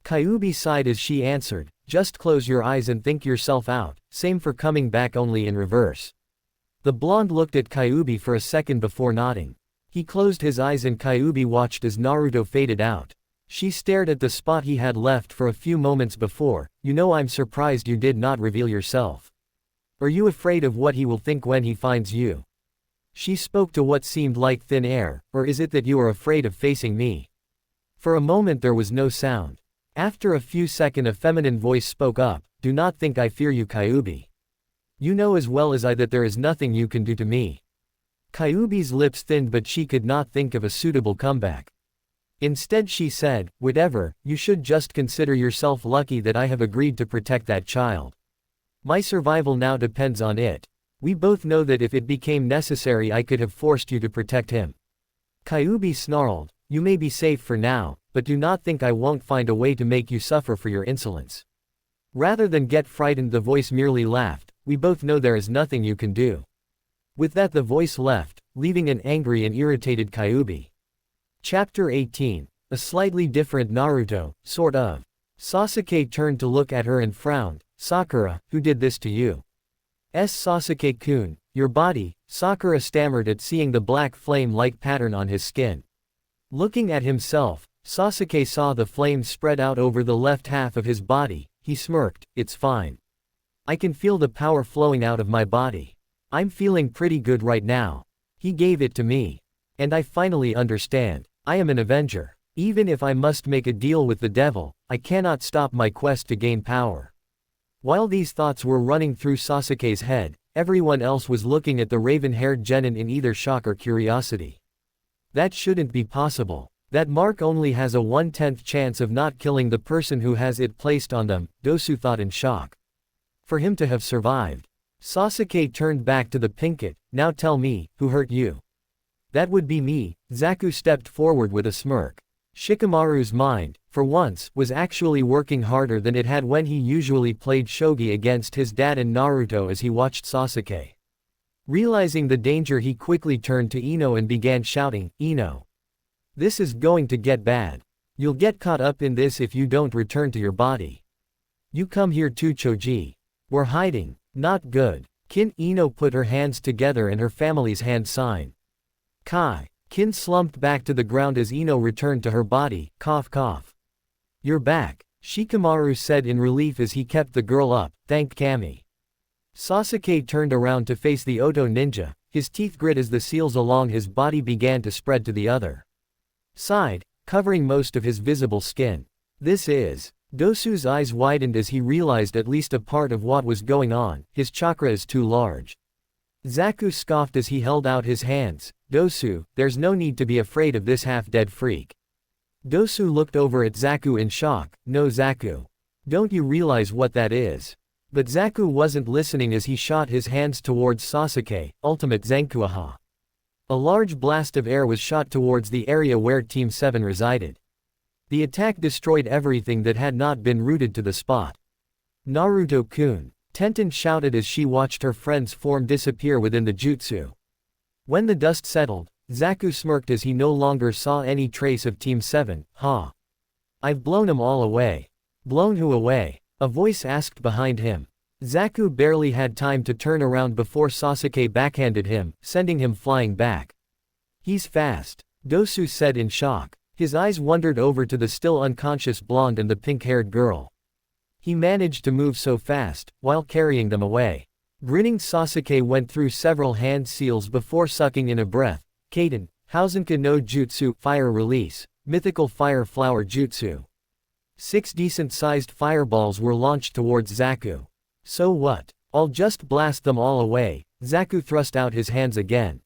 Speaker 1: Kyuubi sighed as she answered, just close your eyes and think yourself out, same for coming back only in reverse. The blonde looked at Kyuubi for a second before nodding. He closed his eyes and Kyuubi watched as Naruto faded out. She stared at the spot he had left for a few moments before. You know, I'm surprised you did not reveal yourself. Are you afraid of what he will think when he finds you? She spoke to what seemed like thin air. Or is it that you are afraid of facing me? For a moment there was no sound. After a few seconds a feminine voice spoke up. Do not think I fear you, Kyuubi. You know as well as I that there is nothing you can do to me. Kyuubi's lips thinned but she could not think of a suitable comeback. Instead she said, whatever, you should just consider yourself lucky that I have agreed to protect that child. My survival now depends on it. We both know that if it became necessary I could have forced you to protect him. Kyuubi snarled, you may be safe for now, but do not think I won't find a way to make you suffer for your insolence. Rather than get frightened the voice merely laughed, we both know there is nothing you can do. With that the voice left, leaving an angry and irritated Kyuubi. Chapter 18. A slightly different Naruto, sort of. Sasuke turned to look at her and frowned. Sakura, who did this to you? Sasuke-kun, your body, Sakura stammered at seeing the black flame-like pattern on his skin. Looking at himself, Sasuke saw the flames spread out over the left half of his body. He smirked, it's fine. I can feel the power flowing out of my body. I'm feeling pretty good right now. He gave it to me. And I finally understand. I am an Avenger. Even if I must make a deal with the devil, I cannot stop my quest to gain power. While these thoughts were running through Sasuke's head, everyone else was looking at the raven-haired genin in either shock or curiosity. That shouldn't be possible. That mark only has a 1/10 chance of not killing the person who has it placed on them, Dosu thought in shock. For him to have survived. Sasuke turned back to the Pinkett, now tell me, who hurt you? That would be me, Zaku stepped forward with a smirk. Shikamaru's mind, for once, was actually working harder than it had when he usually played shogi against his dad and Naruto as he watched Sasuke. Realizing the danger he quickly turned to Ino and began shouting, Ino. This is going to get bad. You'll get caught up in this if you don't return to your body. You come here too, Choji. We're hiding. Not good. Ino put her hands together and her family's hand sign. Kai. Kin slumped back to the ground as Ino returned to her body, cough cough. You're back, Shikamaru said in relief as he kept the girl up, thanked Kami. Sasuke turned around to face the Oto ninja, his teeth grit as the seals along his body began to spread to the other side, covering most of his visible skin. This is. Dosu's eyes widened as he realized at least a part of what was going on, his chakra is too large. Zaku scoffed as he held out his hands, Dosu, there's no need to be afraid of this half-dead freak. Dosu looked over at Zaku in shock, no Zaku. Don't you realize what that is? But Zaku wasn't listening as he shot his hands towards Sasuke, ultimate Zankuaha. A large blast of air was shot towards the area where Team 7 resided. The attack destroyed everything that had not been rooted to the spot. Naruto-kun, Tenten shouted as she watched her friend's form disappear within the jutsu. When the dust settled, Zaku smirked as he no longer saw any trace of Team 7, ha. I've blown them all away. Blown who away? A voice asked behind him. Zaku barely had time to turn around before Sasuke backhanded him, sending him flying back. He's fast, Dosu said in shock. His eyes wandered over to the still unconscious blonde and the pink-haired girl. He managed to move so fast, while carrying them away. Grinning Sasuke went through several hand seals before sucking in a breath. Kaden, Hausenka no Jutsu, Fire Release, Mythical Fire Flower Jutsu. 6 decent-sized fireballs were launched towards Zaku. So what? I'll just blast them all away. Zaku thrust out his hands again.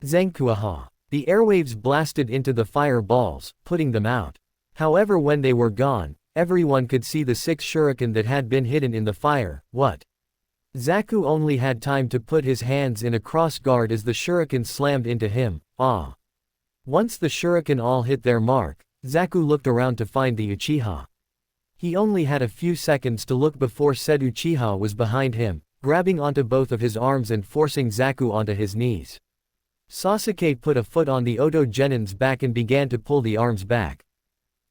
Speaker 1: Zankuaha. The airwaves blasted into the fireballs, putting them out. However, when they were gone, everyone could see the 6 shuriken that had been hidden in the fire. What? Zaku only had time to put his hands in a cross guard as the shuriken slammed into him. Ah. Once the shuriken all hit their mark, Zaku looked around to find the Uchiha. He only had a few seconds to look before said Uchiha was behind him, grabbing onto both of his arms and forcing Zaku onto his knees. Sasuke put a foot on the Oto Genin's back and began to pull the arms back.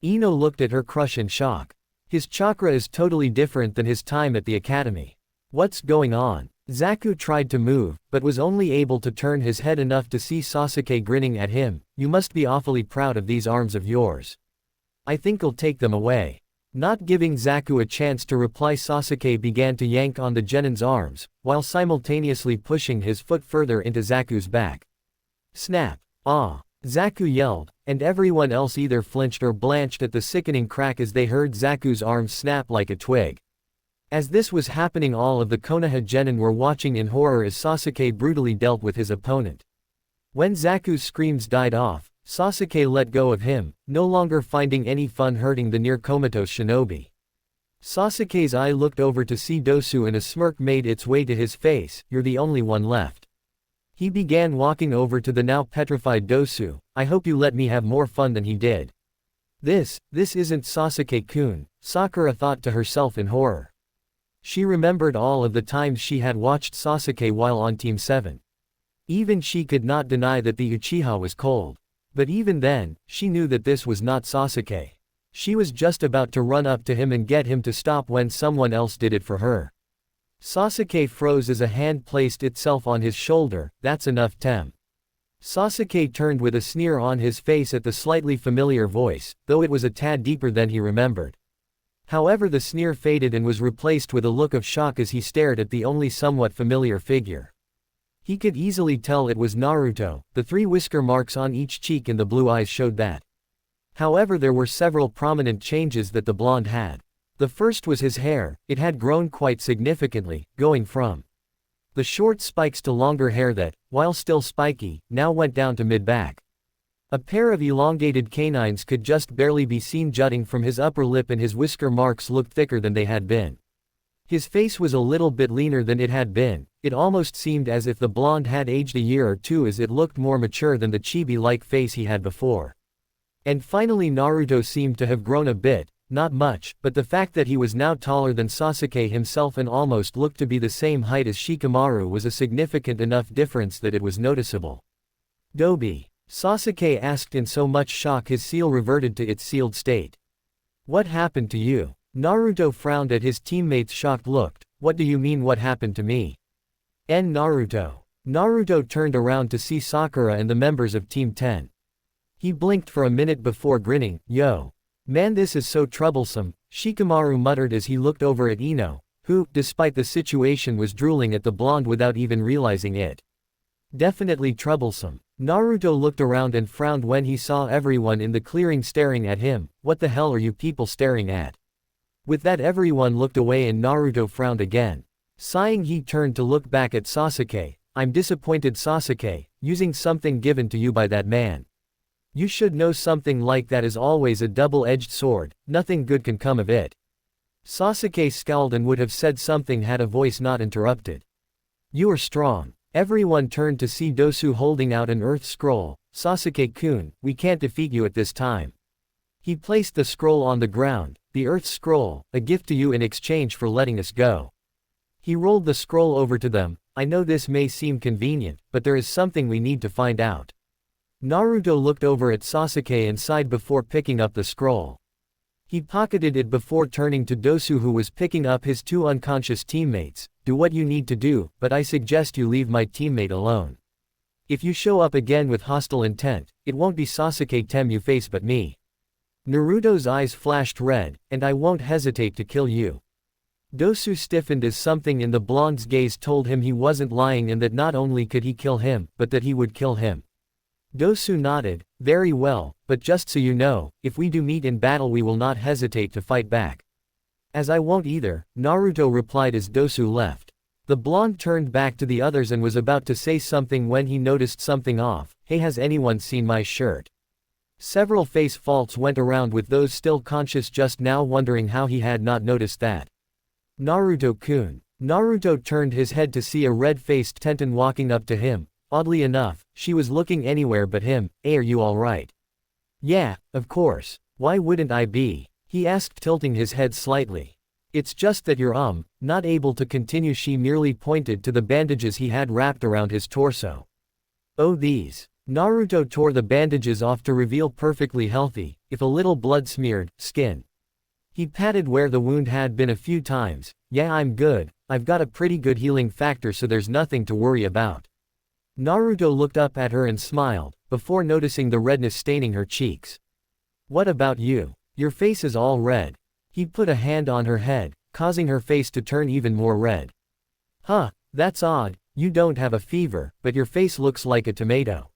Speaker 1: Ino looked at her crush in shock. His chakra is totally different than his time at the academy. What's going on? Zaku tried to move, but was only able to turn his head enough to see Sasuke grinning at him. You must be awfully proud of these arms of yours. I think I'll take them away. Not giving Zaku a chance to reply, Sasuke began to yank on the Genin's arms, while simultaneously pushing his foot further into Zaku's back. Snap! Ah! Zaku yelled, and everyone else either flinched or blanched at the sickening crack as they heard Zaku's arms snap like a twig. As this was happening, all of the Konoha Genin were watching in horror as Sasuke brutally dealt with his opponent. When Zaku's screams died off, Sasuke let go of him, no longer finding any fun hurting the near comatose shinobi. Sasuke's eye looked over to see Dosu and a smirk made its way to his face. You're the only one left. He began walking over to the now petrified Dosu. I hope you let me have more fun than he did. This isn't Sasuke-kun, Sakura thought to herself in horror. She remembered all of the times she had watched Sasuke while on Team 7. Even she could not deny that the Uchiha was cold. But even then, she knew that this was not Sasuke. She was just about to run up to him and get him to stop when someone else did it for her. Sasuke froze as a hand placed itself on his shoulder. That's enough, Tem. Sasuke turned with a sneer on his face at the slightly familiar voice, though it was a tad deeper than he remembered. However, the sneer faded and was replaced with a look of shock as he stared at the only somewhat familiar figure. He could easily tell it was Naruto. The 3 whisker marks on each cheek and the blue eyes showed that. However, there were several prominent changes that the blonde had. The first was his hair. It had grown quite significantly, going from the short spikes to longer hair that, while still spiky, now went down to mid-back. A pair of elongated canines could just barely be seen jutting from his upper lip, and his whisker marks looked thicker than they had been. His face was a little bit leaner than it had been. It almost seemed as if the blonde had aged a year or two, as it looked more mature than the chibi-like face he had before. And finally, Naruto seemed to have grown a bit, not much, but the fact that he was now taller than Sasuke himself and almost looked to be the same height as Shikamaru was a significant enough difference that it was noticeable. Dobi? Sasuke asked in so much shock his seal reverted to its sealed state. What happened to you? Naruto frowned at his teammate's shocked look. What do you mean what happened to me? Naruto. Naruto turned around to see Sakura and the members of Team 10. He blinked for a minute before grinning. Yo. Man, this is so troublesome, Shikamaru muttered as he looked over at Ino, who, despite the situation, was drooling at the blonde without even realizing it. Definitely troublesome. Naruto looked around and frowned when he saw everyone in the clearing staring at him. What the hell are you people staring at? With that, everyone looked away and Naruto frowned again. Sighing, he turned to look back at Sasuke. I'm disappointed, Sasuke, using something given to you by that man. You should know something like that is always a double-edged sword. Nothing good can come of it. Sasuke scowled and would have said something had a voice not interrupted. You are strong. Everyone turned to see Dosu holding out an earth scroll. Sasuke-kun, we can't defeat you at this time. He placed the scroll on the ground. The earth scroll, a gift to you in exchange for letting us go. He rolled the scroll over to them. I know this may seem convenient, but there is something we need to find out. Naruto looked over at Sasuke and sighed before picking up the scroll. He pocketed it before turning to Dosu, who was picking up his 2 unconscious teammates. Do what you need to do, but I suggest you leave my teammate alone. If you show up again with hostile intent, it won't be Sasuke Tem you face but me. Naruto's eyes flashed red, and I won't hesitate to kill you. Dosu stiffened as something in the blonde's gaze told him he wasn't lying and that not only could he kill him, but that he would kill him. Dosu nodded. Very well, but just so you know, if we do meet in battle we will not hesitate to fight back. As I won't either, Naruto replied as Dosu left. The blonde turned back to the others and was about to say something when he noticed something off. Hey, has anyone seen my shirt? Several face faults went around, with those still conscious just now wondering how he had not noticed that. Naruto-kun. Naruto turned his head to see a red-faced Tenten walking up to him. Oddly enough, she was looking anywhere but him. Hey, are you alright? Yeah, of course. Why wouldn't I be? He asked, tilting his head slightly. It's just that you're not able to continue. She merely pointed to the bandages he had wrapped around his torso. Oh these. Naruto tore the bandages off to reveal perfectly healthy, if a little blood-smeared, skin. He patted where the wound had been a few times. Yeah, I'm good, I've got a pretty good healing factor, so there's nothing to worry about. Naruto looked up at her and smiled, before noticing the redness staining her cheeks. What about you? Your face is all red. He put a hand on her head, causing her face to turn even more red. Huh, that's odd, you don't have a fever, but your face looks like a tomato.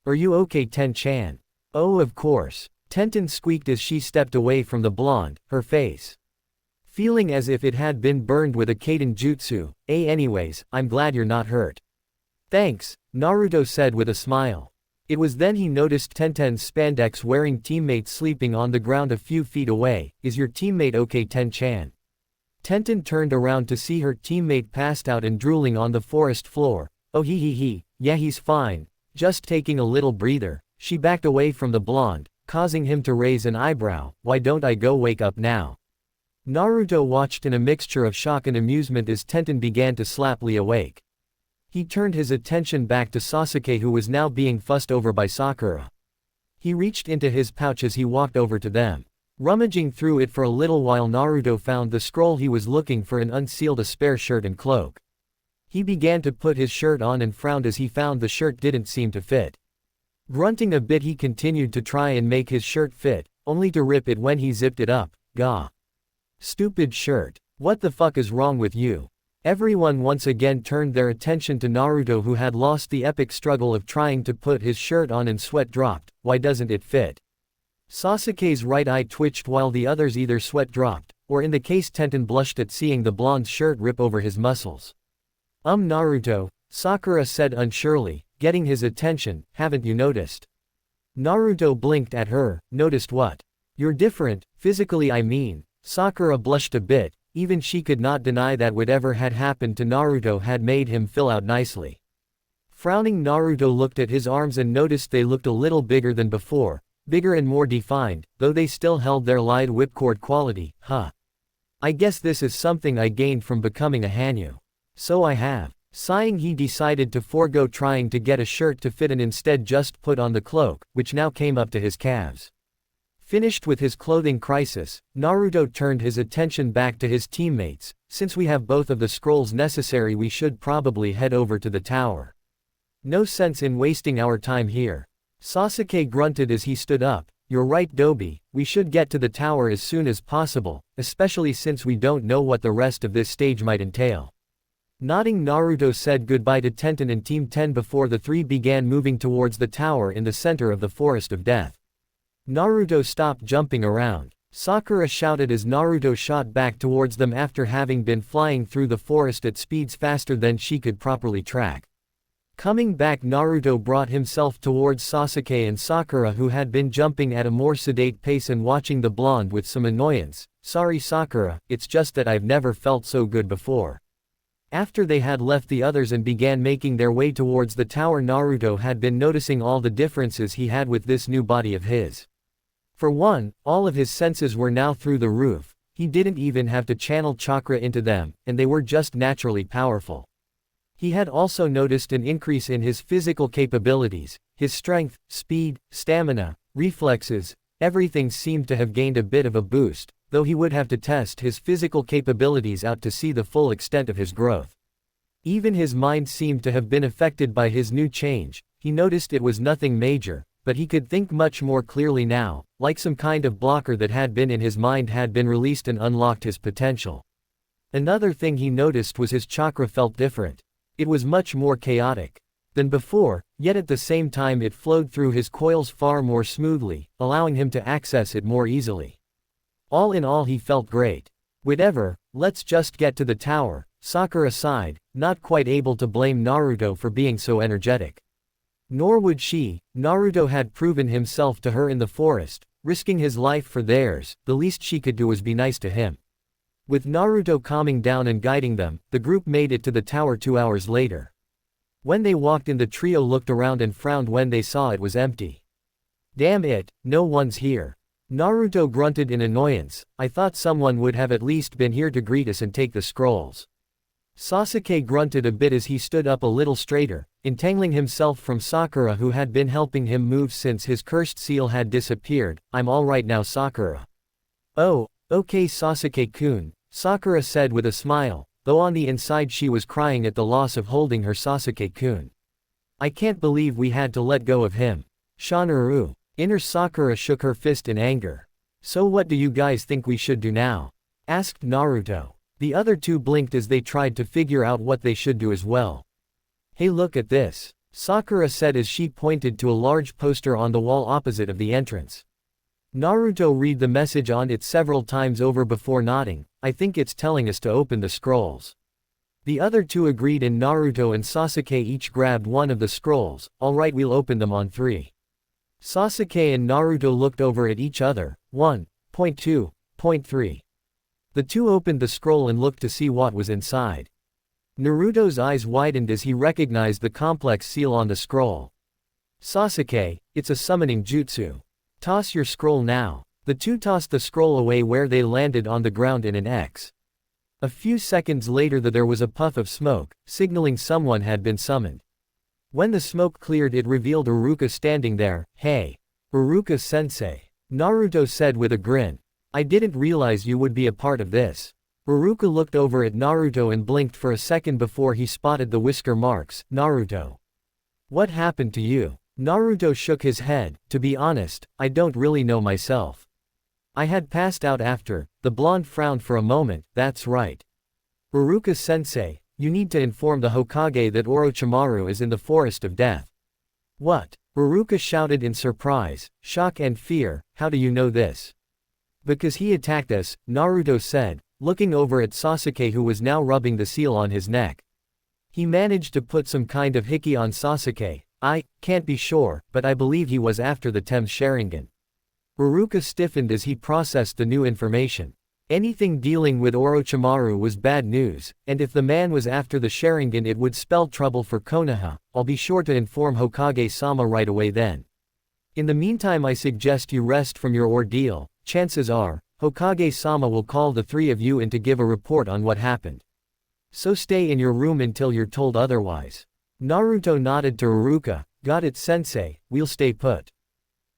Speaker 1: Are you okay, Ten-chan? Oh, of course. Tenten squeaked as she stepped away from the blonde, her face feeling as if it had been burned with a Kaden Jutsu. Anyways, I'm glad you're not hurt. Thanks, Naruto said with a smile. It was then he noticed Tenten's spandex-wearing teammate sleeping on the ground a few feet away. Is your teammate okay, Ten-chan? Tenten turned around to see her teammate passed out and drooling on the forest floor. Oh yeah, he's fine, just taking a little breather. She backed away from the blonde, causing him to raise an eyebrow. Why don't I go wake up now? Naruto watched in a mixture of shock and amusement as Tenten began to slaply awake. He turned his attention back to Sasuke, who was now being fussed over by Sakura. He reached into his pouch as he walked over to them. Rummaging through it for a little while, Naruto found the scroll he was looking for and unsealed a spare shirt and cloak. He began to put his shirt on and frowned as he found the shirt didn't seem to fit. Grunting a bit, he continued to try and make his shirt fit, only to rip it when he zipped it up. Gah. Stupid shirt. What the fuck is wrong with you? Everyone once again turned their attention to Naruto, who had lost the epic struggle of trying to put his shirt on and sweat dropped. Why doesn't it fit? Sasuke's right eye twitched while the others either sweat dropped, or in the case Tenten blushed at seeing the blonde's shirt rip over his muscles. Naruto, Sakura said unsurely, getting his attention, haven't you noticed? Naruto blinked at her. Noticed what? You're different, physically I mean. Sakura blushed a bit, even she could not deny that whatever had happened to Naruto had made him fill out nicely. Frowning, Naruto looked at his arms and noticed they looked a little bigger than before, bigger and more defined, though they still held their light whipcord quality. Huh. I guess this is something I gained from becoming a Hanyu. So I have. Sighing, he decided to forego trying to get a shirt to fit and instead just put on the cloak, which now came up to his calves. Finished with his clothing crisis, Naruto turned his attention back to his teammates. Since we have both of the scrolls necessary, we should probably head over to the tower. No sense in wasting our time here. Sasuke grunted as he stood up. You're right, Dobi, we should get to the tower as soon as possible, especially since we don't know what the rest of this stage might entail. Nodding, Naruto said goodbye to Tenten and Team 10 before the three began moving towards the tower in the center of the Forest of Death. Naruto stopped jumping around. Sakura shouted as Naruto shot back towards them after having been flying through the forest at speeds faster than she could properly track. Coming back, Naruto brought himself towards Sasuke and Sakura, who had been jumping at a more sedate pace and watching the blonde with some annoyance. Sorry Sakura, it's just that I've never felt so good before. After they had left the others and began making their way towards the tower, Naruto had been noticing all the differences he had with this new body of his. For one, all of his senses were now through the roof. He didn't even have to channel chakra into them, and they were just naturally powerful. He had also noticed an increase in his physical capabilities. His strength, speed, stamina, reflexes, everything seemed to have gained a bit of a boost, though he would have to test his physical capabilities out to see the full extent of his growth. Even his mind seemed to have been affected by his new change. He noticed it was nothing major, but he could think much more clearly now, like some kind of blocker that had been in his mind had been released and unlocked his potential. Another thing he noticed was his chakra felt different. It was much more chaotic than before, yet at the same time it flowed through his coils far more smoothly, allowing him to access it more easily. All in all, he felt great. Whatever, let's just get to the tower, Sakura sighed, not quite able to blame Naruto for being so energetic. Nor would she. Naruto had proven himself to her in the forest, risking his life for theirs. The least she could do was be nice to him. With Naruto calming down and guiding them, the group made it to the tower 2 hours later. When they walked in, the trio looked around and frowned when they saw it was empty. Damn it, no one's here. Naruto grunted in annoyance. I thought someone would have at least been here to greet us and take the scrolls. Sasuke grunted a bit as he stood up a little straighter, entangling himself from Sakura who had been helping him move since his cursed seal had disappeared. I'm alright now, Sakura. Oh, okay Sasuke-kun, Sakura said with a smile, though on the inside she was crying at the loss of holding her Sasuke-kun. I can't believe we had to let go of him. Shanaru. Inner Sakura shook her fist in anger. So what do you guys think we should do now? Asked Naruto. The other two blinked as they tried to figure out what they should do as well. Hey, look at this, Sakura said as she pointed to a large poster on the wall opposite of the entrance. Naruto read the message on it several times over before nodding. I think it's telling us to open the scrolls. The other two agreed and Naruto and Sasuke each grabbed one of the scrolls. Alright, we'll open them on 3. Sasuke and Naruto looked over at each other. 1, point 2, point 3. The two opened the scroll and looked to see what was inside. Naruto's eyes widened as he recognized the complex seal on the scroll. Sasuke, it's a summoning jutsu. Toss your scroll now. The two tossed the scroll away where they landed on the ground in an X. A few seconds later there was a puff of smoke, signaling someone had been summoned. When the smoke cleared it revealed Iruka standing there. Hey. Iruka-sensei. Naruto said with a grin. I didn't realize you would be a part of this. Iruka looked over at Naruto and blinked for a second before he spotted the whisker marks. Naruto. What happened to you? Naruto shook his head. To be honest, I don't really know myself. I had passed out after. The blonde frowned for a moment. That's right. Iruka-sensei, you need to inform the Hokage that Orochimaru is in the Forest of Death. What? Iruka shouted in surprise, shock and fear. How do you know this? Because he attacked us, Naruto said, looking over at Sasuke who was now rubbing the seal on his neck. He managed to put some kind of hickey on Sasuke. I can't be sure, but I believe he was after the Tem's Sharingan. Iruka stiffened as he processed the new information. Anything dealing with Orochimaru was bad news, and if the man was after the Sharingan it would spell trouble for Konoha. I'll be sure to inform Hokage-sama right away then. In the meantime I suggest you rest from your ordeal. Chances are, Hokage-sama will call the three of you in to give a report on what happened. So stay in your room until you're told otherwise. Naruto nodded to Iruka. Got it sensei, we'll stay put.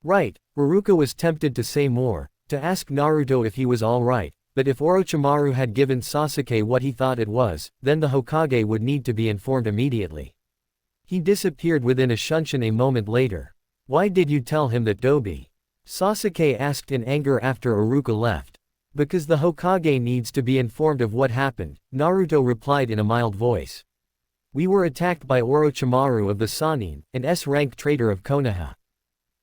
Speaker 1: Right, Iruka was tempted to say more, to ask Naruto if he was alright, but if Orochimaru had given Sasuke what he thought it was, then the Hokage would need to be informed immediately. He disappeared within a shunshin a moment later. Why did you tell him that Dobi? Sasuke asked in anger after Iruka left. Because the Hokage needs to be informed of what happened, Naruto replied in a mild voice. We were attacked by Orochimaru of the Sannin, an S-rank traitor of Konoha.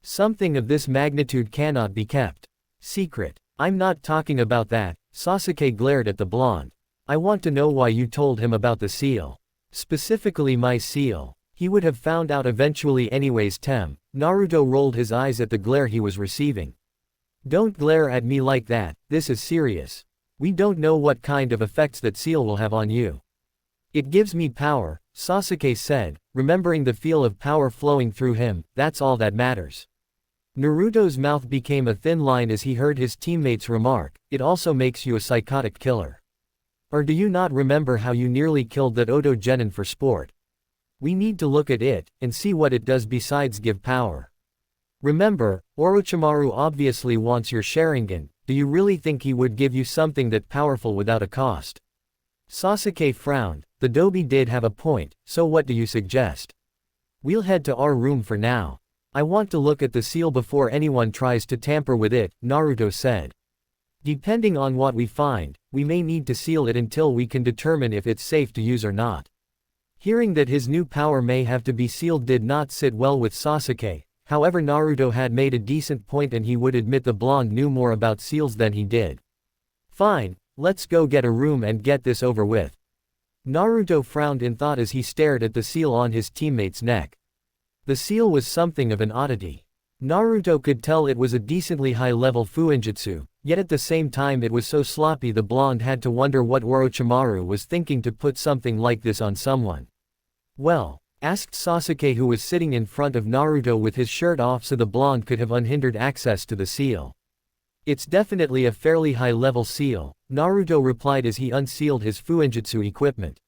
Speaker 1: Something of this magnitude cannot be kept secret. I'm not talking about that, Sasuke glared at the blonde. I want to know why you told him about the seal. Specifically my seal. He would have found out eventually anyways. Naruto rolled his eyes at the glare he was receiving. Don't glare at me like that, this is serious. We don't know what kind of effects that seal will have on you. It gives me power, Sasuke said, remembering the feel of power flowing through him. That's all that matters. Naruto's mouth became a thin line as he heard his teammates remark, it also makes you a psychotic killer. Or do you not remember how you nearly killed that Oto Genin for sport? We need to look at it, and see what it does besides give power. Remember, Orochimaru obviously wants your Sharingan. Do you really think he would give you something that powerful without a cost? Sasuke frowned. The Dobi did have a point, so what do you suggest? We'll head to our room for now. I want to look at the seal before anyone tries to tamper with it, Naruto said. Depending on what we find, we may need to seal it until we can determine if it's safe to use or not. Hearing that his new power may have to be sealed did not sit well with Sasuke. However, Naruto had made a decent point and he would admit the blonde knew more about seals than he did. Fine, let's go get a room and get this over with. Naruto frowned in thought as he stared at the seal on his teammate's neck. The seal was something of an oddity. Naruto could tell it was a decently high-level fuinjutsu, yet at the same time it was so sloppy the blonde had to wonder what Orochimaru was thinking to put something like this on someone. Well? Asked Sasuke who was sitting in front of Naruto with his shirt off so the blonde could have unhindered access to the seal. It's definitely a fairly high-level seal, Naruto replied as he unsealed his fuinjutsu equipment.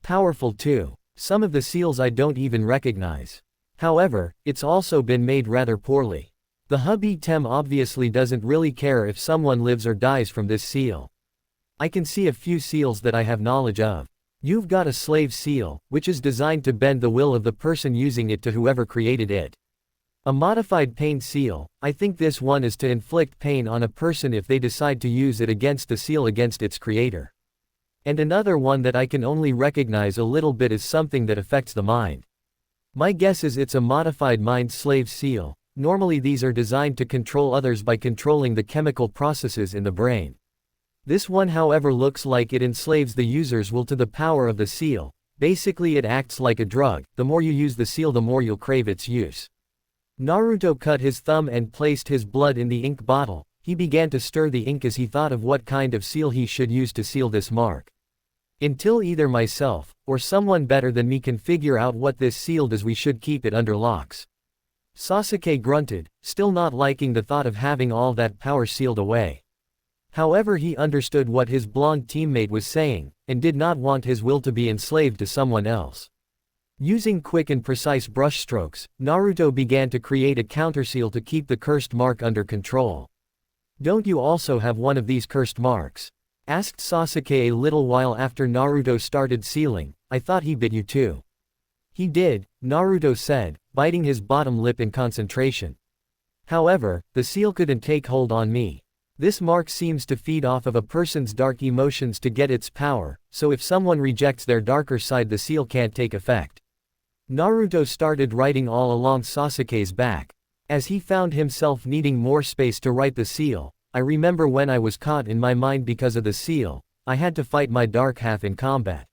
Speaker 1: Powerful too. Some of the seals I don't even recognize. However, it's also been made rather poorly. The hub-tem obviously doesn't really care if someone lives or dies from this seal. I can see a few seals that I have knowledge of. You've got a slave seal, which is designed to bend the will of the person using it to whoever created it. A modified pain seal, I think this one is to inflict pain on a person if they decide to use it against the seal against its creator. And another one that I can only recognize a little bit is something that affects the mind. My guess is it's a modified mind slave seal. Normally these are designed to control others by controlling the chemical processes in the brain. This one however looks like it enslaves the user's will to the power of the seal. Basically it acts like a drug, the more you use the seal the more you'll crave its use. Naruto cut his thumb and placed his blood in the ink bottle. He began to stir the ink as he thought of what kind of seal he should use to seal this mark. Until either myself, or someone better than me can figure out what this seal does we should keep it under locks. Sasuke grunted, still not liking the thought of having all that power sealed away. However he understood what his blonde teammate was saying, and did not want his will to be enslaved to someone else. Using quick and precise brushstrokes, Naruto began to create a counterseal to keep the cursed mark under control. "Don't you also have one of these cursed marks?" asked Sasuke a little while after Naruto started sealing. "I thought he bit you too." "He did," Naruto said, biting his bottom lip in concentration. "However, the seal couldn't take hold on me. This mark seems to feed off of a person's dark emotions to get its power, so if someone rejects their darker side the seal can't take effect." Naruto started writing all along Sasuke's back. As he found himself needing more space to write the seal, "I remember when I was caught in my mind because of the seal, I had to fight my dark half in combat.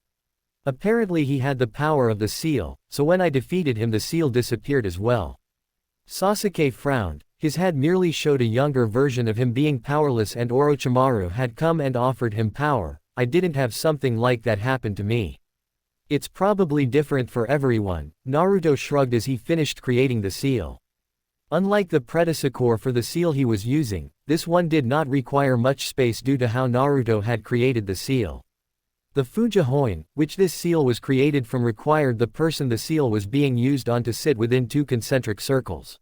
Speaker 1: Apparently he had the power of the seal, so when I defeated him the seal disappeared as well." Sasuke frowned. His head merely showed a younger version of him being powerless and Orochimaru had come and offered him power. "I didn't have something like that happen to me. It's probably different for everyone." Naruto shrugged as he finished creating the seal. Unlike the predecessor for the seal he was using, this one did not require much space due to how Naruto had created the seal. The Fujihoin, which this seal was created from, required the person the seal was being used on to sit within two concentric circles.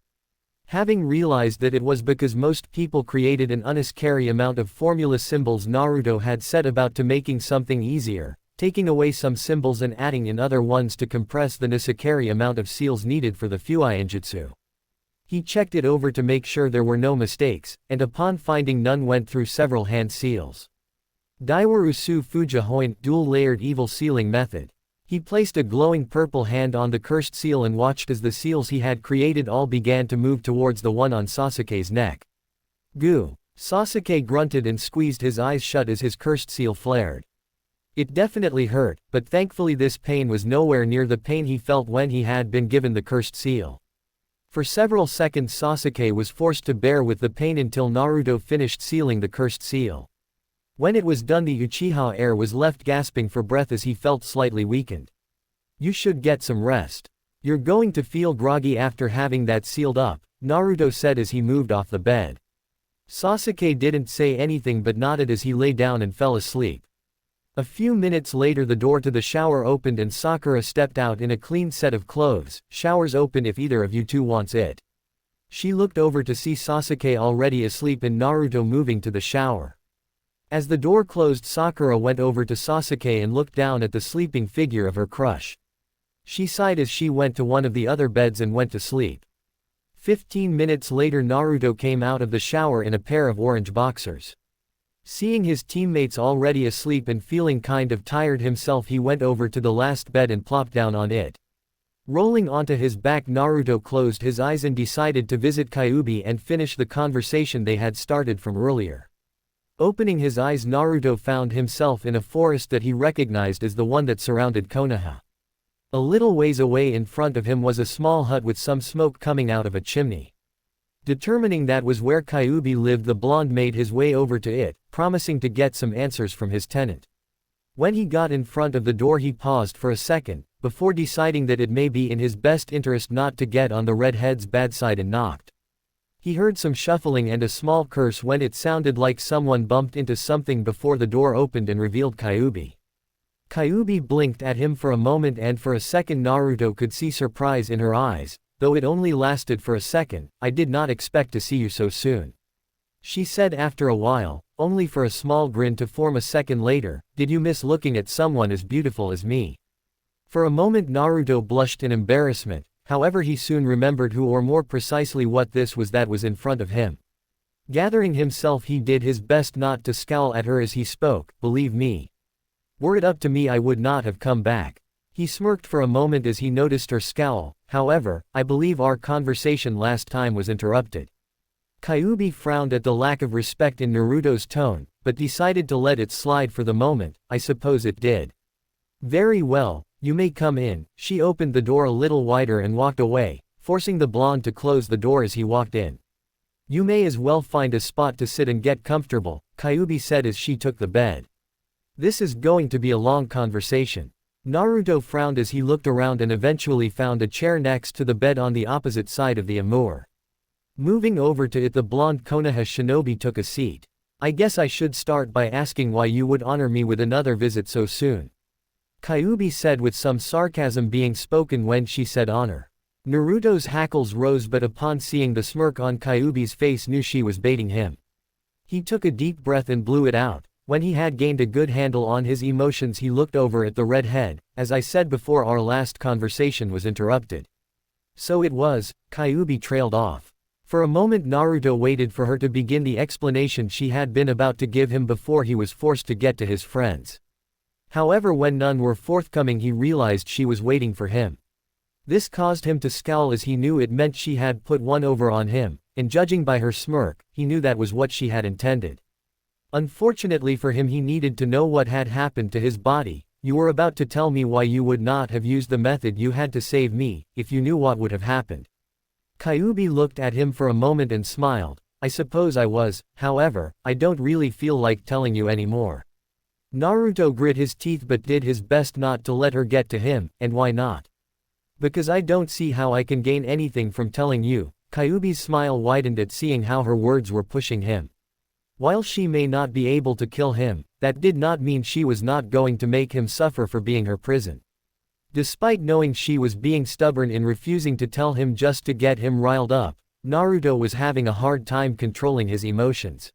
Speaker 1: Having realized that it was because most people created an unnecessary amount of formula symbols, Naruto had set about to making something easier, taking away some symbols and adding in other ones to compress the necessary amount of seals needed for the Fuinjutsu. He checked it over to make sure there were no mistakes, and upon finding none went through several hand seals. Daiwarusu Fujihoin, dual-layered evil sealing method. He placed a glowing purple hand on the cursed seal and watched as the seals he had created all began to move towards the one on Sasuke's neck. "Goo!" Sasuke grunted and squeezed his eyes shut as his cursed seal flared. It definitely hurt, but thankfully this pain was nowhere near the pain he felt when he had been given the cursed seal. For several seconds Sasuke was forced to bear with the pain until Naruto finished sealing the cursed seal. When it was done the Uchiha heir was left gasping for breath as he felt slightly weakened. "You should get some rest. You're going to feel groggy after having that sealed up," Naruto said as he moved off the bed. Sasuke didn't say anything but nodded as he lay down and fell asleep. A few minutes later the door to the shower opened and Sakura stepped out in a clean set of clothes. "Shower's open if either of you two wants it." She looked over to see Sasuke already asleep and Naruto moving to the shower. As the door closed Sakura went over to Sasuke and looked down at the sleeping figure of her crush. She sighed as she went to one of the other beds and went to sleep. 15 minutes later Naruto came out of the shower in a pair of orange boxers. Seeing his teammates already asleep and feeling kind of tired himself he went over to the last bed and plopped down on it. Rolling onto his back Naruto closed his eyes and decided to visit Kyuubi and finish the conversation they had started from earlier. Opening his eyes Naruto found himself in a forest that he recognized as the one that surrounded Konoha. A little ways away in front of him was a small hut with some smoke coming out of a chimney. Determining that was where Kyuubi lived the blonde made his way over to it, promising to get some answers from his tenant. When he got in front of the door he paused for a second, before deciding that it may be in his best interest not to get on the redhead's bad side and knocked. He heard some shuffling and a small curse when it sounded like someone bumped into something before the door opened and revealed Kyuubi. Kyuubi blinked at him for a moment, and for a second Naruto could see surprise in her eyes, though it only lasted for a second. I did not expect to see you so soon, she said after a while, only for a small grin to form a second later. Did you miss looking at someone as beautiful as me? For a moment Naruto blushed in embarrassment, however he soon remembered who, or more precisely what this was that was in front of him. Gathering himself, he did his best not to scowl at her as he spoke. Believe me, were it up to me I would not have come back. He smirked for a moment as he noticed her scowl. However, I believe our conversation last time was interrupted. Kyuubi frowned at the lack of respect in Naruto's tone, but decided to let it slide for the moment. I suppose it did. Very well, you may come in. She opened the door a little wider and walked away, forcing the blonde to close the door as he walked in. You may as well find a spot to sit and get comfortable, Kyuubi said as she took the bed. This is going to be a long conversation. Naruto frowned as he looked around and eventually found a chair next to the bed on the opposite side of the Amur. Moving over to it, the blonde Konoha shinobi took a seat. I guess I should start by asking why you would honor me with another visit so soon, Kyuubi said with some sarcasm being spoken when she said honor. Naruto's hackles rose, but upon seeing the smirk on Kyuubi's face knew she was baiting him. He took a deep breath and blew it out. When he had gained a good handle on his emotions, he looked over at the redhead. As I said before, our last conversation was interrupted. So it was, Kyuubi trailed off. For a moment Naruto waited for her to begin the explanation she had been about to give him before he was forced to get to his friends. However, when none were forthcoming, he realized she was waiting for him. This caused him to scowl as he knew it meant she had put one over on him, and judging by her smirk, he knew that was what she had intended. Unfortunately for him, he needed to know what had happened to his body. You were about to tell me why you would not have used the method you had to save me. If you knew what would have happened. Kyuubi looked at him for a moment and smiled. I suppose I was, however, I don't really feel like telling you anymore. Naruto grit his teeth but did his best not to let her get to him. And why not? Because I don't see how I can gain anything from telling you. Kyuubi's smile widened at seeing how her words were pushing him. While she may not be able to kill him, that did not mean she was not going to make him suffer for being her prison. Despite knowing she was being stubborn in refusing to tell him just to get him riled up, Naruto was having a hard time controlling his emotions.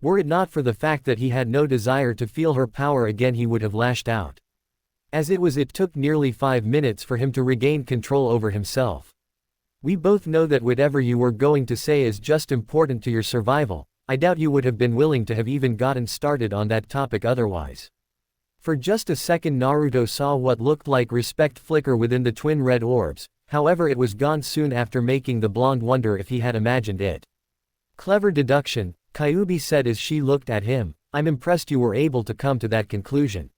Speaker 1: Were it not for the fact that he had no desire to feel her power again, he would have lashed out. As it was, it took nearly 5 minutes for him to regain control over himself. We both know that whatever you were going to say is just important to your survival. I doubt you would have been willing to have even gotten started on that topic otherwise. For just a second Naruto saw what looked like respect flicker within the twin red orbs, however it was gone soon after, making the blonde wonder if he had imagined it. Clever deduction, Kyuubi said as she looked at him. I'm impressed you were able to come to that conclusion.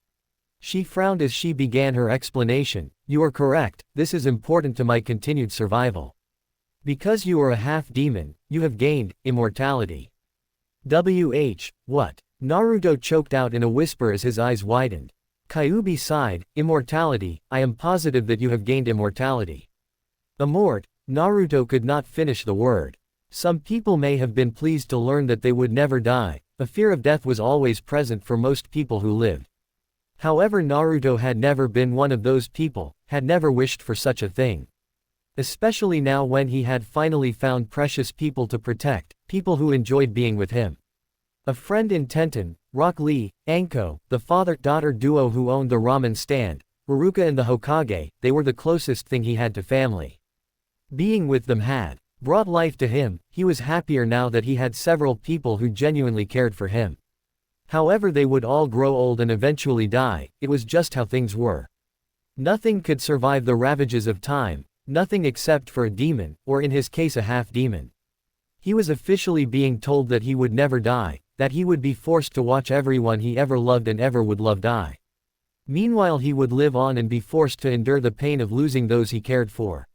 Speaker 1: She frowned as she began her explanation. You are correct, this is important to my continued survival. Because you are a half-demon, you have gained immortality. What? Naruto choked out in a whisper as his eyes widened. Kyuubi sighed. Immortality, I am positive that you have gained immortality. Immort, Naruto could not finish the word. Some people may have been pleased to learn that they would never die. A fear of death was always present for most people who lived. However, Naruto had never been one of those people, had never wished for such a thing. Especially now when he had finally found precious people to protect, people who enjoyed being with him. A friend in Tenten, Rock Lee, Anko, the father-daughter duo who owned the ramen stand, Haruka and the Hokage, they were the closest thing he had to family. Being with them had brought life to him. He was happier now that he had several people who genuinely cared for him. However, they would all grow old and eventually die. It was just how things were. Nothing could survive the ravages of time, nothing except for a demon, or in his case a half-demon. He was officially being told that he would never die, that he would be forced to watch everyone he ever loved and ever would love die. Meanwhile, he would live on and be forced to endure the pain of losing those he cared for.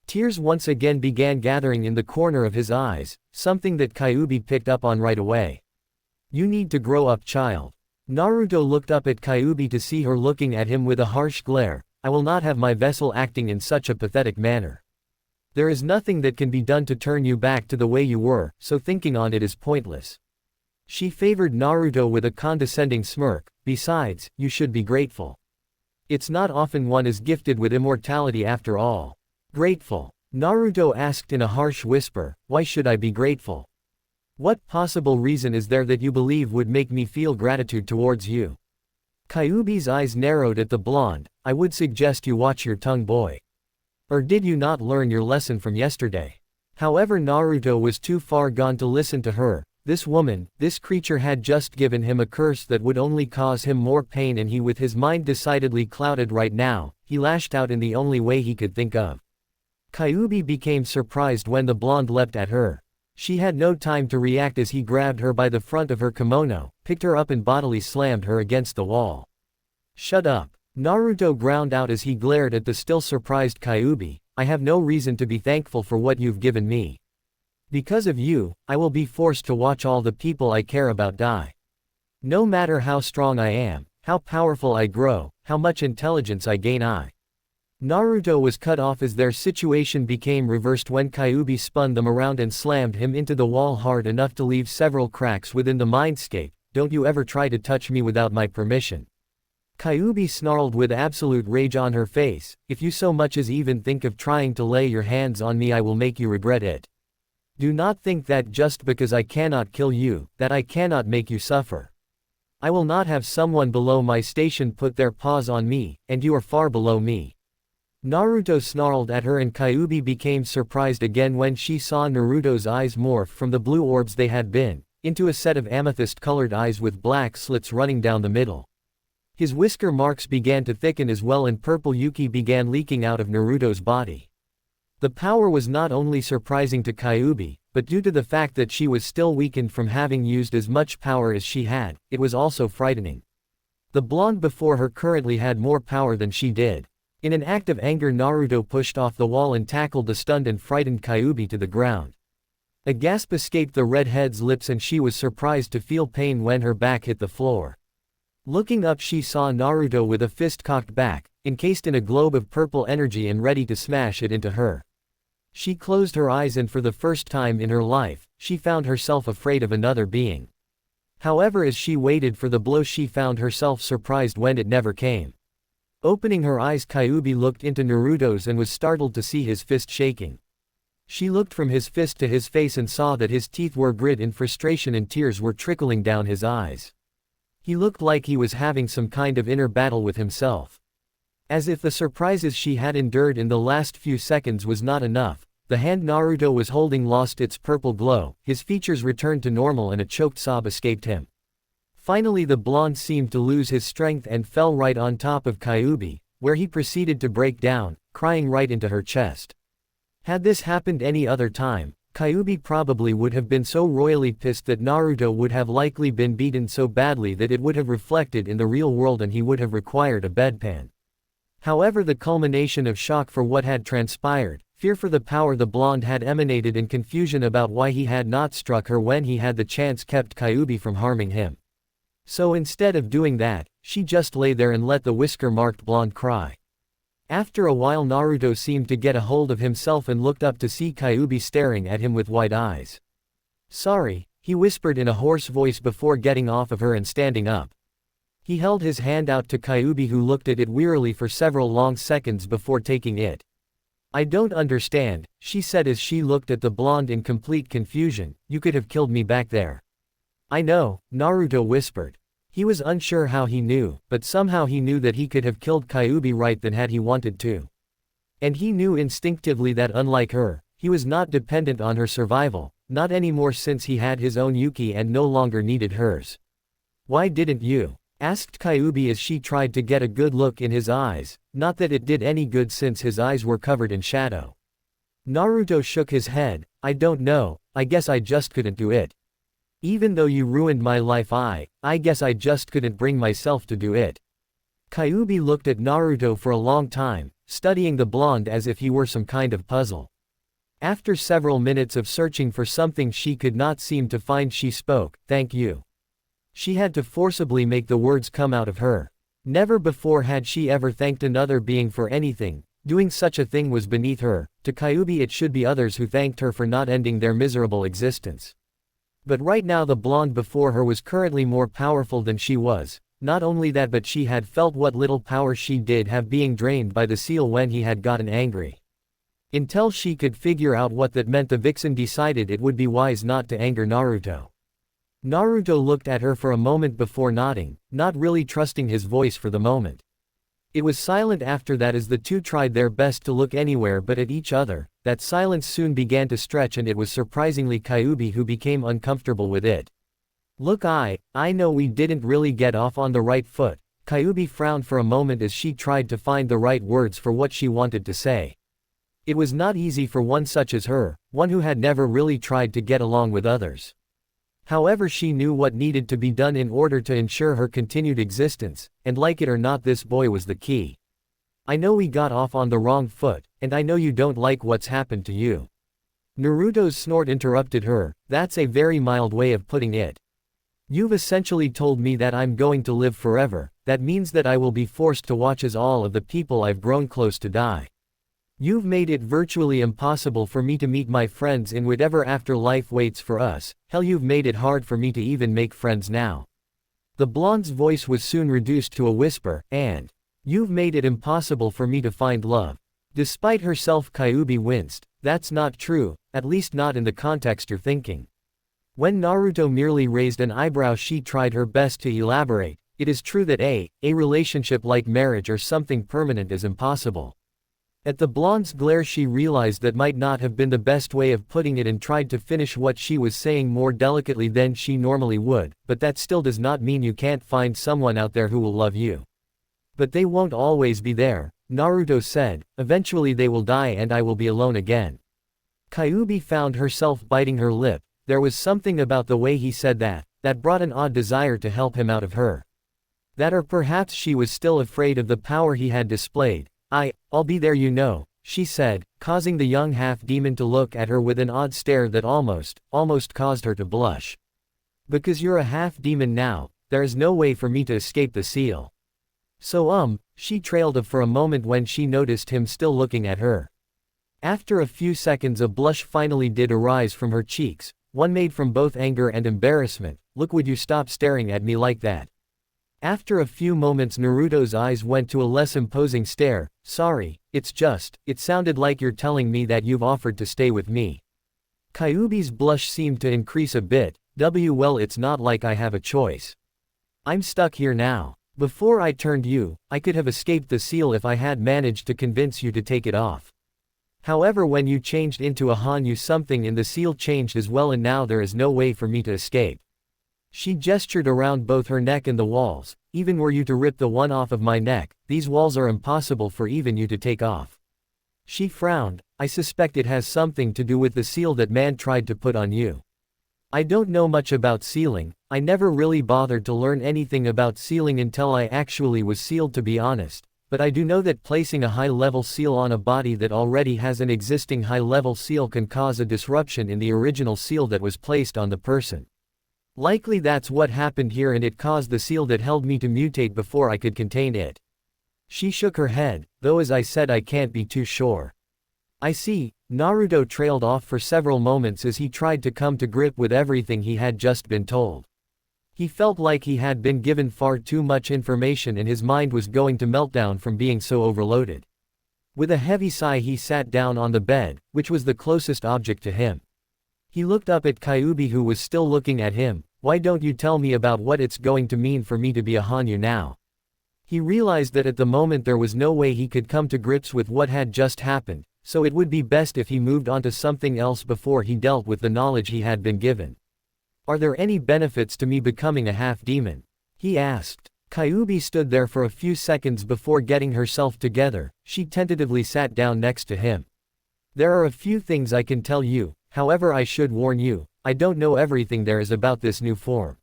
Speaker 1: Tears once again began gathering in the corner of his eyes, something that Kyuubi picked up on right away. You need to grow up, child. Naruto looked up at Kyuubi to see her looking at him with a harsh glare. I will not have my vessel acting in such a pathetic manner. There is nothing that can be done to turn you back to the way you were, so thinking on it is pointless. She favored Naruto with a condescending smirk. Besides, you should be grateful. It's not often one is gifted with immortality after all. Grateful? Naruto asked in a harsh whisper, why should I be grateful? What possible reason is there that you believe would make me feel gratitude towards you? Kyuubi's eyes narrowed at the blonde. I would suggest you watch your tongue, boy. Or did you not learn your lesson from yesterday? However, Naruto was too far gone to listen to her. This woman, this creature had just given him a curse that would only cause him more pain, and he, with his mind decidedly clouded right now, he lashed out in the only way he could think of. Kyuubi became surprised when the blonde leapt at her. She had no time to react as he grabbed her by the front of her kimono, picked her up and bodily slammed her against the wall. Shut up. Naruto ground out as he glared at the still surprised Kyuubi. I have no reason to be thankful for what you've given me. Because of you, I will be forced to watch all the people I care about die. No matter how strong I am, how powerful I grow, how much intelligence I gain, Naruto was cut off as their situation became reversed when Kyuubi spun them around and slammed him into the wall hard enough to leave several cracks within the mindscape. Don't you ever try to touch me without my permission. Kyuubi snarled with absolute rage on her face. If you so much as even think of trying to lay your hands on me, I will make you regret it. Do not think that just because I cannot kill you, that I cannot make you suffer. I will not have someone below my station put their paws on me, and you are far below me. Naruto snarled at her, and Kyuubi became surprised again when she saw Naruto's eyes morph from the blue orbs they had been, into a set of amethyst-colored eyes with black slits running down the middle. His whisker marks began to thicken as well, and purple Yuki began leaking out of Naruto's body. The power was not only surprising to Kyuubi, but due to the fact that she was still weakened from having used as much power as she had, it was also frightening. The blonde before her currently had more power than she did. In an act of anger, Naruto pushed off the wall and tackled the stunned and frightened Kyuubi to the ground. A gasp escaped the redhead's lips, and she was surprised to feel pain when her back hit the floor. Looking up, she saw Naruto with a fist cocked back, encased in a globe of purple energy and ready to smash it into her. She closed her eyes, and for the first time in her life, she found herself afraid of another being. However, as she waited for the blow, she found herself surprised when it never came. Opening her eyes, Kyuubi looked into Naruto's and was startled to see his fist shaking. She looked from his fist to his face and saw that his teeth were grit in frustration and tears were trickling down his eyes. He looked like he was having some kind of inner battle with himself. As if the surprises she had endured in the last few seconds was not enough, the hand Naruto was holding lost its purple glow, his features returned to normal, and a choked sob escaped him. Finally, the blonde seemed to lose his strength and fell right on top of Kyuubi, where he proceeded to break down, crying right into her chest. Had this happened any other time, Kyuubi probably would have been so royally pissed that Naruto would have likely been beaten so badly that it would have reflected in the real world and he would have required a bedpan. However, the culmination of shock for what had transpired, fear for the power the blonde had emanated, and confusion about why he had not struck her when he had the chance kept Kyuubi from harming him. So instead of doing that, she just lay there and let the whisker-marked blonde cry. After a while, Naruto seemed to get a hold of himself and looked up to see Kyuubi staring at him with wide eyes. Sorry, he whispered in a hoarse voice before getting off of her and standing up. He held his hand out to Kyuubi, who looked at it wearily for several long seconds before taking it. I don't understand, she said as she looked at the blonde in complete confusion. You could have killed me back there. I know, Naruto whispered. He was unsure how he knew, but somehow he knew that he could have killed Kyuubi right then had he wanted to. And he knew instinctively that unlike her, he was not dependent on her survival, not anymore since he had his own Yuki and no longer needed hers. Why didn't you? Asked Kyuubi as she tried to get a good look in his eyes, not that it did any good since his eyes were covered in shadow. Naruto shook his head. I don't know, I guess I just couldn't do it. Even though you ruined my life, I guess I just couldn't bring myself to do it. Kyuubi looked at Naruto for a long time, studying the blonde as if he were some kind of puzzle. After several minutes of searching for something she could not seem to find, she spoke, "Thank you." She had to forcibly make the words come out of her. Never before had she ever thanked another being for anything. Doing such a thing was beneath her. To Kyuubi, it should be others who thanked her for not ending their miserable existence. But right now the blonde before her was currently more powerful than she was. Not only that, but she had felt what little power she did have being drained by the seal when he had gotten angry. Until she could figure out what that meant, the vixen decided it would be wise not to anger Naruto. Naruto looked at her for a moment before nodding, not really trusting his voice for the moment. It was silent after that as the two tried their best to look anywhere but at each other. That silence soon began to stretch, and it was surprisingly Kyuubi who became uncomfortable with it. Look, I know we didn't really get off on the right foot. Kyuubi frowned for a moment as she tried to find the right words for what she wanted to say. It was not easy for one such as her, one who had never really tried to get along with others. However, she knew what needed to be done in order to ensure her continued existence, and like it or not, this boy was the key. I know we got off on the wrong foot, and I know you don't like what's happened to you. Naruto's snort interrupted her. That's a very mild way of putting it. You've essentially told me that I'm going to live forever. That means that I will be forced to watch as all of the people I've grown close to die. You've made it virtually impossible for me to meet my friends in whatever afterlife waits for us. Hell, you've made it hard for me to even make friends now. The blonde's voice was soon reduced to a whisper, and you've made it impossible for me to find love. Despite herself, Kyuubi winced. That's not true, at least not in the context you're thinking. When Naruto merely raised an eyebrow, she tried her best to elaborate. It is true that a relationship like marriage or something permanent is impossible. At the blonde's glare, she realized that might not have been the best way of putting it and tried to finish what she was saying more delicately than she normally would, but that still does not mean you can't find someone out there who will love you. But they won't always be there, Naruto said. Eventually they will die and I will be alone again. Kyuubi found herself biting her lip. There was something about the way he said that brought an odd desire to help him out of her. That, or perhaps she was still afraid of the power he had displayed. I'll be there, you know, she said, causing the young half-demon to look at her with an odd stare that almost caused her to blush. Because you're a half-demon now, there is no way for me to escape the seal. So she trailed off for a moment when she noticed him still looking at her. After a few seconds, a blush finally did arise from her cheeks, one made from both anger and embarrassment. Look, would you stop staring at me like that? After a few moments, Naruto's eyes went to a less imposing stare. Sorry, it sounded like you're telling me that you've offered to stay with me. Kyuubi's blush seemed to increase a bit. Well, it's not like I have a choice. I'm stuck here now. Before I turned you, I could have escaped the seal if I had managed to convince you to take it off. However, when you changed into a Hanyu, something in the seal changed as well, and now there is no way for me to escape. She gestured around both her neck and the walls. Even were you to rip the one off of my neck, these walls are impossible for even you to take off. She frowned. I suspect it has something to do with the seal that man tried to put on you. I don't know much about sealing. I never really bothered to learn anything about sealing until I actually was sealed, to be honest. But I do know that placing a high-level seal on a body that already has an existing high-level seal can cause a disruption in the original seal that was placed on the person. Likely that's what happened here, and it caused the seal that held me to mutate before I could contain it. She shook her head, though as I said, I can't be too sure. I see. Naruto trailed off for several moments as he tried to come to grip with everything he had just been told. He felt like he had been given far too much information and his mind was going to melt down from being so overloaded. With a heavy sigh, he sat down on the bed, which was the closest object to him. He looked up at Kyuubi, who was still looking at him. Why don't you tell me about what it's going to mean for me to be a Hanyu now? He realized that at the moment there was no way he could come to grips with what had just happened, so it would be best if he moved on to something else before he dealt with the knowledge he had been given. Are there any benefits to me becoming a half-demon? He asked. Kyuubi stood there for a few seconds before getting herself together. She tentatively sat down next to him. There are a few things I can tell you. However, I should warn you, I don't know everything there is about this new form.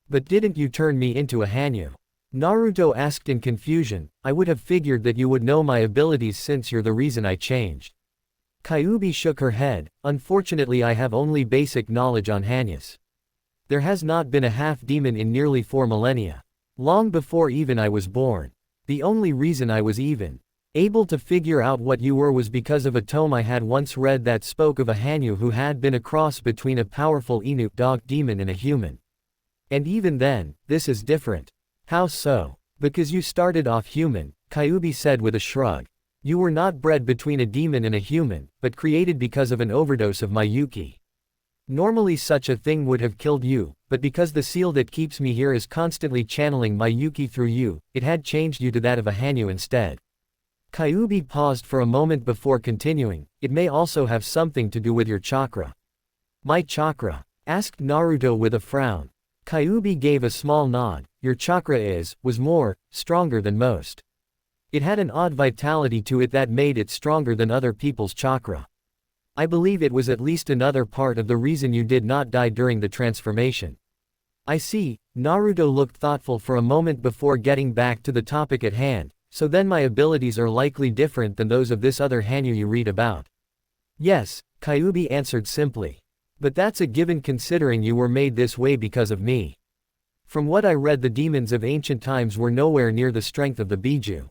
Speaker 1: But didn't you turn me into a Hanyu? Naruto asked in confusion. I would have figured that you would know my abilities since you're the reason I changed. Kyuubi shook her head. Unfortunately, I have only basic knowledge on Hanyus. There has not been a half-demon in nearly 4 millennia. Long before even I was born. The only reason I was even Able to figure out what you were was because of a tome I had once read that spoke of a Hanyu who had been a cross between a powerful Inu dog demon and a human. And even then, this is different. How so? Because you started off human, Kyuubi said with a shrug. You were not bred between a demon and a human, but created because of an overdose of my Yuki. Normally such a thing would have killed you, but because the seal that keeps me here is constantly channeling my Yuki through you, it had changed you to that of a Hanyu instead. Kyuubi paused for a moment before continuing, it may also have something to do with your chakra. My chakra? Asked Naruto with a frown. Kyuubi gave a small nod, your chakra was more, stronger than most. It had an odd vitality to it that made it stronger than other people's chakra. I believe it was at least another part of the reason you did not die during the transformation. I see, Naruto looked thoughtful for a moment before getting back to the topic at hand, so then my abilities are likely different than those of this other Hanyu you read about. Yes, Kyuubi answered simply. But that's a given considering you were made this way because of me. From what I read, the demons of ancient times were nowhere near the strength of the Biju.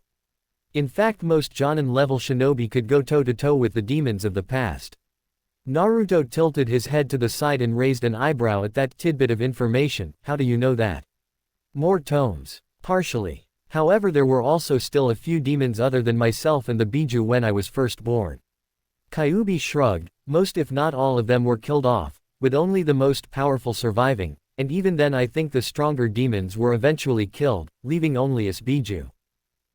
Speaker 1: In fact, most Jonin-level shinobi could go toe-to-toe with the demons of the past. Naruto tilted his head to the side and raised an eyebrow at that tidbit of information. How do you know that? More tomes. Partially. However, there were also still a few demons other than myself and the Biju when I was first born. Kyuubi shrugged, most if not all of them were killed off, with only the most powerful surviving, and even then I think the stronger demons were eventually killed, leaving only us Biju.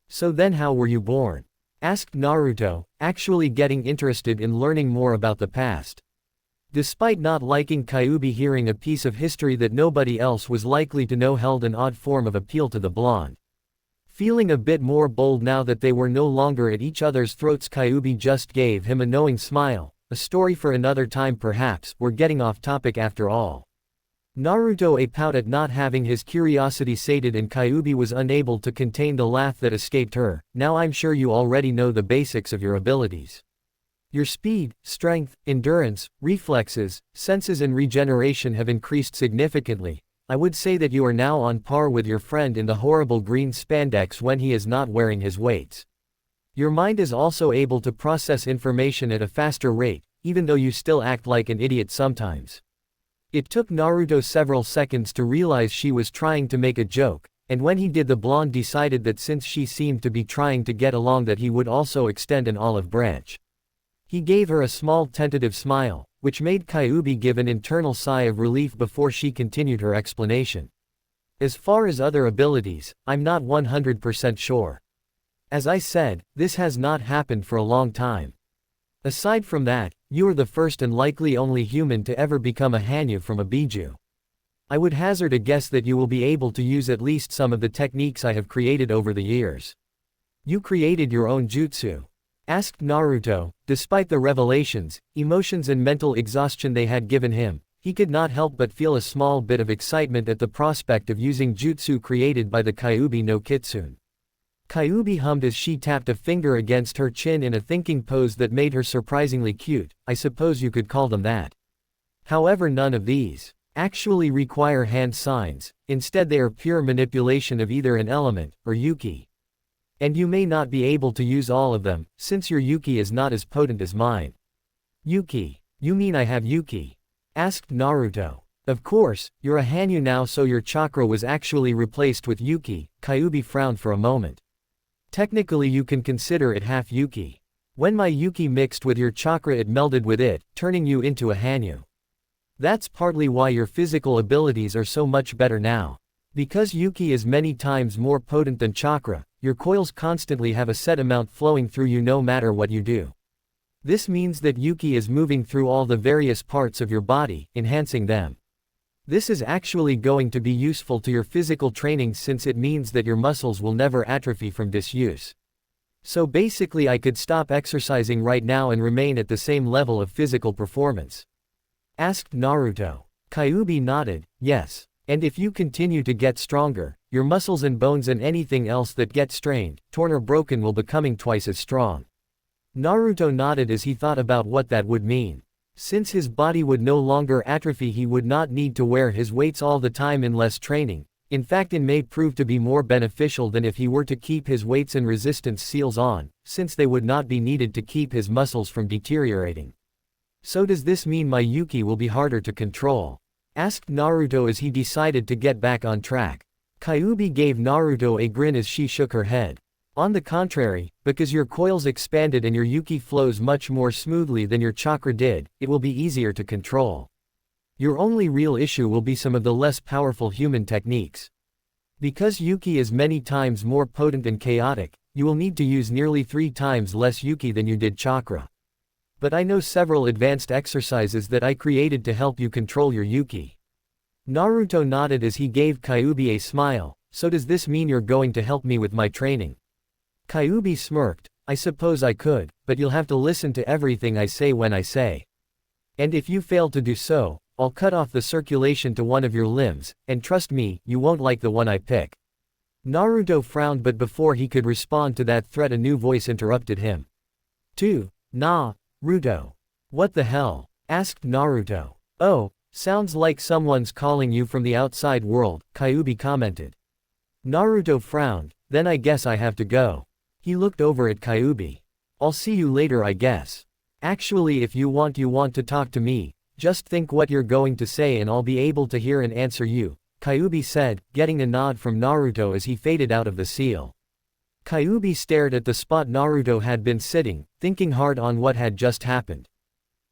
Speaker 1: So then how were you born? Asked Naruto, actually getting interested in learning more about the past. Despite not liking Kyuubi, hearing a piece of history that nobody else was likely to know held an odd form of appeal to the blonde. Feeling a bit more bold now that they were no longer at each other's throats, Kyuubi just gave him a knowing smile. A story for another time perhaps, we're getting off topic after all. Naruto aped out at not having his curiosity sated and Kyuubi was unable to contain the laugh that escaped her. Now I'm sure you already know the basics of your abilities. Your speed, strength, endurance, reflexes, senses and regeneration have increased significantly. I would say that you are now on par with your friend in the horrible green spandex when he is not wearing his weights. Your mind is also able to process information at a faster rate, even though you still act like an idiot sometimes. It took Naruto several seconds to realize she was trying to make a joke, and when he did, the blonde decided that since she seemed to be trying to get along, that he would also extend an olive branch. He gave her a small tentative smile, which made Kyuubi give an internal sigh of relief before she continued her explanation. As far as other abilities, I'm not 100% sure. As I said, this has not happened for a long time. Aside from that, you are the first and likely only human to ever become a Hanyu from a Biju. I would hazard a guess that you will be able to use at least some of the techniques I have created over the years. You created your own jutsu? Asked Naruto. Despite the revelations, emotions and mental exhaustion they had given him, he could not help but feel a small bit of excitement at the prospect of using jutsu created by the Kyuubi no Kitsune. Kyuubi hummed as she tapped a finger against her chin in a thinking pose that made her surprisingly cute. I suppose you could call them that. However, none of these actually require hand signs, instead they are pure manipulation of either an element, or Yuki. And you may not be able to use all of them, since your Yuki is not as potent as mine. Yuki? You mean I have Yuki? Asked Naruto. Of course, you're a Hanyu now, so your chakra was actually replaced with Yuki. Kyuubi frowned for a moment. Technically you can consider it half Yuki. When my Yuki mixed with your chakra, it melded with it, turning you into a Hanyu. That's partly why your physical abilities are so much better now. Because Yuki is many times more potent than chakra, your coils constantly have a set amount flowing through you no matter what you do. This means that Yuki is moving through all the various parts of your body, enhancing them. This is actually going to be useful to your physical training since it means that your muscles will never atrophy from disuse. So basically I could stop exercising right now and remain at the same level of physical performance. Asked Naruto. Kyuubi nodded, yes. And if you continue to get stronger, your muscles and bones and anything else that gets strained, torn or broken will becoming twice as strong. Naruto nodded as he thought about what that would mean. Since his body would no longer atrophy, he would not need to wear his weights all the time in less training, In fact, it may prove to be more beneficial than if he were to keep his weights and resistance seals on, since they would not be needed to keep his muscles from deteriorating. So does this mean my Yuki will be harder to control? Asked Naruto as he decided to get back on track. Kyuubi gave Naruto a grin as she shook her head. On the contrary, because your coils expanded and your Yuki flows much more smoothly than your chakra did, it will be easier to control. Your only real issue will be some of the less powerful human techniques. Because Yuki is many times more potent and chaotic, you will need to use nearly 3 times less Yuki than you did chakra. But I know several advanced exercises that I created to help you control your Yuki. Naruto nodded as he gave Kyuubi a smile. So does this mean you're going to help me with my training? Kyuubi smirked. I suppose I could, but you'll have to listen to everything I say when I say. And if you fail to do so, I'll cut off the circulation to one of your limbs, and trust me, you won't like the one I pick. Naruto frowned, but before he could respond to that threat a new voice interrupted him. Naruto. What the hell? Asked Naruto. Oh, sounds like someone's calling you from the outside world, Kyuubi commented. Naruto frowned. Then I guess I have to go. He looked over at Kyuubi. I'll see you later, I guess. Actually, if you want to talk to me, just think what you're going to say and I'll be able to hear and answer you, Kyuubi said, getting a nod from Naruto as he faded out of the seal. Kyuubi stared at the spot Naruto had been sitting, thinking hard on what had just happened.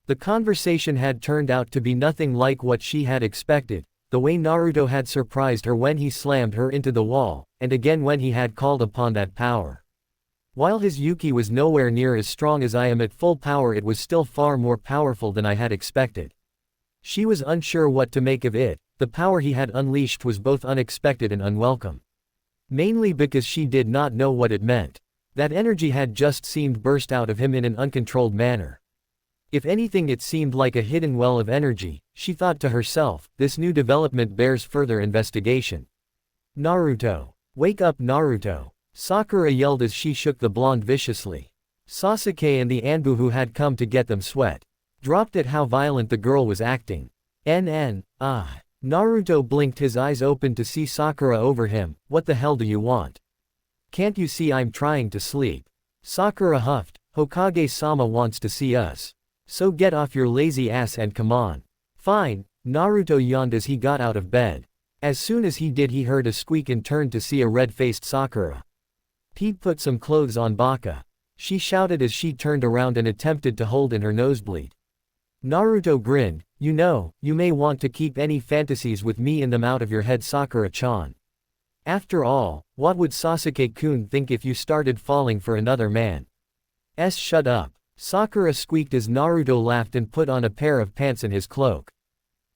Speaker 1: The conversation had turned out to be nothing like what she had expected, the way Naruto had surprised her when he slammed her into the wall, and again when he had called upon that power. While his Yuki was nowhere near as strong as I am at full power, it was still far more powerful than I had expected. She was unsure what to make of it. The power he had unleashed was both unexpected and unwelcome. Mainly because she did not know what it meant. That energy had just seemed burst out of him in an uncontrolled manner. If anything, it seemed like a hidden well of energy, she thought to herself. This new development bears further investigation. Naruto. Wake up, Naruto. Sakura yelled as she shook the blonde viciously. Sasuke and the Anbu who had come to get them sweat. Dropped at how violent the girl was acting. Naruto blinked, his eyes open to see Sakura over him. What the hell do you want? Can't you see I'm trying to sleep? Sakura huffed. Hokage-sama wants to see us. So get off your lazy ass and come on. Fine, Naruto yawned as he got out of bed. As soon as he did, he heard a squeak and turned to see a red-faced Sakura. Pete put some clothes on Baka. She shouted as she turned around and attempted to hold in her nosebleed. Naruto grinned. You know, you may want to keep any fantasies with me in them out of your head, Sakura-chan. After all, what would Sasuke-kun think if you started falling for another man? Shut up. Sakura squeaked as Naruto laughed and put on a pair of pants and his cloak.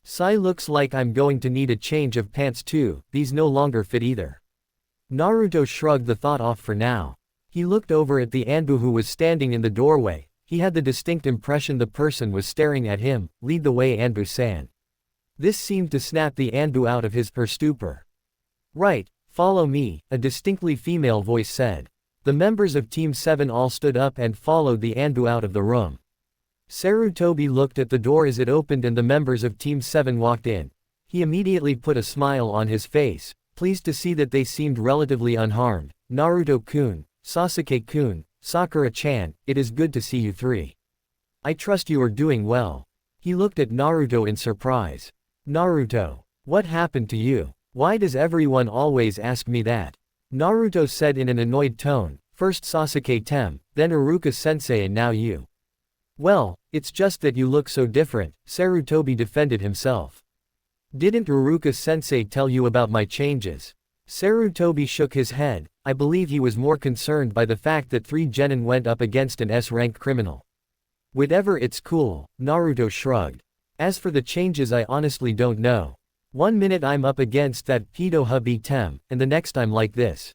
Speaker 1: Sai, looks like I'm going to need a change of pants too, these no longer fit either. Naruto shrugged the thought off for now. He looked over at the Anbu who was standing in the doorway. He had the distinct impression the person was staring at him. Lead the way, Anbu-san. This seemed to snap the Anbu out of her stupor. Right, follow me, a distinctly female voice said. The members of Team 7 all stood up and followed the Anbu out of the room. Sarutobi looked at the door as it opened and the members of Team 7 walked in. He immediately put a smile on his face, pleased to see that they seemed relatively unharmed. Naruto-kun, Sasuke-kun, Sakura-chan, it is good to see you three. I trust you are doing well. He looked at Naruto in surprise. Naruto, what happened to you? Why does everyone always ask me that? Naruto said in an annoyed tone, first Sasuke-tem, then Iruka-sensei and now you. Well, it's just that you look so different, Sarutobi defended himself. Didn't Iruka-sensei tell you about my changes? Sarutobi shook his head. I believe he was more concerned by the fact that 3 genin went up against an S-rank criminal. Whatever, it's cool, Naruto shrugged. As for the changes, I honestly don't know. One minute I'm up against that pedo hubby Tem, and the next I'm like this.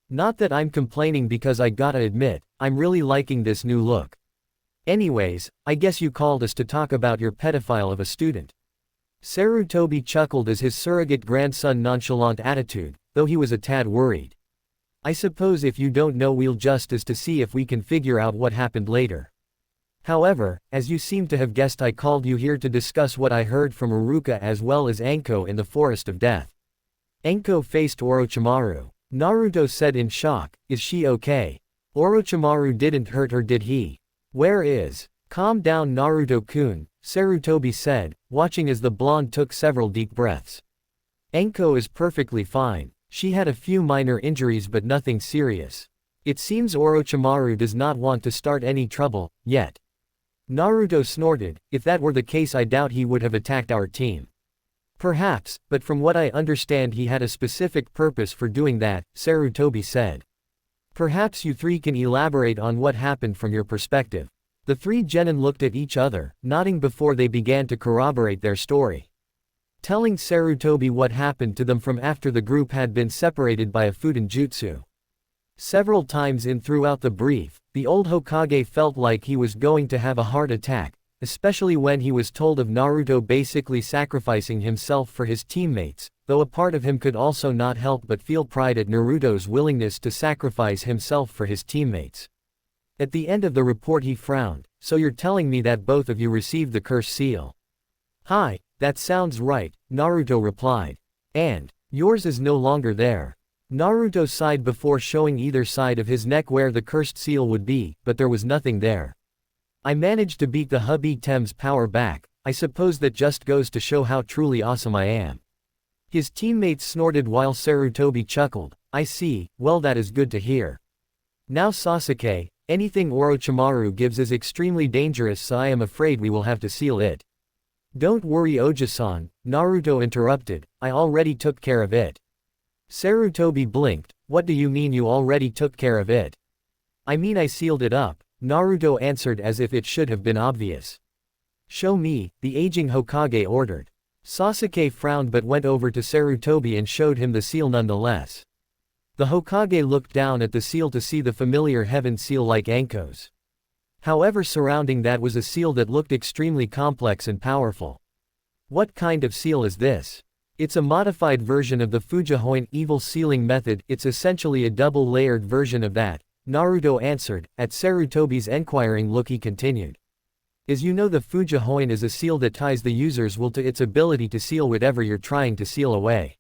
Speaker 1: Not that I'm complaining, because I gotta admit, I'm really liking this new look. Anyways, I guess you called us to talk about your pedophile of a student. Sarutobi chuckled as his surrogate grandson nonchalant attitude, though he was a tad worried. I suppose if you don't know, we'll just as to see if we can figure out what happened later. However, as you seem to have guessed, I called you here to discuss what I heard from Iruka as well as Anko in the Forest of Death. Enko faced Orochimaru. Naruto said in shock, "Is she okay? Orochimaru didn't hurt her, did he? Where is?" "Calm down Naruto-kun," Sarutobi said, watching as the blonde took several deep breaths. "Enko is perfectly fine. She had a few minor injuries but nothing serious. It seems Orochimaru does not want to start any trouble, yet." Naruto snorted, "If that were the case I doubt he would have attacked our team." "Perhaps, but from what I understand he had a specific purpose for doing that," Sarutobi said. "Perhaps you three can elaborate on what happened from your perspective." The three genin looked at each other, nodding before they began to corroborate their story. Telling Sarutobi what happened to them from after the group had been separated by a Fuden Jutsu. Several times in throughout the brief, the old Hokage felt like he was going to have a heart attack, especially when he was told of Naruto basically sacrificing himself for his teammates, though a part of him could also not help but feel pride at Naruto's willingness to sacrifice himself for his teammates. At the end of the report he frowned, "So you're telling me that both of you received the curse seal?" "Hi, that sounds right," Naruto replied. "And yours is no longer there." Naruto sighed before showing either side of his neck where the cursed seal would be, but there was nothing there. "I managed to beat the Hub-Tem's power back, I suppose that just goes to show how truly awesome I am." His teammates snorted while Sarutobi chuckled, "I see, well that is good to hear. Now Sasuke, anything Orochimaru gives is extremely dangerous, so I am afraid we will have to seal it." "Don't worry Oji-san," Naruto interrupted, "I already took care of it." Sarutobi blinked, "What do you mean you already took care of it?" "I mean I sealed it up," Naruto answered as if it should have been obvious. "Show me," the aging Hokage ordered. Sasuke frowned but went over to Sarutobi and showed him the seal nonetheless. The Hokage looked down at the seal to see the familiar heaven seal like Anko's. However, surrounding that was a seal that looked extremely complex and powerful. "What kind of seal is this?" "It's a modified version of the Fujihoin evil sealing method, it's essentially a double-layered version of that," Naruto answered. At Sarutobi's enquiring look he continued. "As you know, the Fujihoin is a seal that ties the user's will to its ability to seal whatever you're trying to seal away."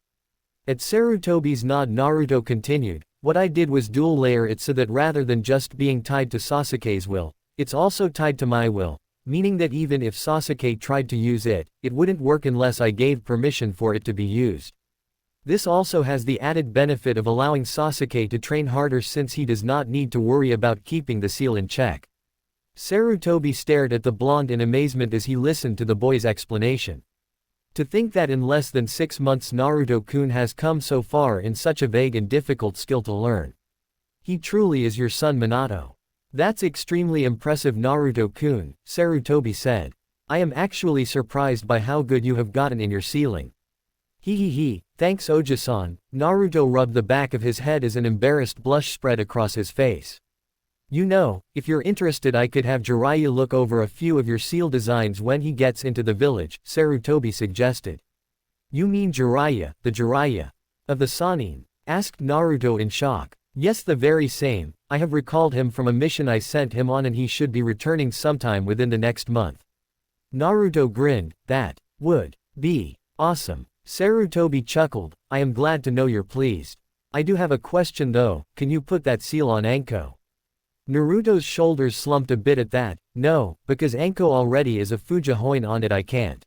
Speaker 1: At Sarutobi's nod Naruto continued, "What I did was dual layer it so that rather than just being tied to Sasuke's will, it's also tied to my will, meaning that even if Sasuke tried to use it, it wouldn't work unless I gave permission for it to be used. This also has the added benefit of allowing Sasuke to train harder since he does not need to worry about keeping the seal in check." Sarutobi stared at the blonde in amazement as he listened to the boy's explanation. To think that in less than 6 months Naruto-kun has come so far in such a vague and difficult skill to learn. "He truly is your son Minato." "That's extremely impressive Naruto-kun," Sarutobi said. "I am actually surprised by how good you have gotten in your sealing." "He, thanks Oji-san." Naruto rubbed the back of his head as an embarrassed blush spread across his face. "You know, if you're interested I could have Jiraiya look over a few of your seal designs when he gets into the village," Sarutobi suggested. "You mean Jiraiya, the Jiraiya of the Sannin?" asked Naruto in shock. "Yes, the very same. I have recalled him from a mission I sent him on and he should be returning sometime within the next month." Naruto grinned, "That would be awesome." Sarutobi chuckled, "I am glad to know you're pleased. I do have a question though, can you put that seal on Anko?" Naruto's shoulders slumped a bit at that. "No, because Anko already is a Fujihoin on it, I can't.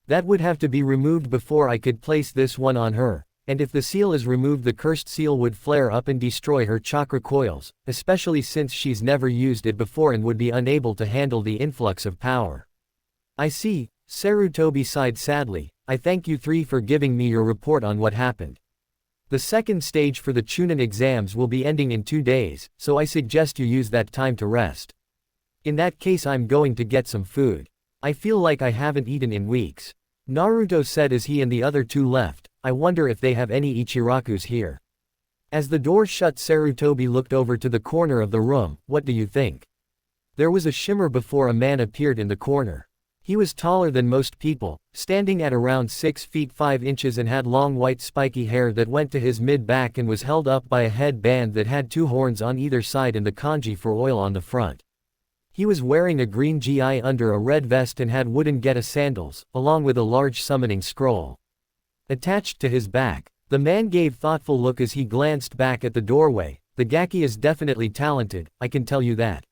Speaker 1: That would have to be removed before I could place this one on her, and if the seal is removed the cursed seal would flare up and destroy her chakra coils, especially since she's never used it before and would be unable to handle the influx of power." "I see," Sarutobi sighed sadly. "I thank you three for giving me your report on what happened. The second stage for the Chunin exams will be ending in 2 days, so I suggest you use that time to rest. In that case I'm going to get some food. I feel like I haven't eaten in weeks." Naruto said as he and the other two left. "I wonder if they have any Ichirakus here." As the door shut Sarutobi looked over to the corner of the room. "What do you think?" There was a shimmer before a man appeared in the corner. He was taller than most people, standing at around 6 feet 5 inches and had long white spiky hair that went to his mid-back and was held up by a headband that had 2 horns on either side and the kanji for oil on the front. He was wearing a green gi under a red vest and had wooden geta sandals, along with a large summoning scroll attached to his back. The man gave thoughtful look as he glanced back at the doorway. The Gaki is definitely talented, I can tell you that.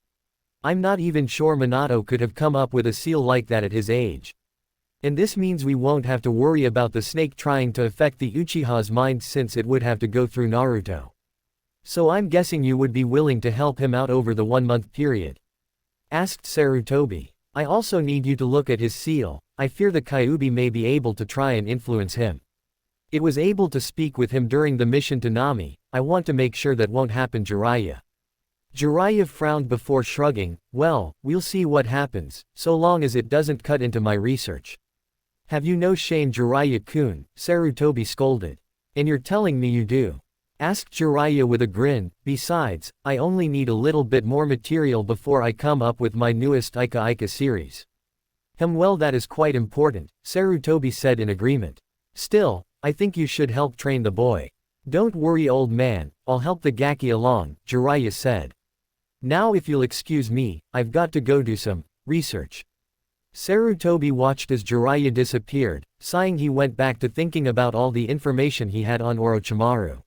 Speaker 1: I'm not even sure Minato could have come up with a seal like that at his age. And this means we won't have to worry about the snake trying to affect the Uchiha's mind since it would have to go through Naruto. So I'm guessing you would be willing to help him out over the 1-month period? Asked Sarutobi. I also need you to look at his seal. I fear the Kyuubi may be able to try and influence him. It was able to speak with him during the mission to Nami. I want to make sure that won't happen. Jiraiya. Jiraiya frowned before shrugging. Well, we'll see what happens, so long as it doesn't cut into my research. Have you no shame, Jiraiya-kun? Sarutobi scolded. And you're telling me you do? Asked Jiraiya with a grin. Besides, I only need a little bit more material before I come up with my newest Ika Ika series. Well, that is quite important, Sarutobi said in agreement. Still, I think you should help train the boy. Don't worry, old man, I'll help the Gaki along, Jiraiya said. Now if you'll excuse me, I've got to go do some research. Sarutobi watched as Jiraiya disappeared. Sighing, he went back to thinking about all the information he had on Orochimaru.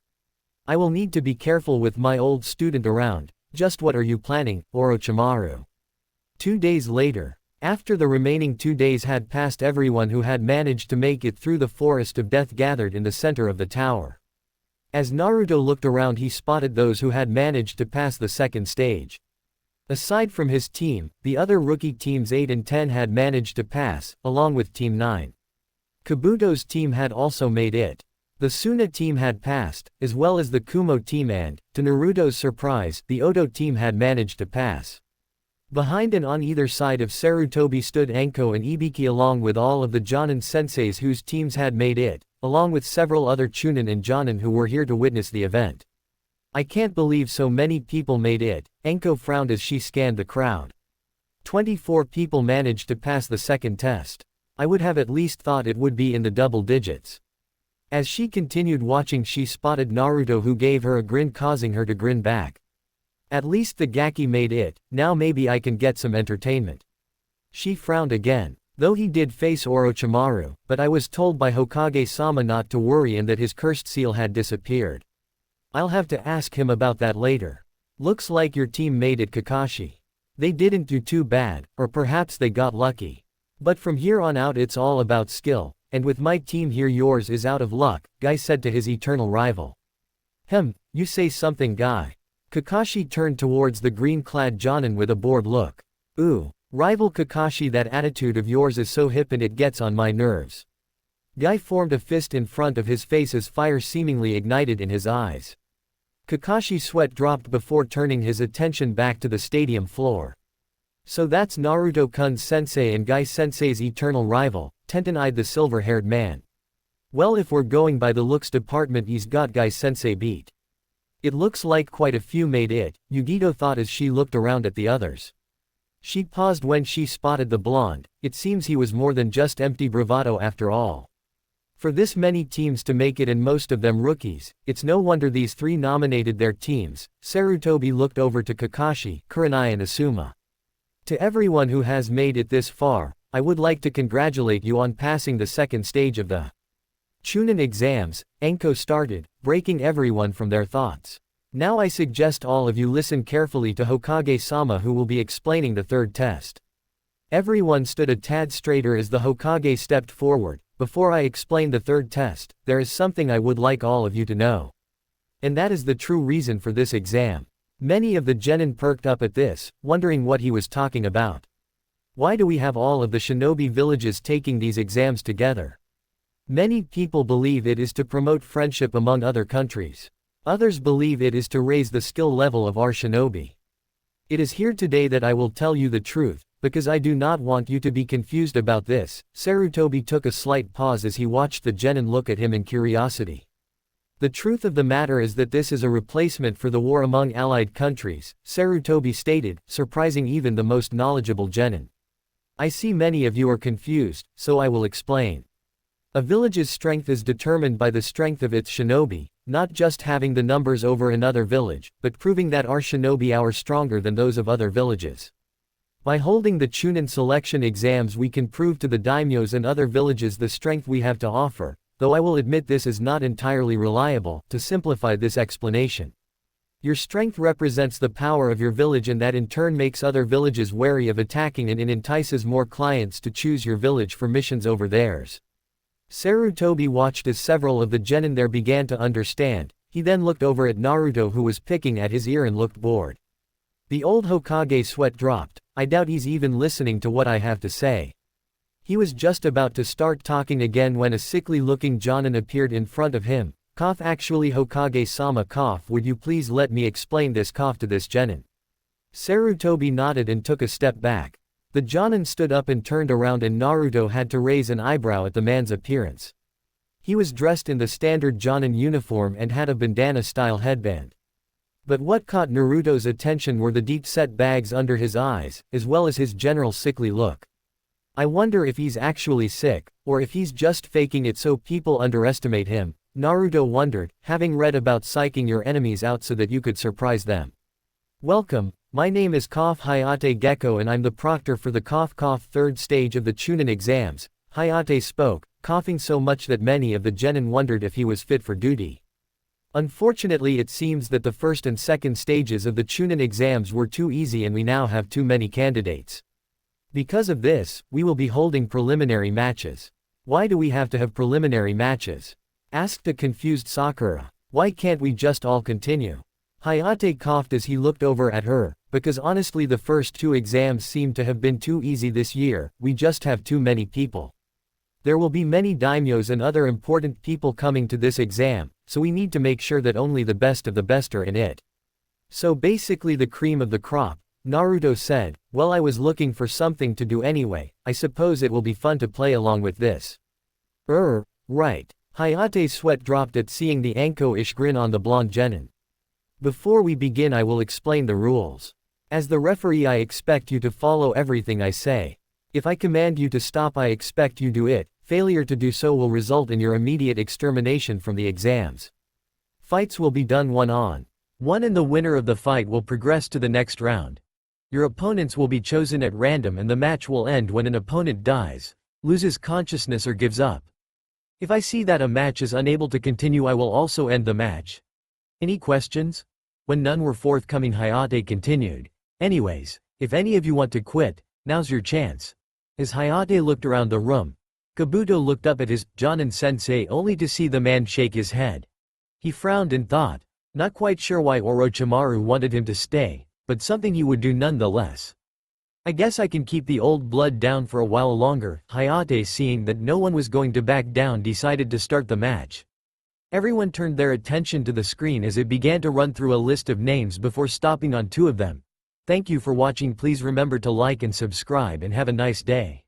Speaker 1: I will need to be careful with my old student around. Just what are you planning, Orochimaru? 2 days later. After the remaining 2 days had passed, everyone who had managed to make it through the forest of death gathered in the center of the tower. As Naruto looked around, he spotted those who had managed to pass the second stage. Aside from his team, the other rookie teams 8 and 10 had managed to pass, along with Team 9. Kabuto's team had also made it. The Suna team had passed, as well as the Kumo team and, to Naruto's surprise, the Oto team had managed to pass. Behind and on either side of Sarutobi stood Anko and Ibiki along with all of the Jonin senseis whose teams had made it, along with several other Chunin and Jonin who were here to witness the event. I can't believe so many people made it, Anko frowned as she scanned the crowd. 24 people managed to pass the second test. I would have at least thought it would be in the double digits. As she continued watching, she spotted Naruto, who gave her a grin, causing her to grin back. At least the Gaki made it, now maybe I can get some entertainment. She frowned again. Though he did face Orochimaru, but I was told by Hokage-sama not to worry and that his cursed seal had disappeared. I'll have to ask him about that later. Looks like your team made it, Kakashi. They didn't do too bad, or perhaps they got lucky. But from here on out it's all about skill, and with my team here yours is out of luck, Guy said to his eternal rival. You say something, Guy. Kakashi turned towards the green-clad Jonin with a bored look. Ooh, rival Kakashi, that attitude of yours is so hip and it gets on my nerves. Guy formed a fist in front of his face as fire seemingly ignited in his eyes. Kakashi's sweat dropped before turning his attention back to the stadium floor. So that's Naruto-kun's sensei and Guy-sensei's eternal rival, Tenten eyed the silver-haired man. Well, if we're going by the looks department, he's got Guy-sensei beat. It looks like quite a few made it, Yugito thought as she looked around at the others. She paused when she spotted the blonde. It seems he was more than just empty bravado after all. For this many teams to make it, and most of them rookies, it's no wonder these three nominated their teams. Sarutobi looked over to Kakashi, Kurenai and Asuma. To everyone who has made it this far, I would like to congratulate you on passing the second stage of the Chunin exams, Anko started, breaking everyone from their thoughts. Now I suggest all of you listen carefully to Hokage-sama, who will be explaining the third test. Everyone stood a tad straighter as the Hokage stepped forward. Before I explain the third test, there is something I would like all of you to know. And that is the true reason for this exam. Many of the genin perked up at this, wondering what he was talking about. Why do we have all of the shinobi villages taking these exams together? Many people believe it is to promote friendship among other countries. Others believe it is to raise the skill level of our shinobi. It is here today that I will tell you the truth, because I do not want you to be confused about this. Sarutobi took a slight pause as he watched the genin look at him in curiosity. The truth of the matter is that this is a replacement for the war among allied countries, Sarutobi stated, surprising even the most knowledgeable genin. I see many of you are confused, so I will explain. A village's strength is determined by the strength of its shinobi, not just having the numbers over another village, but proving that our shinobi are stronger than those of other villages. By holding the Chunin selection exams, we can prove to the daimyos and other villages the strength we have to offer, though I will admit this is not entirely reliable, to simplify this explanation. Your strength represents the power of your village, and that in turn makes other villages wary of attacking and entices more clients to choose your village for missions over theirs. Sarutobi watched as several of the genin there began to understand. He then looked over at Naruto, who was picking at his ear and looked bored. The old Hokage's sweat dropped. I doubt he's even listening to what I have to say. He was just about to start talking again when a sickly-looking jonin appeared in front of him. Cough, actually Hokage-sama, cough, would you please let me explain this cough to this genin? Sarutobi nodded and took a step back. The jonin stood up and turned around, and Naruto had to raise an eyebrow at the man's appearance. He was dressed in the standard jonin uniform and had a bandana-style headband. But what caught Naruto's attention were the deep-set bags under his eyes, as well as his general sickly look. I wonder if he's actually sick, or if he's just faking it so people underestimate him, Naruto wondered, having read about psyching your enemies out so that you could surprise them. Welcome, my name is Hayate Gecko and I'm the proctor for the third stage of the Chunin exams. Hayate spoke, coughing so much that many of the genin wondered if he was fit for duty. Unfortunately, it seems that the first and second stages of the Chunin exams were too easy and we now have too many candidates. Because of this, we will be holding preliminary matches. Why do we have to have preliminary matches? Asked a confused Sakura. Why can't we just all continue? Hayate coughed as he looked over at her, because honestly the first two exams seem to have been too easy this year, we just have too many people. There will be many daimyos and other important people coming to this exam, so we need to make sure that only the best of the best are in it. So basically the cream of the crop, Naruto said. Well, I was looking for something to do anyway, I suppose it will be fun to play along with this. Right. Hayate's sweat dropped at seeing the Anko-ish grin on the blonde genin. Before we begin, I will explain the rules. As the referee, I expect you to follow everything I say. If I command you to stop, I expect you do it. Failure to do so will result in your immediate extermination from the exams. Fights will be done one-on-one and the winner of the fight will progress to the next round. Your opponents will be chosen at random and the match will end when an opponent dies, loses consciousness or gives up. If I see that a match is unable to continue, I will also end the match. Any questions? When none were forthcoming, Hayate continued. Anyways, if any of you want to quit, now's your chance. As Hayate looked around the room, Kabuto looked up at his jonin sensei only to see the man shake his head. He frowned and thought, not quite sure why Orochimaru wanted him to stay, but something he would do nonetheless. I guess I can keep the old blood down for a while longer. Hayate, seeing that no one was going to back down, decided to start the match. Everyone turned their attention to the screen as it began to run through a list of names before stopping on two of them. Thank you for watching. Please remember to like and subscribe and have a nice day.